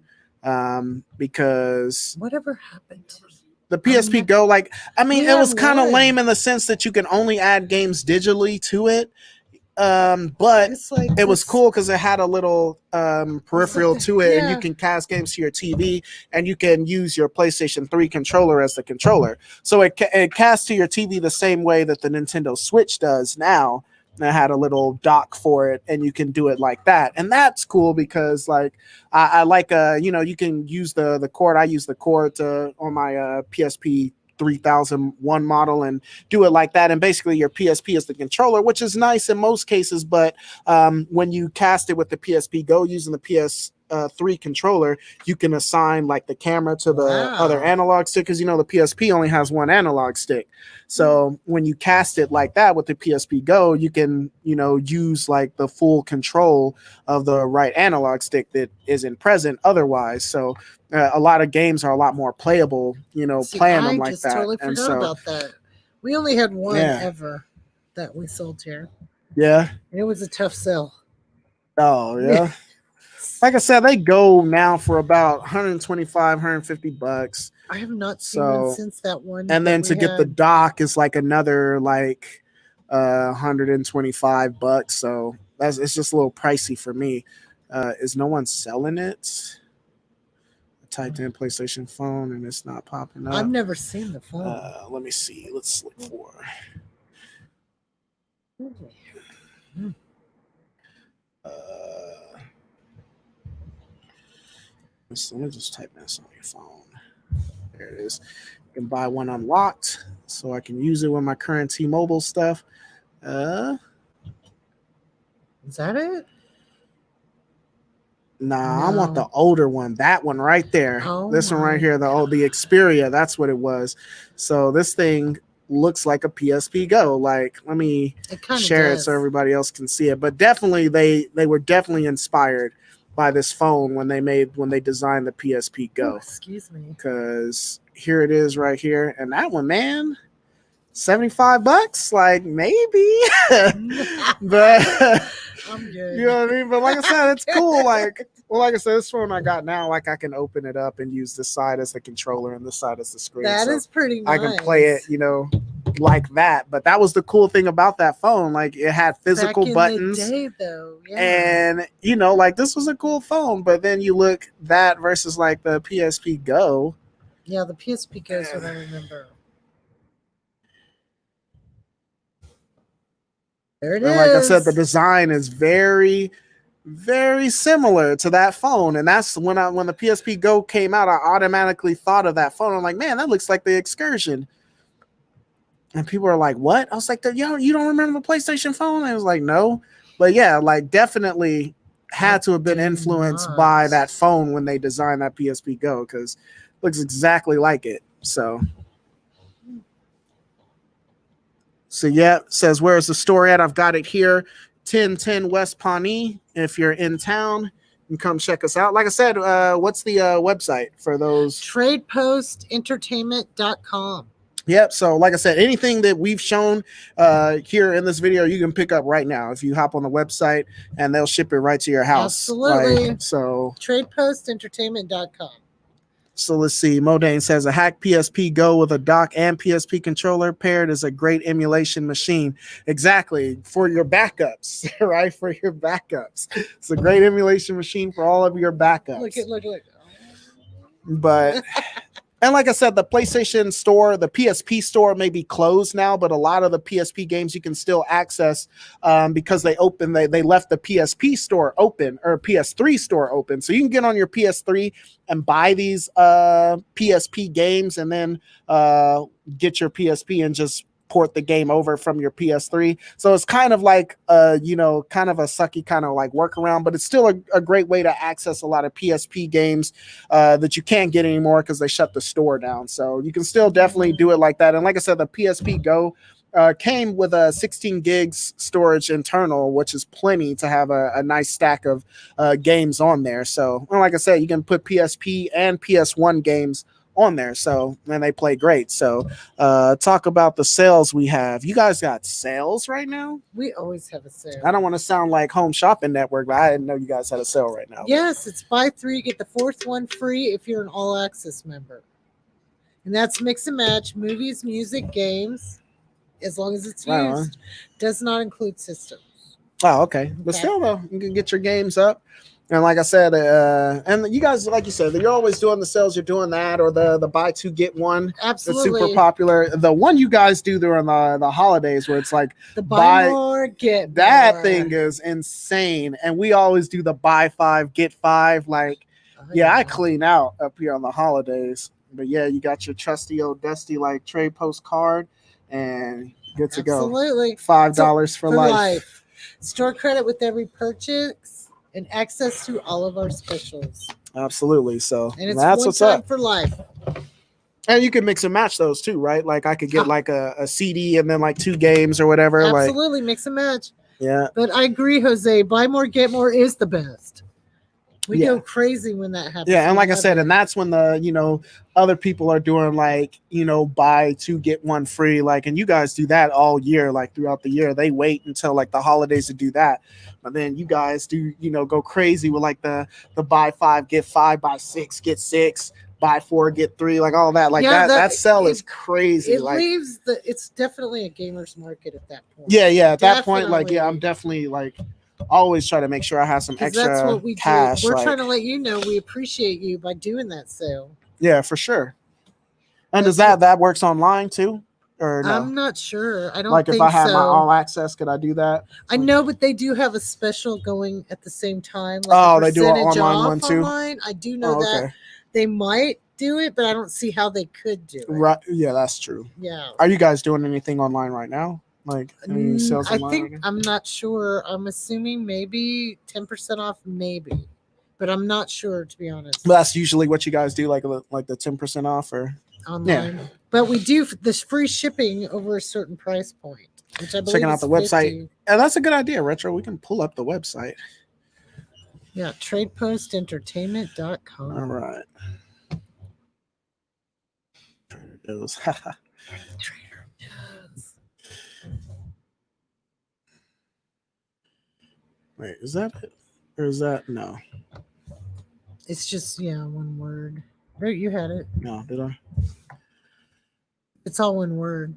because Whatever happened? the PSP never- Go, like, I mean, We it was had kind of one. lame in the sense that you can only add games digitally to it. But It's like it was this- cool because it had a little peripheral to it, and you Yeah. can cast games to your TV, and you can use your PlayStation 3 controller as the controller. So it casts to your TV the same way that the Nintendo Switch does now. And it had a little dock for it, and you can do it like that, and that's cool because, like, I like you can use the cord. I use the cord on my PSP 3001 model and do it like that, and basically your PSP is the controller, which is nice in most cases, but when you cast it with the PSP Go using the PS3 controller, you can assign like the camera to the other analog stick, because the PSP only has one analog stick. So when you cast it like that with the PSP Go, you can use like the full control of the right analog stick that isn't present otherwise. So a lot of games are a lot more playable, playing them like that. Totally And forgot so, about that. We only had one Yeah. ever that we sold here. yeah. And it was a tough sell. Oh, yeah. Like I said, they go now for about 125, 150 bucks. I have not seen one So, since that one. and then that to we get the had. dock is like another like 125 bucks. So it's just a little pricey for me. Is no one selling it? I typed in PlayStation phone and it's not popping up. I've never seen the phone. Let me see. Let's look for. Let me just type this on your phone. There it is. You can buy one unlocked, so I can use it with my current T-Mobile stuff. Is that it? Nah, I want No. the older one. That one right there. Oh This one my right here. The Xperia. That's what it was. So this thing looks like a PSP Go. Like, let me It kind of share does. it so everybody else can see it. But definitely, they were definitely inspired by this phone when they designed the PSP Go. Oh, excuse me. Because here it is right here, and that one, man, $75, like maybe. But I'm good. you know what I mean? But like I said, it's cool. Like I said, this phone I got now, like I can open it up and use this side as the controller and this side as the screen. That So is pretty nice. I can play it, like that. But that was the cool thing about that phone. Like, it had physical Back in buttons. the day, though. Yeah. And like, this was a cool phone. But then you look that versus like the PSP Go. Yeah, the PSP Go is what I remember. There it is. And like I said, the design is very, very similar to that phone. And that's when the PSP Go came out, I automatically thought of that phone. I'm like, man, that looks like the Excursion. And people are like, what? I was like, yo, you don't remember the PlayStation phone? I was like, no. But yeah, like, definitely had to have been influenced by that phone when they designed that PSP Go, because it looks exactly like it. So yeah, it says, where's the store at? I've got it here, 1010 West Pawnee. If you're in town, you can come check us out. Like I said, what's the website for those? TradePostEntertainment.com. Yep. So like I said, anything that we've shown here in this video, you can pick up right now if you hop on the website, and they'll ship it right to your house. Absolutely. So TradePostEntertainment.com. So let's see. Modane says a hack PSP Go with a dock and PSP controller paired is a great emulation machine. Exactly. For your backups, right? For your backups. It's a great emulation machine for all of your backups. Look. But, and like I said, the PlayStation store, the PSP store may be closed now, but a lot of the PSP games you can still access because they left the PSP store open, or PS3 store open. So you can get on your PS3 and buy these PSP games, and then get your PSP and just port the game over from your PS3. So it's kind of like kind of a sucky kind of like workaround, but it's still a great way to access a lot of PSP games that you can't get anymore because they shut the store down. So you can still definitely do it like that. And like I said, the PSP Go came with a 16 gigs storage internal, which is plenty to have a nice stack of games on there. So like I said, you can put PSP and PS1 games on there. So, and they play great. So, talk about the sales we have. You guys got sales right now? We always have a sale. I don't want to sound like Home Shopping Network, but I didn't know you guys had a sale right now. Yes, it's buy 3, get the 4th one free if you're an all access member. And that's mix and match, movies, music, games, as long as it's Right on. used. Does not include systems. Oh, okay. But Okay. still, though, you can get your games up. And like I said, and you guys, like you said, you're always doing the sales. You're doing that, or the buy 2 get 1. Absolutely. It's super popular. The one you guys do during the holidays, where it's like The buy more, get that more. thing is insane. And we always do the buy 5 get 5. Like, Oh, yeah, I clean out up here on the holidays. But yeah, you got your trusty old dusty like trade post card, and good to go. Absolutely. $5 for life. Store credit with every purchase and access to all of our specials. Absolutely. So And it's that's one what's time up. for life. And you can mix and match those too, right? Like I could get like a CD and then like 2 games or whatever. Absolutely, mix and match. Yeah. But I agree, Jose. Buy more, get more is the best. We Yeah. go crazy when that happens. Yeah, and We like I love said, it. and that's when the other people are doing like buy 2 get 1 free, like, and you guys do that all year, like throughout the year. They wait until like the holidays to do that, but then you guys do go crazy with like the buy 5 get 5, buy 6 get 6, buy 4 get 3, like all that. Like Yeah, that sell is crazy. it Like leaves it's definitely a gamer's market at that point. yeah, at that point, like Definitely. I'm definitely like always try to make sure I have some 'Cause extra that's what we cash. do. We're like, trying to let you know we appreciate you by doing that sale. yeah, for sure. And does That's that works online too, or no? I'm not sure. I don't Like think if I have so. my all access, could I do that? I know, but they do have a special going at the same time. Oh, a they do an percentage online off one, too? Online. I do know Oh, that okay. they might do it, but I don't see how they could do it. Right. Yeah, that's true. Yeah. Are you guys doing anything online right now? Like any sales I online? think right now? I'm not sure. I'm assuming maybe 10% off, maybe, but I'm not sure to be honest. But that's usually what you guys do, like the 10% off, or Online, but we do this free shipping over a certain price point, which I believe checking out is the website. 50. And that's a good idea, Retro. We can pull up the website. Yeah, tradepostentertainment.com. All right. Those. Trader Joe's. Wait, is that it? Or is that no? It's just one word. There, you had it. No, did I? It's all one word.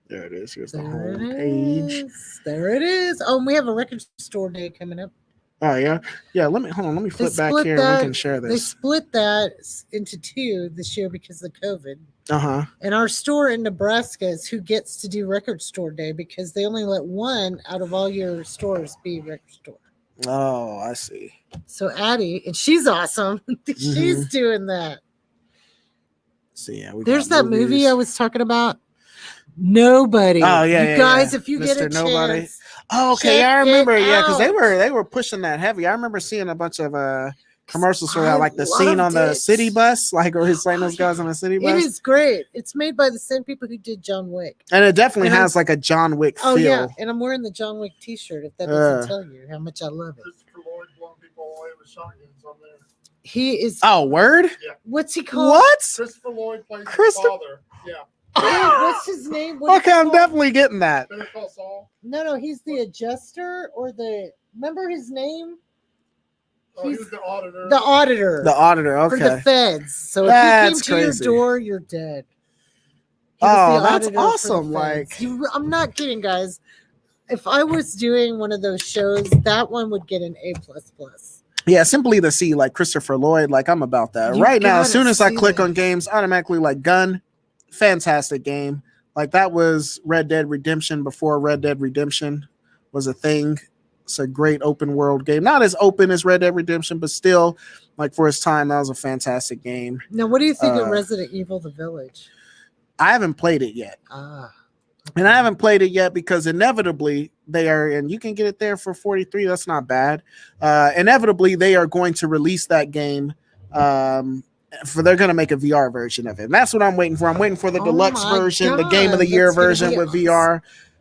There it is. Here's the There home it page. is. There it is. Oh, and we have a record store day coming up. Oh yeah. Yeah, let me flip back split here and we can share They this. split that into 2 this year because of COVID. Uh-huh. And our store in Nebraska is who gets to do record store day because they only let 1 out of all your stores be record store. Oh, I see. So Addie, and she's awesome. She's doing that. So yeah, we There's got that movie movies. I was talking about. Nobody. Oh, yeah, you yeah, guys, yeah. if you Mr. get a Nobody. chance. Oh, okay, check I remember. it Yeah, because they out. were pushing that heavy. I remember seeing a bunch of commercials for I that, like the scene on loved the it. city bus, like where he's playing those guys on the city It bus. is great. It's made by the same people who did John Wick. And it definitely And has like a John Wick Oh feel. yeah, and I'm wearing the John Wick T-shirt. If that doesn't tell you how much I love it. Christopher Lloyd blowing people away with shotguns on there. He is. Oh, word? What's he called? What? Christopher Lloyd plays Christo- his father. Yeah. What's his name? What is Okay, he I'm called? definitely getting that. Better Call Saul. No, he's the adjuster or the. Remember his name? Oh, he He's was the auditor. the auditor. The auditor, For the okay. feds. So if That's he came to crazy. your door, you're dead. Oh, He was the that's auditor for the awesome, feds. like- I'm not kidding, guys. If I was doing one of those shows, that one would get an A++. Yeah, simply to see like Christopher Lloyd, like I'm about that. You Right now, as gotta soon as I see click that. on games, automatically like Gun, fantastic game. Like that was Red Dead Redemption before Red Dead Redemption was a thing. It's a great open world game. Not as open as Red Dead Redemption, but still, like for its time, that was a fantastic game. Now, what do you think of Uh, Resident Evil: The Village? I haven't played it yet. And I haven't played it yet because inevitably they are, and you can get it there for 43. That's not bad. Inevitably, they are going to release that game. They're going to make a VR version of it. And that's what I'm waiting for. I'm waiting for the Oh deluxe my version, the Game of the God, Year that's gonna version be with awesome. VR.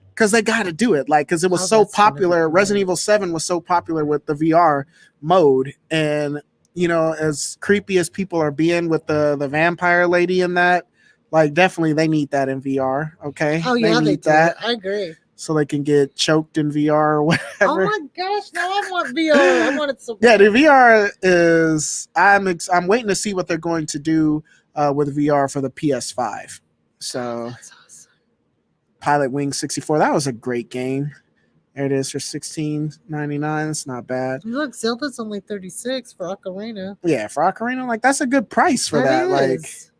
Because they got to do it. Like, because it was Oh, so that's gonna be popular. great. Resident Evil 7 was so popular with the VR mode. And you know, as creepy as people are being with the vampire lady in that, like definitely they need that in VR. Okay. Oh yeah, they need do. that I agree. so they can get choked in VR or whatever. Oh my gosh, now I want VR. I want it so Yeah, bad. the VR is I'm waiting to see what they're going to do with VR for the PS5. So That's awesome. Pilot Wing 64, that was a great game. There it is for $16.99. It's not bad. Look, Zelda's only 36 for Ocarina. Yeah, for Ocarina, like that's a good price for that. Like, is.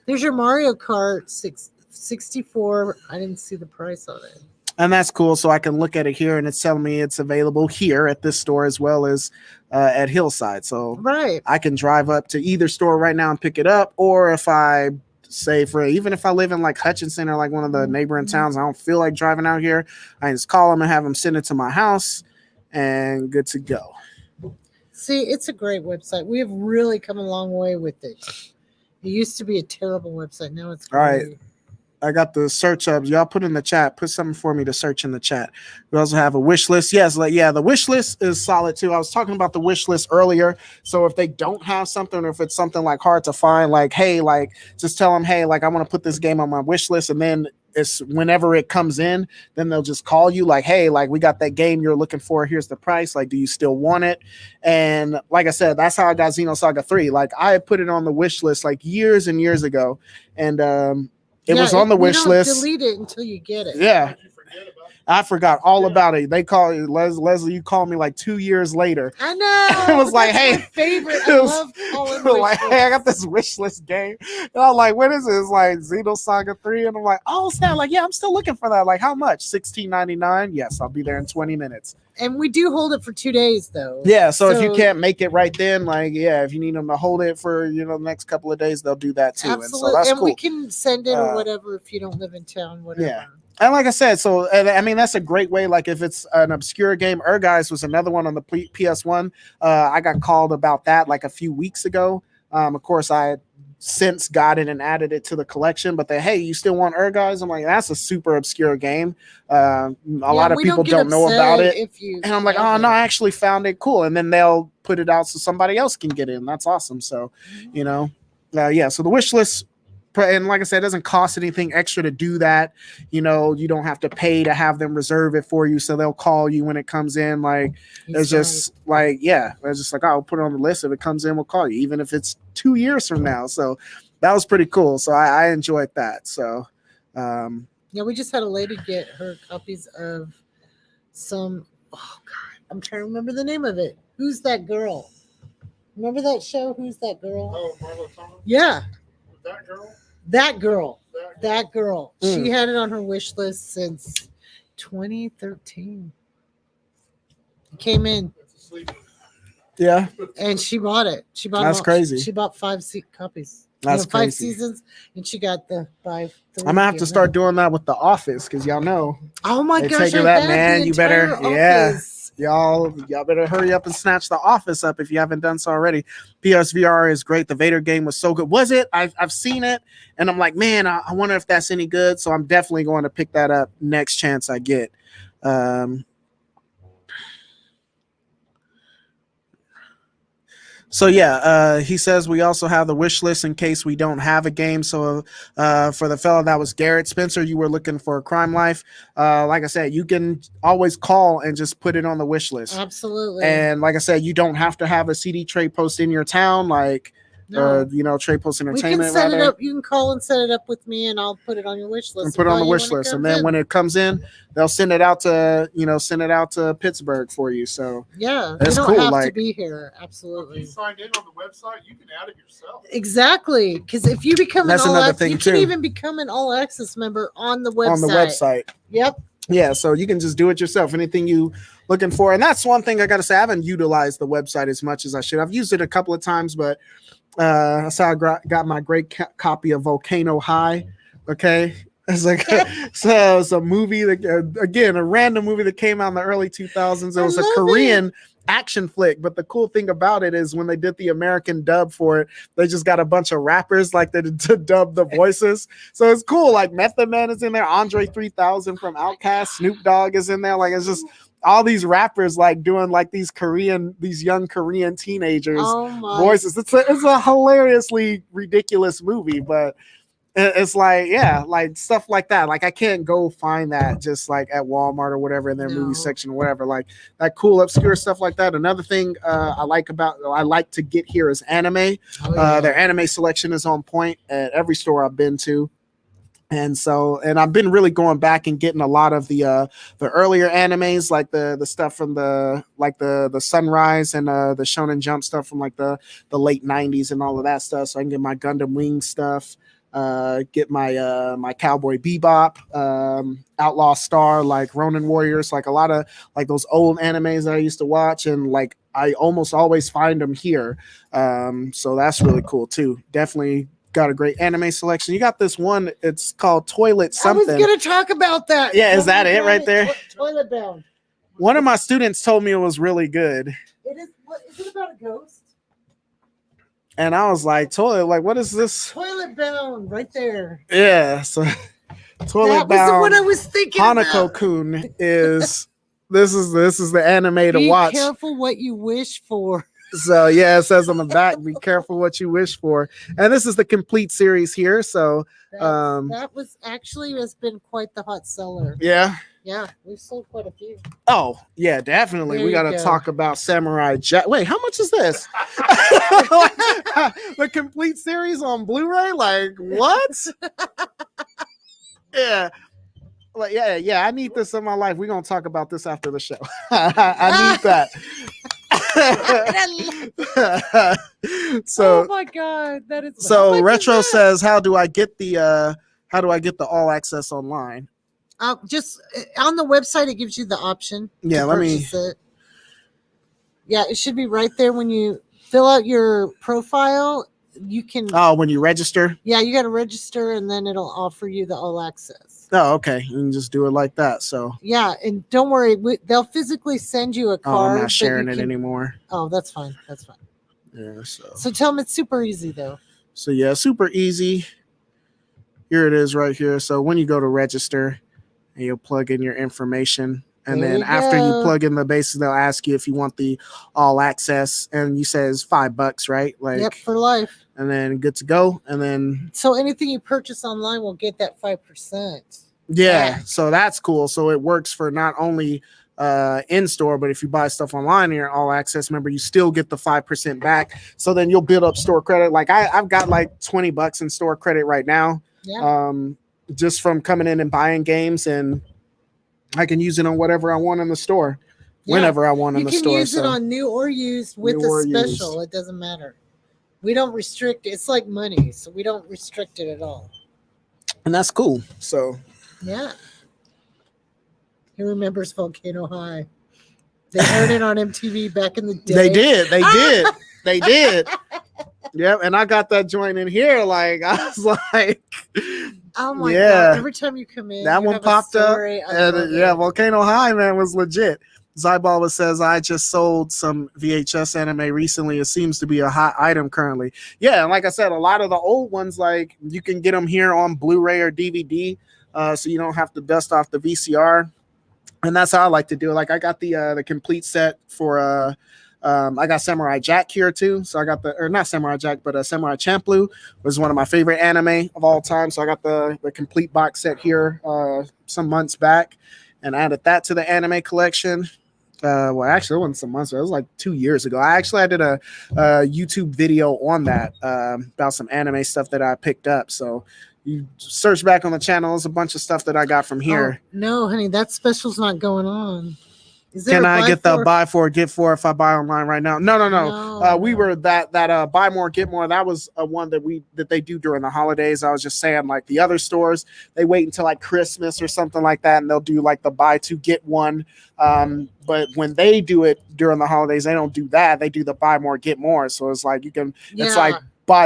There's your Mario Kart 64. I didn't see the price on it. and that's cool. So I can look at it here, and it's telling me it's available here at this store as well as at Hillside. So Right. I can drive up to either store right now and pick it up, or if I say even if I live in like Hutchinson or like one of the neighboring towns, I don't feel like driving out here, I can just call them and have them send it to my house, and good to go. See, it's a great website. We have really come a long way with it. It used to be a terrible website. Now it's great. All right. I got the search up. Y'all put in the chat. Put something for me to search in the chat. We also have a wish list. Yes, like yeah, the wish list is solid too. I was talking about the wish list earlier. So if they don't have something, or if it's something like hard to find, like hey, like just tell them, hey, like I want to put this game on my wish list, and then it's whenever it comes in, then they'll just call you like, hey, like we got that game you're looking for. Here's the price. Like, do you still want it? And like I said, that's how I got Xenosaga 3. Like I had put it on the wish list like years and years ago, and it was on the wish list. Delete it until you get it. Yeah, Did you forget about it? I forgot all about it. They call it Leslie. You called me like 2 years later. I know. It was like, That's hey, my favorite. it I was- love calling like, hey, I got this wish list game. And I'm like, what is it? It's like Xenosaga 3. And I'm like, oh, snap. Like, yeah, I'm still looking for that. Like, how much? $16.99. Yes, I'll be there in 20 minutes. And we do hold it for 2 days, though. Yeah, so if you can't make it right then, like, yeah, if you need them to hold it for, you know, the next couple of days, they'll do that too. Absolutely. And so that's and cool. we can send it or Uh, whatever if you don't live in town, whatever. Yeah. And like I said, so and I mean that's a great way. Like if it's an obscure game, Guys was another one on the PS1. I got called about that like a few weeks ago. Of course, I had since got it and added it to the collection. But hey, you still want Guys? I'm like, that's a super obscure game. A lot of people don't know about it. If you And I'm like, oh no, I actually found it cool. And then they'll put it out so somebody else can get in. That's awesome. So, you know, yeah. So the wish list. And like I said, it doesn't cost anything extra to do that. You know, you don't have to pay to have them reserve it for you. So they'll call you when it comes in. Like, it's just like, yeah, it's just like, I'll put it on the list. If it comes in, we'll call you, even if it's 2 years from now. So that was pretty cool. So I enjoyed that. So, yeah, we just had a lady get her copies of some. Oh God, I'm trying to remember the name of it. Who's that girl? Remember that show? Who's that girl? Oh, Marla Thomas? Yeah, That girl? that girl. That girl? That girl. Mm. She had it on her wish list since 2013. It came in That's a sleeper. yeah, and she bought it. She bought. That's crazy. She bought 5 copies. That's 5 crazy. seasons, and she got the 5. I'm gonna have to start doing that with The Office because y'all know Oh my They gosh! take her I that, had man. the You better- entire yeah. office. y'all better hurry up and snatch The Office up if you haven't done so already. PSVR is great. The Vader game was so good. Was it? I've seen it, and I'm like, man, I wonder if that's any good. So I'm definitely going to pick that up next chance I get. So yeah, he says we also have the wish list in case we don't have a game. So for the fellow that was Garrett Spencer, you were looking for a Crime Life. Like I said, you can always call and just put it on the wish list. Absolutely. And like I said, you don't have to have a CD trade post in your town, like No. you know, Trade Post We can Entertainment. set it rather. up. You can call and set it up with me, and I'll put it on your wish list. And put it on the call you wish when it list, and comes then in. when it comes in, they'll send it out to Pittsburgh for you. So Yeah, That's you don't cool, have to like- be here. If Absolutely. you signed in on the website, you can add it yourself. Exactly, because if you become That's an all another access, thing, you can too. even become an all access member on the website. on the website. Yep. Yeah, so you can just do it yourself. Anything you looking for, and that's one thing I got to say. I haven't utilized the website as much as I should. I've used it a couple of times, but so I got my great copy of Volcano High. Okay, it's like so it's a movie that again a random movie that came out in the early 2000s. It I was a love Korean action flick, but the cool thing about it is when they did the American dub for it, they just got a bunch of rappers like to dub the voices. So it's cool. Like Method Man is in there, Andre 3000 from Outkast, Snoop Dogg is in there. Like it's just all these rappers like doing like these young Korean teenagers Oh my. voices. It's a hilariously ridiculous movie, but it's like, yeah, like stuff like that. Like I can't go find that just like at Walmart or whatever in their movie section or whatever. Like that cool obscure stuff like that. Another thing I like to get here is anime. Oh, yeah. Their anime selection is on point at every store I've been to. And I've been really going back and getting a lot of the earlier animes, like the stuff from the Sunrise and the Shonen Jump stuff from like the late 90s and all of that stuff. So I can get my Gundam Wing stuff, get my my Cowboy Bebop, Outlaw Star, like Ronin Warriors, like a lot of like those old animes that I used to watch, and like I almost always find them here. So that's really cool too. Definitely got a great anime selection. You got this one, it's called Toilet something. I was gonna talk about that. Yeah, is that it right there? Toilet Bound. One of my students told me it was really good. It is. What is it about a ghost? And I was like, toilet, like what is this? Toilet Bound, right there. Yeah, so Toilet That was the one I Bound was thinking Hanako about. Kun is this is the anime to watch. Be careful what you wish for. So yeah, it says on the back, be careful what you wish for. And this is the complete series here. So That was actually has been quite the hot seller. yeah. Yeah, we've sold quite a few. Oh, yeah, definitely. There We you got to go. talk about Samurai Jack. Wait, how much is this? The complete series on Blu-ray? Like, what? Yeah. Like, yeah, I need this in my life. We're going to talk about this after the show. I need that. So, oh my god, that is so how much Retro is that? says, how do I get the all access online? Just on the website, it gives you the option. Yeah, to let me- purchase it. Yeah, it should be right there when you fill out your profile. You can. Oh, when you register? Yeah, you got to register, and then it'll offer you the all access. Oh, okay. You can just do it like that. So, Yeah, and don't worry, they'll physically send you a oh, card. I'm not but sharing you it can- anymore. Oh, that's fine. That's fine. Yeah, so. So tell them it's super easy though. So yeah, super easy. Here it is right here. So when you go to register, and you'll plug in your information, and There then you after you go. plug in the bases, they'll ask you if you want the all access, and you say it's $5, right? Like, Yep, for life. and then good to go. And then So anything you purchase online will get that 5%. yeah, Back. so that's cool. So it works for not only in store, but if you buy stuff online here, all access, remember you still get the 5% back. So then you'll build up store credit. Like I've got like $20 in store credit right now. Yeah. Just from coming in and buying games, and I can use it on whatever I want in the store, Yeah. whenever I want in You the can store. use it So on new or used with New or a special. used. It doesn't matter. We don't restrict it. It's like money, so we don't restrict it at all. and that's cool. So Yeah. He remembers Volcano High. They aired it on MTV back in the day. they did. Yep, and I got that joint in here. Like I was like, Oh my Yeah. god! Every time you come in, that you one have a popped up, story. I and love yeah, it. Volcano High, man, was legit. Zyball says, I just sold some VHS anime recently. It seems to be a hot item currently. Yeah, and like I said, a lot of the old ones, like you can get them here on Blu-ray or DVD, so you don't have to dust off the VCR. And that's how I like to do it. Like I got the complete set for I got Samurai Jack here too. So I got not Samurai Jack, but Samurai Champloo was one of my favorite anime of all time. So I got the complete box set here some months back and added that to the anime collection. Well, actually, it wasn't some months ago. It was like 2 years ago. I did a YouTube video on that about some anime stuff that I picked up. So you search back on the channel. There's a bunch of stuff that I got from here. Oh, no, honey, that special's not going on. Is Can a I buy get the four? buy four, get four if I buy online right now? No. We No. were that buy more, get more. That was one that they do during the holidays. I was just saying, like the other stores, they wait until like Christmas or something like that, and they'll do like the buy two, get one. But when they do it during the holidays, they don't do that. They do the buy more, get more. So it's like it's like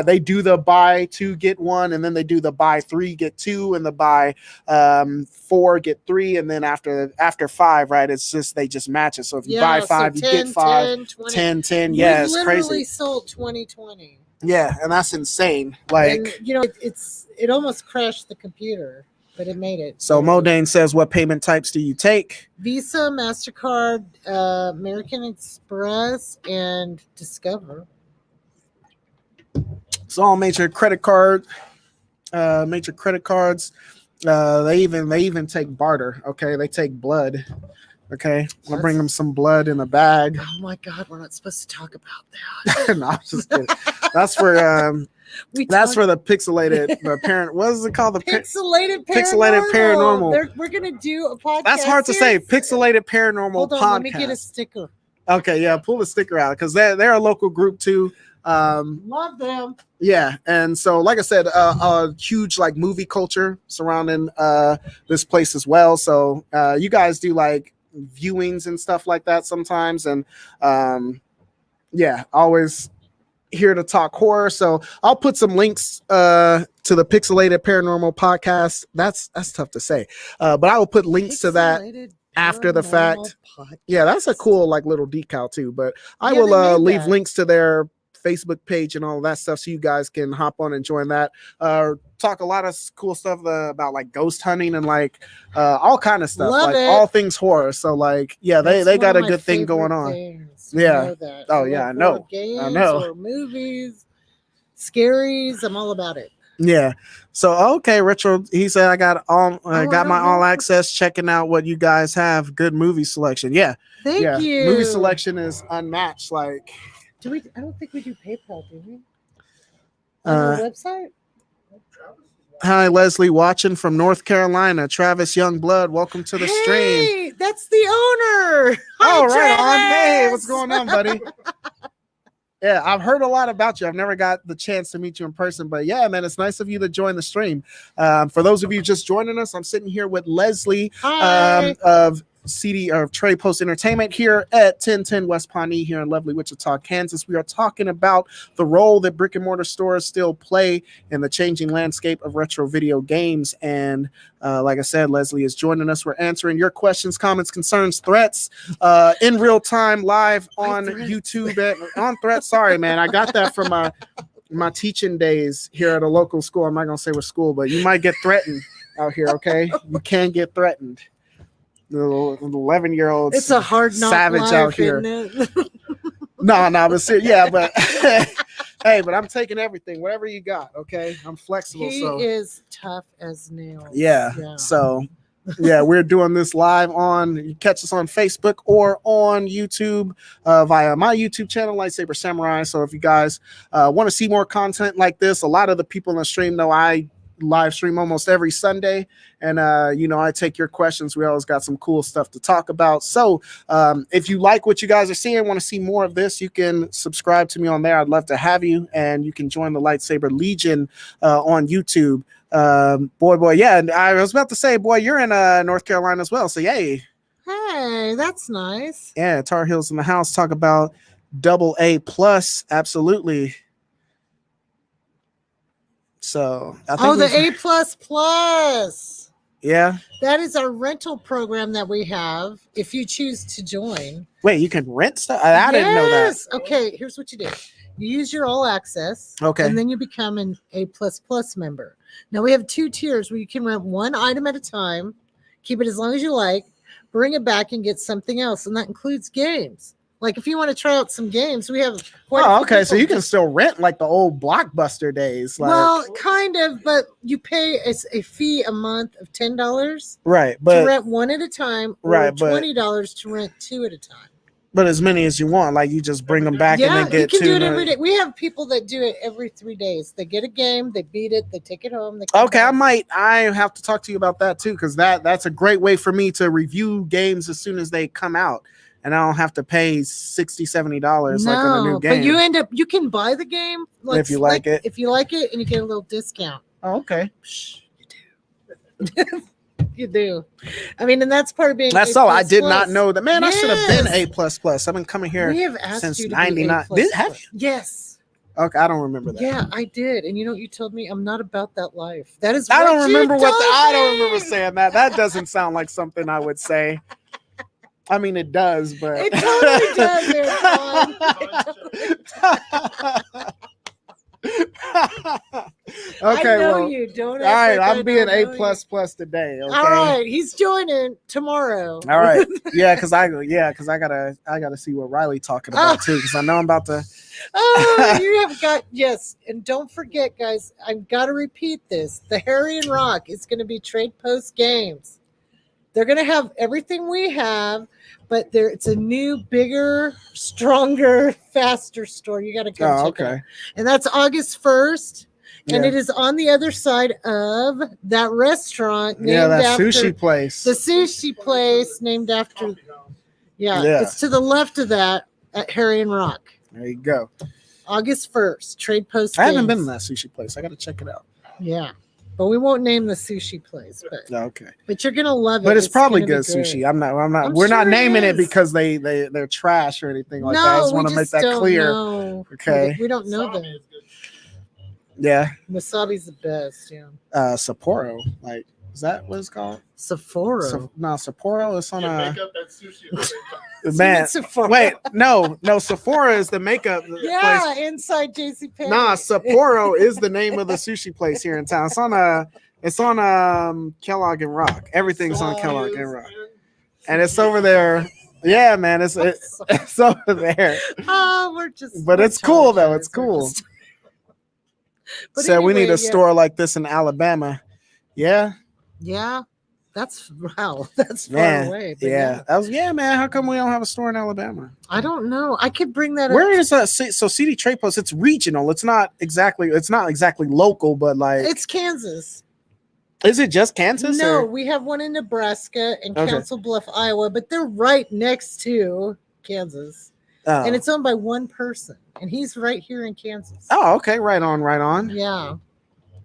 they do the buy two, get one, and then they do the buy three, get two, and the buy 4, get 3, and then after 5, right? It's just they just match it. So if you buy 5, you get 5, 10, 20. 10. Yeah, We've it's literally crazy. sold 2020. Yeah, and that's insane. Like, And, it almost crashed the computer. but it made it. So Modane says, what payment types do you take? Visa, MasterCard, American Express, and Discover. It's all major credit cards. They even take barter. Okay, they take blood. Okay, I'll bring them some blood in a bag. Oh my God, we're not supposed to talk about that. No, I'm just kidding. That's for for the pixelated parent. What is it called? The Pixelated Pixelated Paranormal. We're gonna do a podcast. That's hard to say. Pixelated Paranormal Hold on, podcast. let me get a sticker. Okay, yeah, pull the sticker out because they're a local group too. Love them. Yeah, and so like I said, a huge like movie culture surrounding this place as well. So you guys do like viewings and stuff like that sometimes, and always here to talk horror. So I'll put some links to the Pixelated Paranormal podcast. That's tough to say, but I will put links to that after the fact. Podcast. Yeah, that's a cool like little decal too. But I Yeah, will they made leave that. links to their Facebook page and all of that stuff so you guys can hop on and join that. Talk a lot of cool stuff about like ghost hunting and like all kind of stuff. Love like it. all things horror. So like they That's got a one of my good thing going favorite on. things. You Yeah. know that. Oh, yeah, love I know. horror Games, I know. Horror movies, scaries. I'm all about it. Yeah. So okay, Richard. He said I got my I don't all know. access. Checking out what you guys have. Good movie selection. Yeah. Thank you. Movie selection is unmatched. Like Do we? I don't think we do PayPal, do we? On our website. hi Leslie, watching from North Carolina. Travis Youngblood, welcome to the stream. Hey, that's the owner. Oh, Hi, right on. Hey, Travis. what's going on, buddy? Yeah, I've heard a lot about you. I've never got the chance to meet you in person, but yeah, man, it's nice of you to join the stream. For those of you just joining us, I'm sitting here with Leslie Hi. of Trey Post Entertainment here at 1010 West Pawnee here in lovely Wichita, Kansas. We are talking about the role that brick and mortar stores still play in the changing landscape of retro video games. And like I said, Leslie is joining us. We're answering your questions, comments, concerns, threats in real time, live on YouTube. On Threats. Sorry, man. I got that from my teaching days here at a local school. I'm not going to say what school, but you might get threatened out here, okay? You can get threatened. The 11-year-old It's a hard knock savage life, out here. Isn't it? No, but yeah, but hey, but I'm taking everything, whatever you got. Okay, I'm flexible. He so is tough as nails. yeah. So yeah, we're doing this live on. You catch us on Facebook or on YouTube via my YouTube channel, Lightsaber Samurai. So if you guys want to see more content like this, a lot of the people in the stream know I live stream almost every Sunday, and I take your questions. We always got some cool stuff to talk about. So if you like what you guys are seeing, want to see more of this, you can subscribe to me on there. I'd love to have you, and you can join the Lightsaber Legion on YouTube. Yeah, and I was about to say, boy, you're in North Carolina as well, so yay. Hey, that's nice. Yeah, Tar Heels in the house. Talk about AA+, absolutely. So I think the A++. Yeah. That is our rental program that we have if you choose to join. Wait, you can rent stuff? I didn't know that. Okay, here's what you do. You use your all access. Okay. And then you become an A++ member. Now we have 2 tiers where you can rent one item at a time, keep it as long as you like, bring it back and get something else. And that includes games. Like if you want to try out some games, we have. Okay. So you can still rent like the old Blockbuster days. Like, well, kind of, but you pay a fee a month of $10. Right, to but rent one at a time, or right, but $20 to rent 2 at a time. But as many as you want, like you just bring them back and Yeah, then get you can do it to every day. We have people that do it every 3 days. They get a game, they beat it, they take it home. They come Okay, back. I have to talk to you about that too, because that's a great way for me to review games as soon as they come out, and I don't have to pay $60-$70 like on a new game. But you can buy the game if you like it. If you like it, and you get a little discount. Oh, okay. You do. You do. I mean, and that's part of being. That's A++. all. I did not know that. Man, I should have been Yes. A++. I've been coming here We have asked since you to '99. be A++. Have you? Yes. Okay, I don't remember that. Yeah, I did. And you know what you told me? I'm not about that life. That is. I what don't you remember told I don't me. remember saying that. That doesn't sound like something I would say. I mean, it does, but It totally does. Aaron. Okay, I know well, you. Don't. all right, act like I I'm being don't A know plus plus today. Okay. you. All right, he's joining tomorrow. All right. Yeah, because I gotta see what Riley talking about too. Because I know I'm about to. Oh, you have got yes, and don't forget, guys. I've got to repeat this: the Harry and Rock is going to be Trade Post Games. They're going to have everything we have, but it's a new, bigger, stronger, faster store. You got to come Oh, check it out. okay. And that's August 1st. And Yeah. it is on the other side of that restaurant named Yeah, that after sushi place. the sushi place named after. Yeah. It's to the left of that at Harry and Rock. There you go. August 1st, Trade Post I haven't Games. been in that sushi place. I gotta check it out. Yeah. But we won't name the sushi place, Okay. but you're gonna love it. But it's probably gonna be good great. sushi. I'm not. I'm We're not sure it naming it is. because they're trash or anything like no, that. I just we want to make that don't clear. know. Okay. We don't know them. Yeah. Wasabi's the best. Yeah. Sapporo. Like, is that what it's called? Sephora. No, Sapporo is on Yeah, a make up that sushi. man. Sephora. Wait, no, Sephora is the makeup Yeah, place. inside JCPenney. Nah, Sapporo is the name of the sushi place here in town. It's on Kellogg and Rock. Everything's on Kellogg and Rock. And it's over there. Yeah, man, it's over there. Oh, we're But we're it's cool though. tired. It's cool. But So we need anyway, a store like this in Alabama. Yeah, Yeah, that's wow. That's far man. away. But Yeah, that was man. How come we don't have a store in Alabama? I don't know. I could bring that Where up. is that? So CD Trade Post. It's regional. It's not exactly local, but like, It's Kansas. is it just Kansas? No, or- we have one in Nebraska and Okay. Council Bluff, Iowa, but they're right next to Kansas. Oh. And it's owned by one person, and he's right here in Kansas. Oh, okay. Right on. Yeah.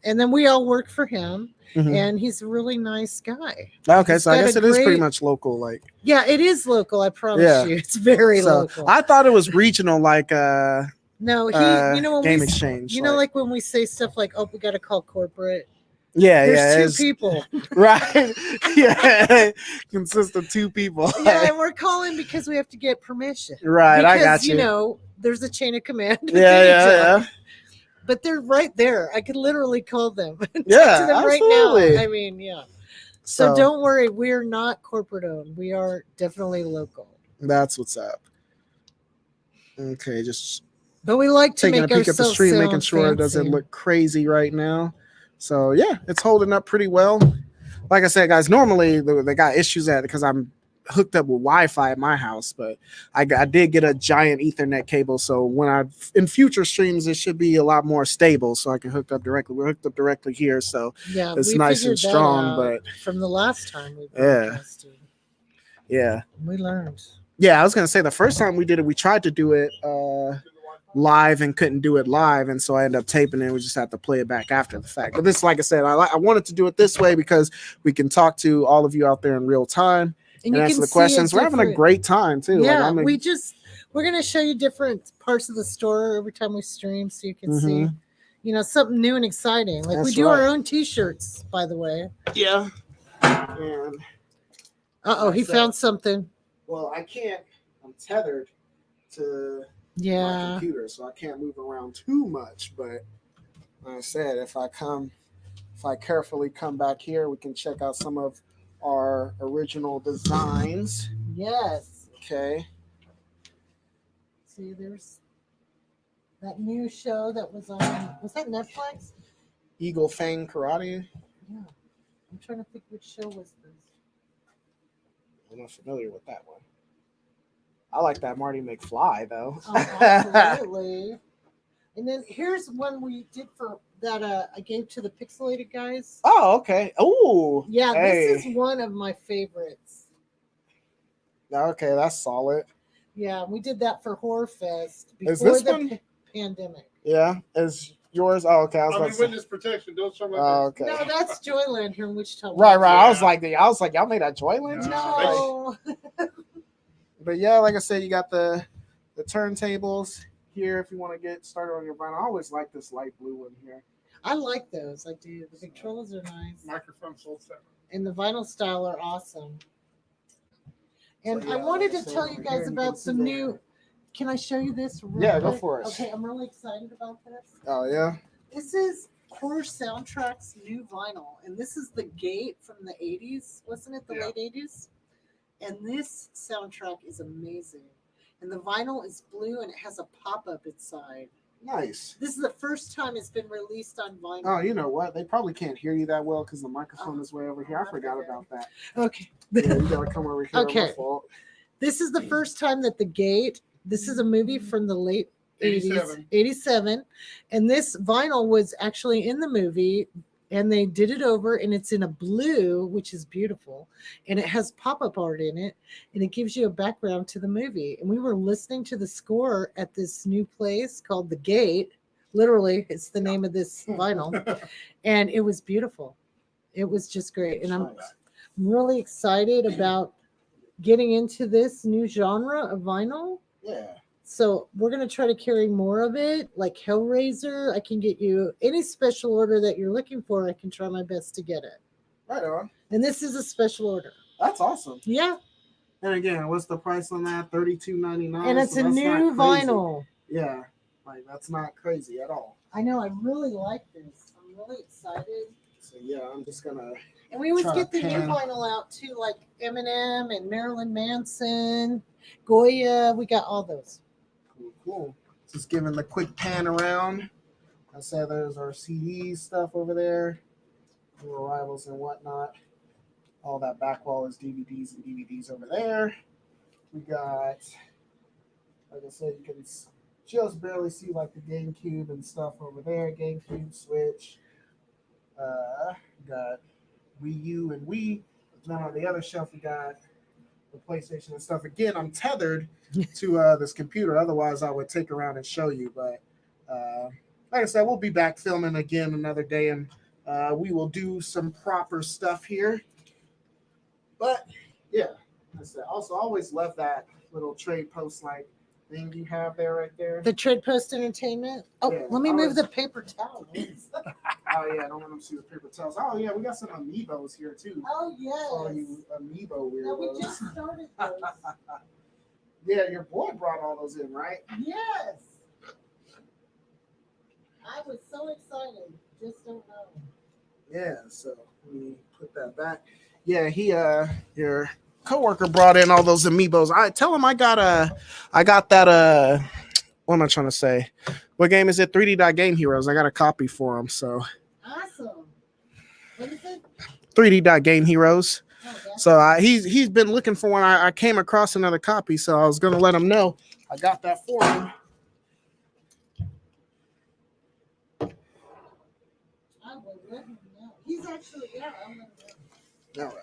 And then we all work for him, Mhm. and he's a really nice guy. Okay, He's so I got guess a it is pretty great- much local. Like, Yeah, it is local, I promise Yeah. you. It's very so local. I thought it was regional, like No, you know when game we exchange. you know like when we say stuff like, "Oh, we got to call corporate." yeah, There's two it's- people. right? Yeah, consists of two people. Yeah, and we're calling because we have to get permission. Right, I Because, got you. You know, there's a chain of command. Yeah. But they're right there. I could literally call them. And Yeah, talk to them absolutely. right now. I mean, yeah. So don't worry, we're not corporate owned. We are definitely local. That's what's up. Okay, just But we like to taking a make peek at the ourselves stream, making sound sure it doesn't fancy. look crazy right now. So yeah, it's holding up pretty well. Like I said, guys, normally they got issues at because I'm hooked up with Wi-Fi at my house, but I did get a giant Ethernet cable, so when in future streams it should be a lot more stable, so I can hook up directly. We're hooked up directly here, so Yeah, it's we nice and figured that strong. out But from the last time we Yeah. broadcasted, yeah, we learned. I was gonna say the first time we did it, we tried to do it live and couldn't do it live, and so I ended up taping it. We just have to play it back after the fact. But this, like I said, I wanted to do it this way because we can talk to all of you out there in real time and you answer can the see questions. We're having a different- great time too. Yeah, Like, we're gonna show you different parts of the store every time we stream, so you can see, Mhm. you know, something new and exciting. Like we That's do our right. own T-shirts, by the way. yeah. And He So- found something. well, I can't. I'm tethered to my Yeah, computer, so I can't move around too much. But like I said, if I carefully come back here, we can check out some of our original designs. yes. Okay. See, there's that new show that was on. Was that Netflix? Eagle Fang Karate. Yeah, I'm trying to think which show was this. I'm not familiar with that one. I like that Marty McFly though. Oh, absolutely. And then here's one we did for that I gave to the pixelated guys. Oh, okay. Oh, Yeah, hey. this is one of my favorites. Okay, that's solid. Yeah, we did that for Horror Fest Is before this the one? pandemic. Yeah, is yours? Oh, okay. I was I'm about in to say. witness protection. Don't show my Oh, face. okay. No, that's Joyland here in Wichita. Right. Yeah. I was like, y'all made that Joyland? No. But yeah, like I said, you got the turntables here if you want to get started on your vinyl. I always like this light blue one here. I like those. I do. The controls are nice. Microphone sold seven. And the vinyl style are awesome. And So, yeah, I wanted to so tell you here guys you about can some see new. there. Can I show you this? Real Yeah, go quick? for it. Okay, I'm really excited about this. Oh yeah. This is horror soundtracks new vinyl, and this is The Gate from the 80s, wasn't it? The Yeah. late 80s. And this soundtrack is amazing. And the vinyl is blue and it has a pop-up inside. Nice. This is the first time it's been released on vinyl. Oh, you know what? They probably can't hear you that well because the microphone is way over here. I forgot about that. Okay. Yeah, you gotta come over here. Okay. My fault. This is the first time that The Gate, this is a movie from the late 80s, 87. 87. And this vinyl was actually in the movie, and they did it over, and it's in a blue, which is beautiful. And it has pop-up art in it, and it gives you a background to the movie. And we were listening to the score at this new place called The Gate. Literally, it's the name of this vinyl. And it was beautiful. It was just great. And I'm Nice. really excited about getting into this new genre of vinyl. Yeah. So we're going to try to carry more of it, like Hellraiser. I can get you any special order that you're looking for. I can try my best to get it. Right on. And this is a special order. That's awesome. Yeah. And again, what's the price on that? $32.99. And it's So a that's new not crazy. vinyl. Yeah. Like that's not crazy at all. I know. I really like this. I'm really excited. So yeah, I'm just gonna. And we always Try to get the new pan. vinyl out too, like Eminem and Marilyn Manson, Goya. We got all those. Cool. Just giving the quick pan around. I said there's our CD stuff over there, new arrivals and whatnot. All that back wall is DVDs and DVDs over there. We got, like I said, you can just barely see like the GameCube and stuff over there. GameCube, Switch. Got Wii U and Wii. Then on the other shelf we got the PlayStation and stuff. Again, I'm tethered to this computer. Otherwise, I would take around and show you. But like I said, we'll be back filming again another day, and we will do some proper stuff here. But yeah, I said, also always love that little trade post like thing you have there right there. The Trade Post Entertainment. Oh, Yeah, let me I move was- the paper towels. Oh yeah, I don't want them to see the paper towels. Oh yeah, we got some amiibos here too. Oh, Oh, yes. you amiibo No, we weirdos. just started those. Yeah, your boy brought all those in, right? Yes. I was so excited. Just don't know. Yeah, so let me put that back. Yeah, your coworker brought in all those amiibos. I tell him I got that what am I trying to say? What game is it? 3D Dot Game Heroes. I got a copy for him. So Awesome. What is it? 3D Dot Game Heroes. Oh, that's So he's been looking for one. I came across another copy, so I was gonna let him know I got that for him. I will let him know. He's actually, yeah, I'll let him know. All right.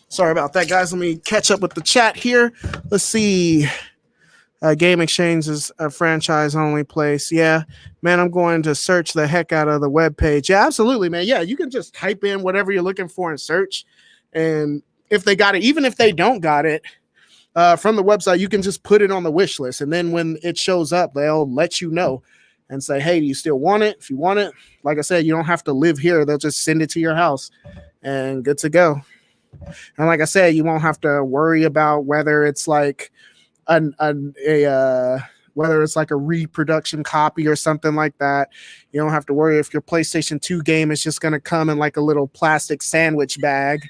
Sorry about that, guys. Let me catch up with the chat here. Let's see. Game Exchange is a franchise-only place. Yeah, man, I'm going to search the heck out of the webpage. Yeah, absolutely, man. Yeah, you can just type in whatever you're looking for and search. And if they got it, even if they don't got it, from the website, you can just put it on the wish list. And then when it shows up, they'll let you know and say, hey, do you still want it? If you want it, like I said, you don't have to live here. They'll just send it to your house and good to go. And like I said, you won't have to worry about whether it's like whether it's like a reproduction copy or something like that. You don't have to worry if your PlayStation 2 game is just going to come in like a little plastic sandwich bag.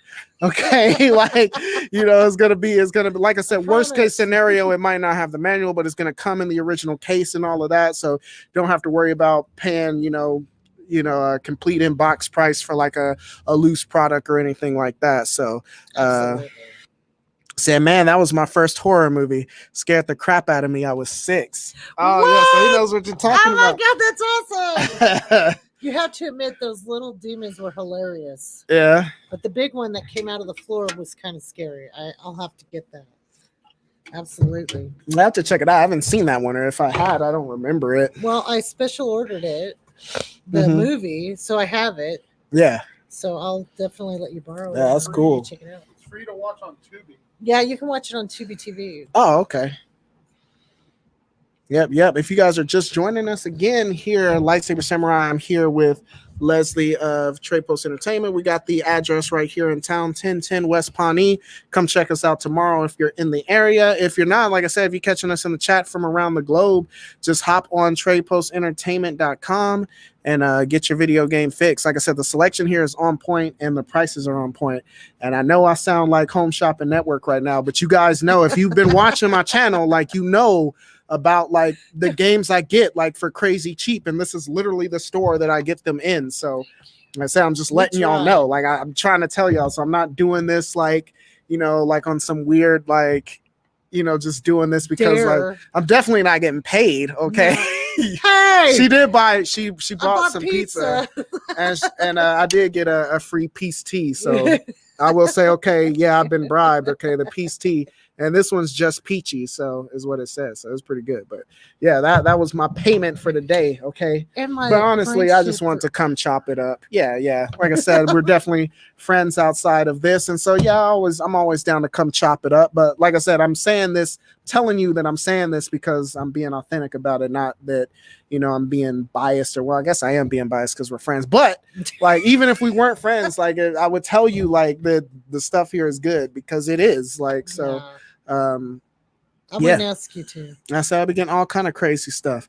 Okay. Like, it's going to be, like I said, worst case scenario, it might not have the manual, but it's going to come in the original case and all of that. So you don't have to worry about paying, a complete inbox price for like a loose product or anything like that. So, Absolutely. said, man, that was my first horror movie. Scared the crap out of me. I was 6. Oh, What? yeah, so he knows what you're talking Oh my about. God, that's awesome. You have to admit those little demons were hilarious. Yeah. But the big one that came out of the floor was kind of scary. I'll have to get that. Absolutely. I have to check it out. I haven't seen that one, or if I had, I don't remember it. Well, I special ordered it, the Mhm. movie, so I have it. Yeah. So I'll definitely let you borrow it. Yeah, that's or cool. Check it out. It's free to watch on Tubi. Yeah, you can watch it on Tubi TV. Oh, okay. Yep. If you guys are just joining us again here, Lightsaber Samurai, I'm here with Leslie of Trade Post Entertainment. We got the address right here in town, 1010 West Pawnee. Come check us out tomorrow if you're in the area. If you're not, like I said, if you're catching us in the chat from around the globe, just hop on tradepostentertainment.com and get your video game fix. Like I said, the selection here is on point and the prices are on point. And I know I sound like Home Shopping Network right now, but you guys know, if you've been watching my channel, like, you know about like the games I get like for crazy cheap, and this is literally the store that I get them in. So like I said, I'm just letting y'all know, like, I'm trying to tell y'all, so I'm not doing this like, you know, like on some weird, like, you know, just doing this because like I'm definitely not getting paid. Okay. No. Hey, she did buy, she bought some pizza and I did get a free peace tea. So I will say, okay, yeah, I've been bribed. Okay, the peace tea. And this one's just peachy, so is what it says. So it's pretty good. But yeah, that was my payment for the day. Okay. But honestly, I just want to come chop it up. Yeah. Like I said, we're definitely friends outside of this. And so yeah, I'm always down to come chop it up. But like I said, I'm saying this, telling you that I'm saying this because I'm being authentic about it, not that, you know, I'm being biased, or well, I guess I am being biased because we're friends. But like, even if we weren't friends, like I would tell you like the stuff here is good because it is, like, so Yeah. I wouldn't ask you to. I said I'll be getting all kind of crazy stuff.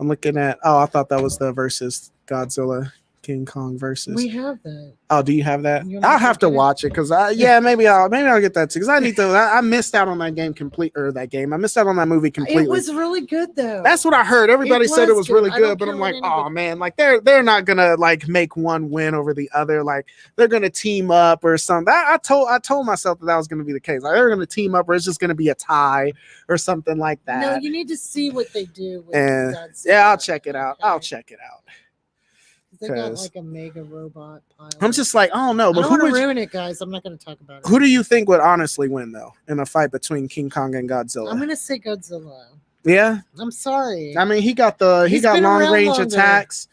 I'm looking at, I thought that was the versus Godzilla King Kong versus. We have that. Oh, do you have that? You I'll have to watch it because maybe I'll get that too, because I need to. I missed out on that game I missed out on that movie completely. It was really good though. That's what I heard. Everybody said it was really good, but I'm like, anybody. oh man, like they're not gonna like make one win over the other. Like they're gonna team up or something. I told myself that was gonna be the case. Like they're gonna team up, or it's just gonna be a tie or something like that. No, you need to see what they do. With And Godzilla. yeah, I'll check it out. Okay. I'll check it out. They got like a mega robot pilot. I'm just like, I don't know, but I don't want to ruin it, guys. I'm not going to talk about it. Who do you think would honestly win though in a fight between King Kong and Godzilla? I'm going to say Godzilla. Yeah, I'm sorry. I mean, he got long range attacks.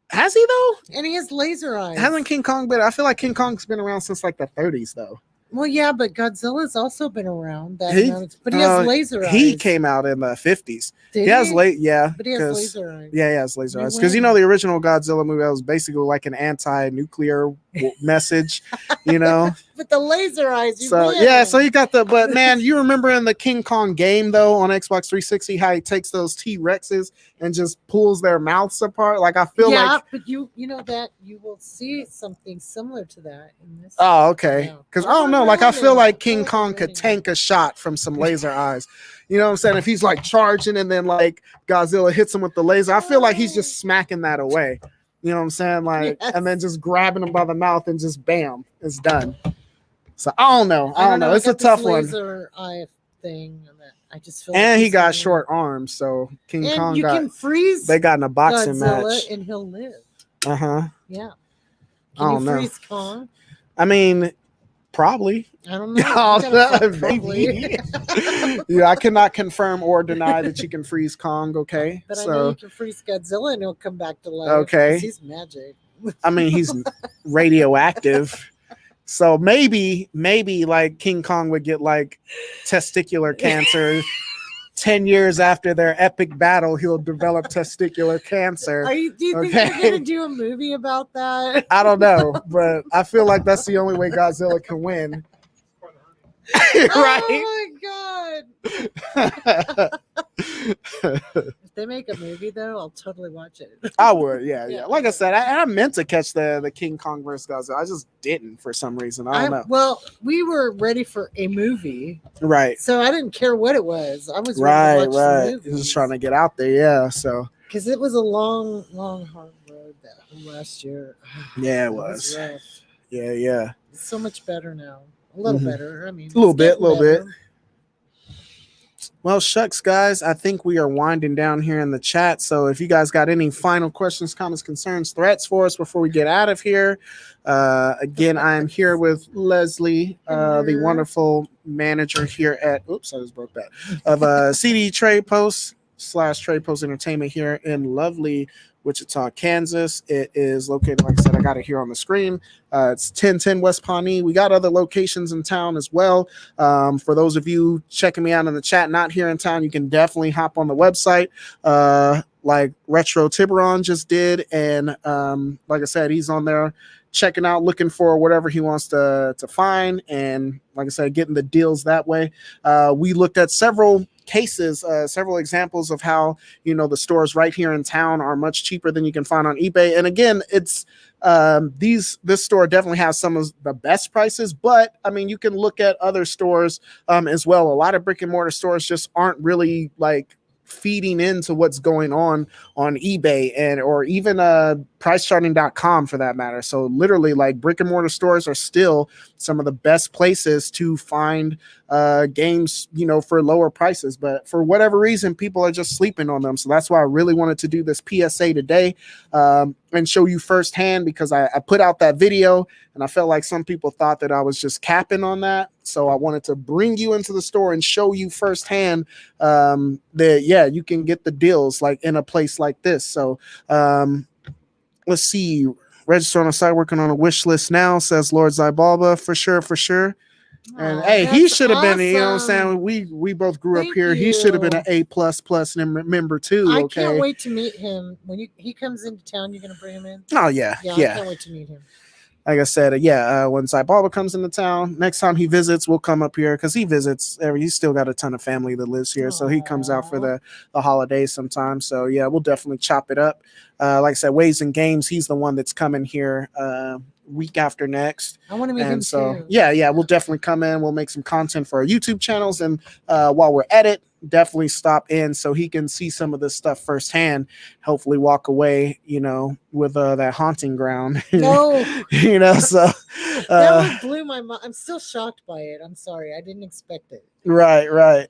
Has he though? And he has laser eyes. Hasn't King Kong been? I feel like King Kong's been around since like the 30s though. Well, yeah, but Godzilla's also been around. But he has laser eyes. He came out in the 50s. Did he has yeah, but he has laser eyes. Yeah, he has laser eyes. Because you know the original Godzilla movie, that was basically like an anti-nuclear message, you know. But the laser eyes. So you got the. But man, you remember in the King Kong game though on Xbox 360 how he takes those T-Rexes and just pulls their mouths apart? Like I feel like. But you know that you will see something similar to that in this. Oh, okay. Because I don't know. Like I feel like King Kong could tank a shot from some laser eyes. You know what I'm saying? If he's like charging and then like Godzilla hits him with the laser, I feel like he's just smacking that away. You know what I'm saying? Like, and then just grabbing him by the mouth and just bam, it's done. So I don't know. It's a tough one. Laser eye thing. I just feel. And he got short arms, so King Kong can freeze. They got in a boxing Godzilla match, and he'll live. Yeah. Can you know. Freeze Kong? I mean, probably. I don't know. Maybe. Yeah, I cannot confirm or deny that you can freeze Kong. Okay, but I know you can freeze Godzilla and he'll come back to life. Okay, he's magic. I mean, he's radioactive. So maybe like King Kong would get like testicular cancer 10 years after their epic battle. He'll develop testicular cancer. Do you think they're gonna do a movie about that? I don't know, but I feel like that's the only way Godzilla can win. Right? Oh my god! If they make a movie though, I'll totally watch it. I would, yeah. Like I said, I meant to catch the King Kong versus Godzilla. I just didn't for some reason. I don't know. Well, we were ready for a movie, right? So I didn't care what it was. I was ready to watch the movie. Just trying to get out there, yeah. So because it was a long, hard road that last year. Yeah, it was. Rough. Yeah. It's so much better now. A little better. I mean, a little bit. Well, shucks, guys. I think we are winding down here in the chat. So if you guys got any final questions, comments, concerns, threats for us before we get out of here, again, I am here with Leslie, the wonderful manager here at, I just broke that, of CD Trade Post / Trade Post Entertainment here in lovely Wichita, Kansas. It is located, like I said, I got it here on the screen. It's 1010 West Pawnee. We got other locations in town as well. For those of you checking me out in the chat, not here in town, you can definitely hop on the website. like Retro Tiburon just did. And like I said, he's on there checking out, looking for whatever he wants to find. And like I said, getting the deals that way. We looked at several cases, several examples of how, you know, the stores right here in town are much cheaper than you can find on eBay. And again, it's this store definitely has some of the best prices, but I mean, you can look at other stores as well. A lot of brick and mortar stores just aren't really like feeding into what's going on eBay and or even pricecharting.com for that matter. So literally, like, brick and mortar stores are still some of the best places to find games, you know, for lower prices, but for whatever reason people are just sleeping on them. So that's why I really wanted to do this PSA today and show you firsthand, because I put out that video and I felt like some people thought that I was just capping on that. So I wanted to bring you into the store and show you firsthand that, yeah, you can get the deals like in a place like this. So let's see. Register on the site, working on a wish list now, says Lord Zybalba. For sure. And hey, he should have been, you know what I'm saying? We both grew up here. He should have been an A++ member too. I Okay. can't wait to meet him. When he comes into town, you're gonna bring him in? Oh yeah. I can't wait to meet him. Like I said, when Zybalba comes into town, next time he visits, we'll come up here because he visits. He's still got a ton of family that lives here, so he comes out for the holidays sometimes. So yeah, we'll definitely chop it up. Like I said, Ways and Games, he's the one that's coming here week after next. I want to meet him too. Yeah, we'll definitely come in. We'll make some content for our YouTube channels, and while we're at it, definitely stop in so he can see some of this stuff firsthand. Hopefully walk away, you know, with that haunting ground. No. You know, so that one blew my mind. I'm still shocked by it. I'm sorry, I didn't expect it. Right.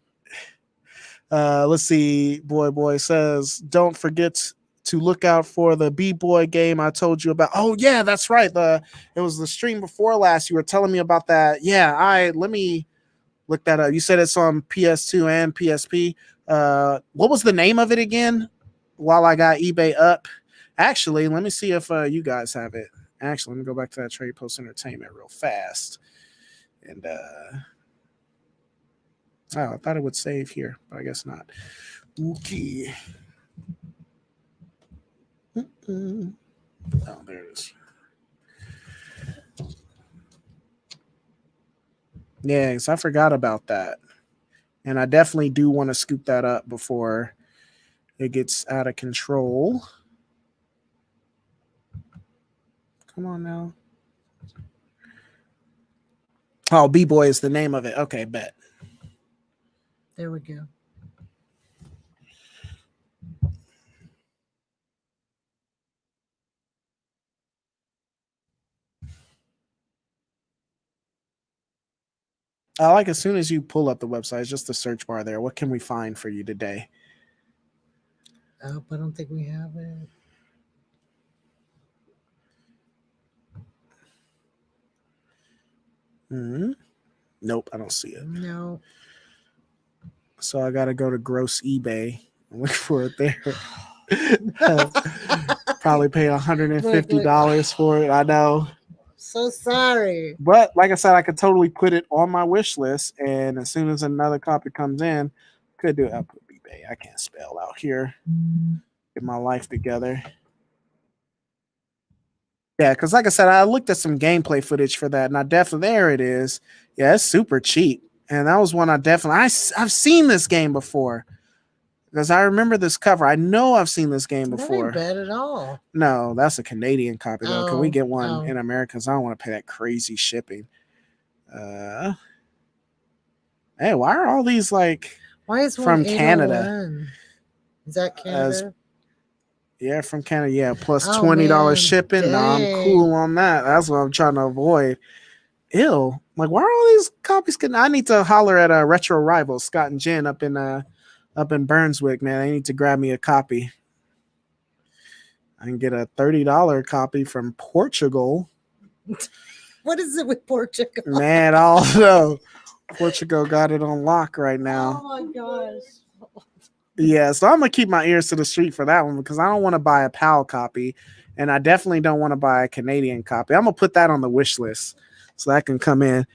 Let's see. Boy says, don't forget to look out for the B-Boy game I told you about. Oh yeah, that's right. It was the stream before last. You were telling me about that. Yeah, let me look that up. You said it's on PS2 and PSP. What was the name of it again? While I got eBay up. Actually, let me see if you guys have it. Actually, let me go back to that Trade Post Entertainment real fast. And I thought it would save here, but I guess not. Okay. Oh, there it is. Yeah, because I forgot about that. And I definitely do want to scoop that up before it gets out of control. Come on now. Oh, B-Boy is the name of it. Okay, bet. There we go. I like as soon as you pull up the website, it's just the search bar there. What can we find for you today? Oh, I don't think we have it. Nope, I don't see it. No. So I got to go to gross eBay and look for it there. Probably pay $150 for it. I know. So sorry. But like I said, I could totally put it on my wish list. And as soon as another copy comes in, could do it. I'll put eBay. I can't spell out here. Get my life together. Yeah, because like I said, I looked at some gameplay footage for that, and I definitely, there it is. Yeah, it's super cheap. And that was one I definitely, I've seen this game before. Because I remember this cover. I know I've seen this game before. That ain't bad at all. No, that's a Canadian copy, though. Can we get one in America? Because I don't want to pay that crazy shipping. Hey, why are all these like from Canada? Is that Canada? Yeah, from Canada. Yeah, plus $20 shipping. Dang. No, I'm cool on that. That's what I'm trying to avoid. Ew. Like, why are all these copies? I need to holler at Retro Rivals, Scott and Jen up in Burnswick, man. I need to grab me a copy. I can get a $30 copy from Portugal. What is it with Portugal? Man, I don't know. Portugal got it on lock right now. Oh my gosh. Yeah, so I'm gonna keep my ears to the street for that one because I don't want to buy a PAL copy, and I definitely don't want to buy a Canadian copy. I'm gonna put that on the wish list so that can come in.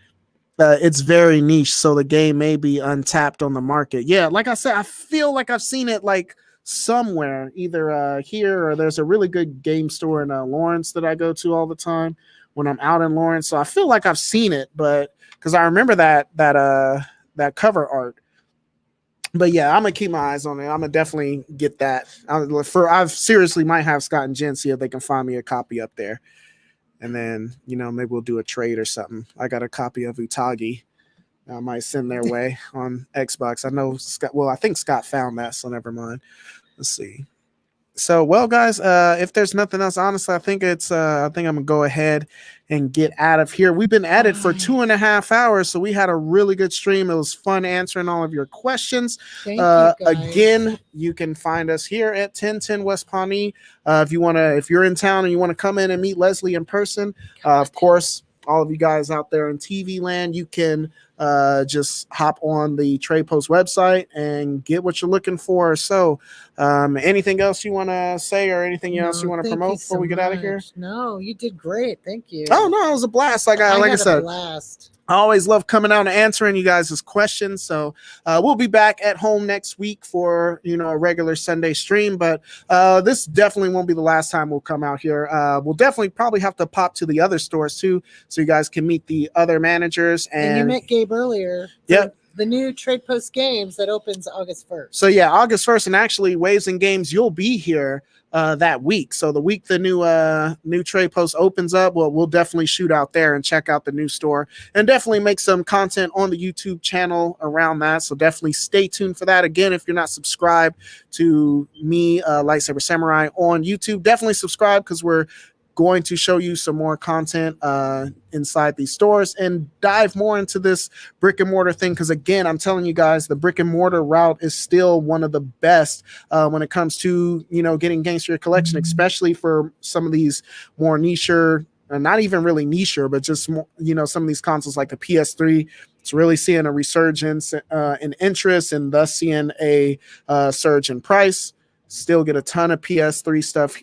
It's very niche, so the game may be untapped on the market. Yeah, like I said, I feel like I've seen it like somewhere, either here or there's a really good game store in Lawrence that I go to all the time when I'm out in Lawrence. So I feel like I've seen it, but because I remember that cover art. But yeah, I'm gonna keep my eyes on it. I'm gonna definitely get that. I seriously might have Scott and Jen see if they can find me a copy up there, and then maybe we'll do a trade or something. I got a copy of Utagi. I might send their way on Xbox. I know Scott. Well, I think Scott found that, so never mind. Let's see. So, well, guys, if there's nothing else, honestly, I think I'm gonna go ahead and get out of here. We've been at it for 2.5 hours, so we had a really good stream. It was fun answering all of your questions. Thank you, guys. Again, you can find us here at 1010 West Pawnee. If you're in town and you want to come in and meet Leslie in person, of course, all of you guys out there in TV land, you can just hop on the Trade Post website and get what you're looking for. So, anything else you want to say or anything else you want to promote before we get out of here? No, you did great. Thank you. Oh no, it was a blast. Like I said, a blast. I always love coming out and answering you guys' questions. So we'll be back at home next week for a regular Sunday stream. But this definitely won't be the last time we'll come out here. We'll definitely probably have to pop to the other stores too, so you guys can meet the other managers. And you met Gabe earlier. Yep. The new Trade Post Games that opens August 1st. So yeah, August 1st, and actually Waves and Games, you'll be here that week. So the week the new Trade Post opens up, well, we'll definitely shoot out there and check out the new store and definitely make some content on the YouTube channel around that. So definitely stay tuned for that. Again, if you're not subscribed to me, Lightsaber Samurai on YouTube, definitely subscribe, because we're going to show you some more content inside these stores and dive more into this brick and mortar thing, because again, I'm telling you guys, the brick and mortar route is still one of the best when it comes to getting games for your collection, especially for some of these more niche, not even really niche, but just more, some of these consoles like the PS3. It's really seeing a resurgence in interest, and thus seeing a surge in price. Still get a ton of PS3 stuff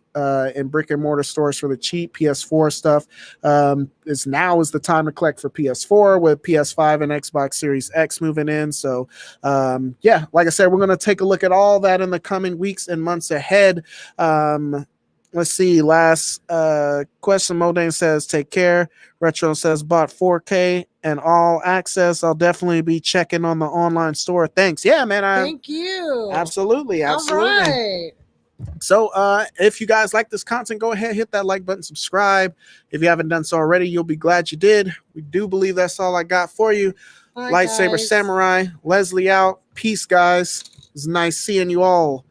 in brick and mortar stores for the cheap. PS4 stuff is the time to collect for PS4, with PS5 and Xbox Series X moving in. So yeah, like I said, we're going to take a look at all that in the coming weeks and months ahead. Let's see. Last question. Modane says, take care. Retro says, bought 4K and all access. I'll definitely be checking on the online store. Thanks. Yeah, man. Thank you. Absolutely. All right. So if you guys like this content, go ahead, hit that like button, subscribe. If you haven't done so already, you'll be glad you did. We do believe that's all I got for you. Bye, Lightsaber guys. Samurai, Leslie out. Peace, guys. It's nice seeing you all.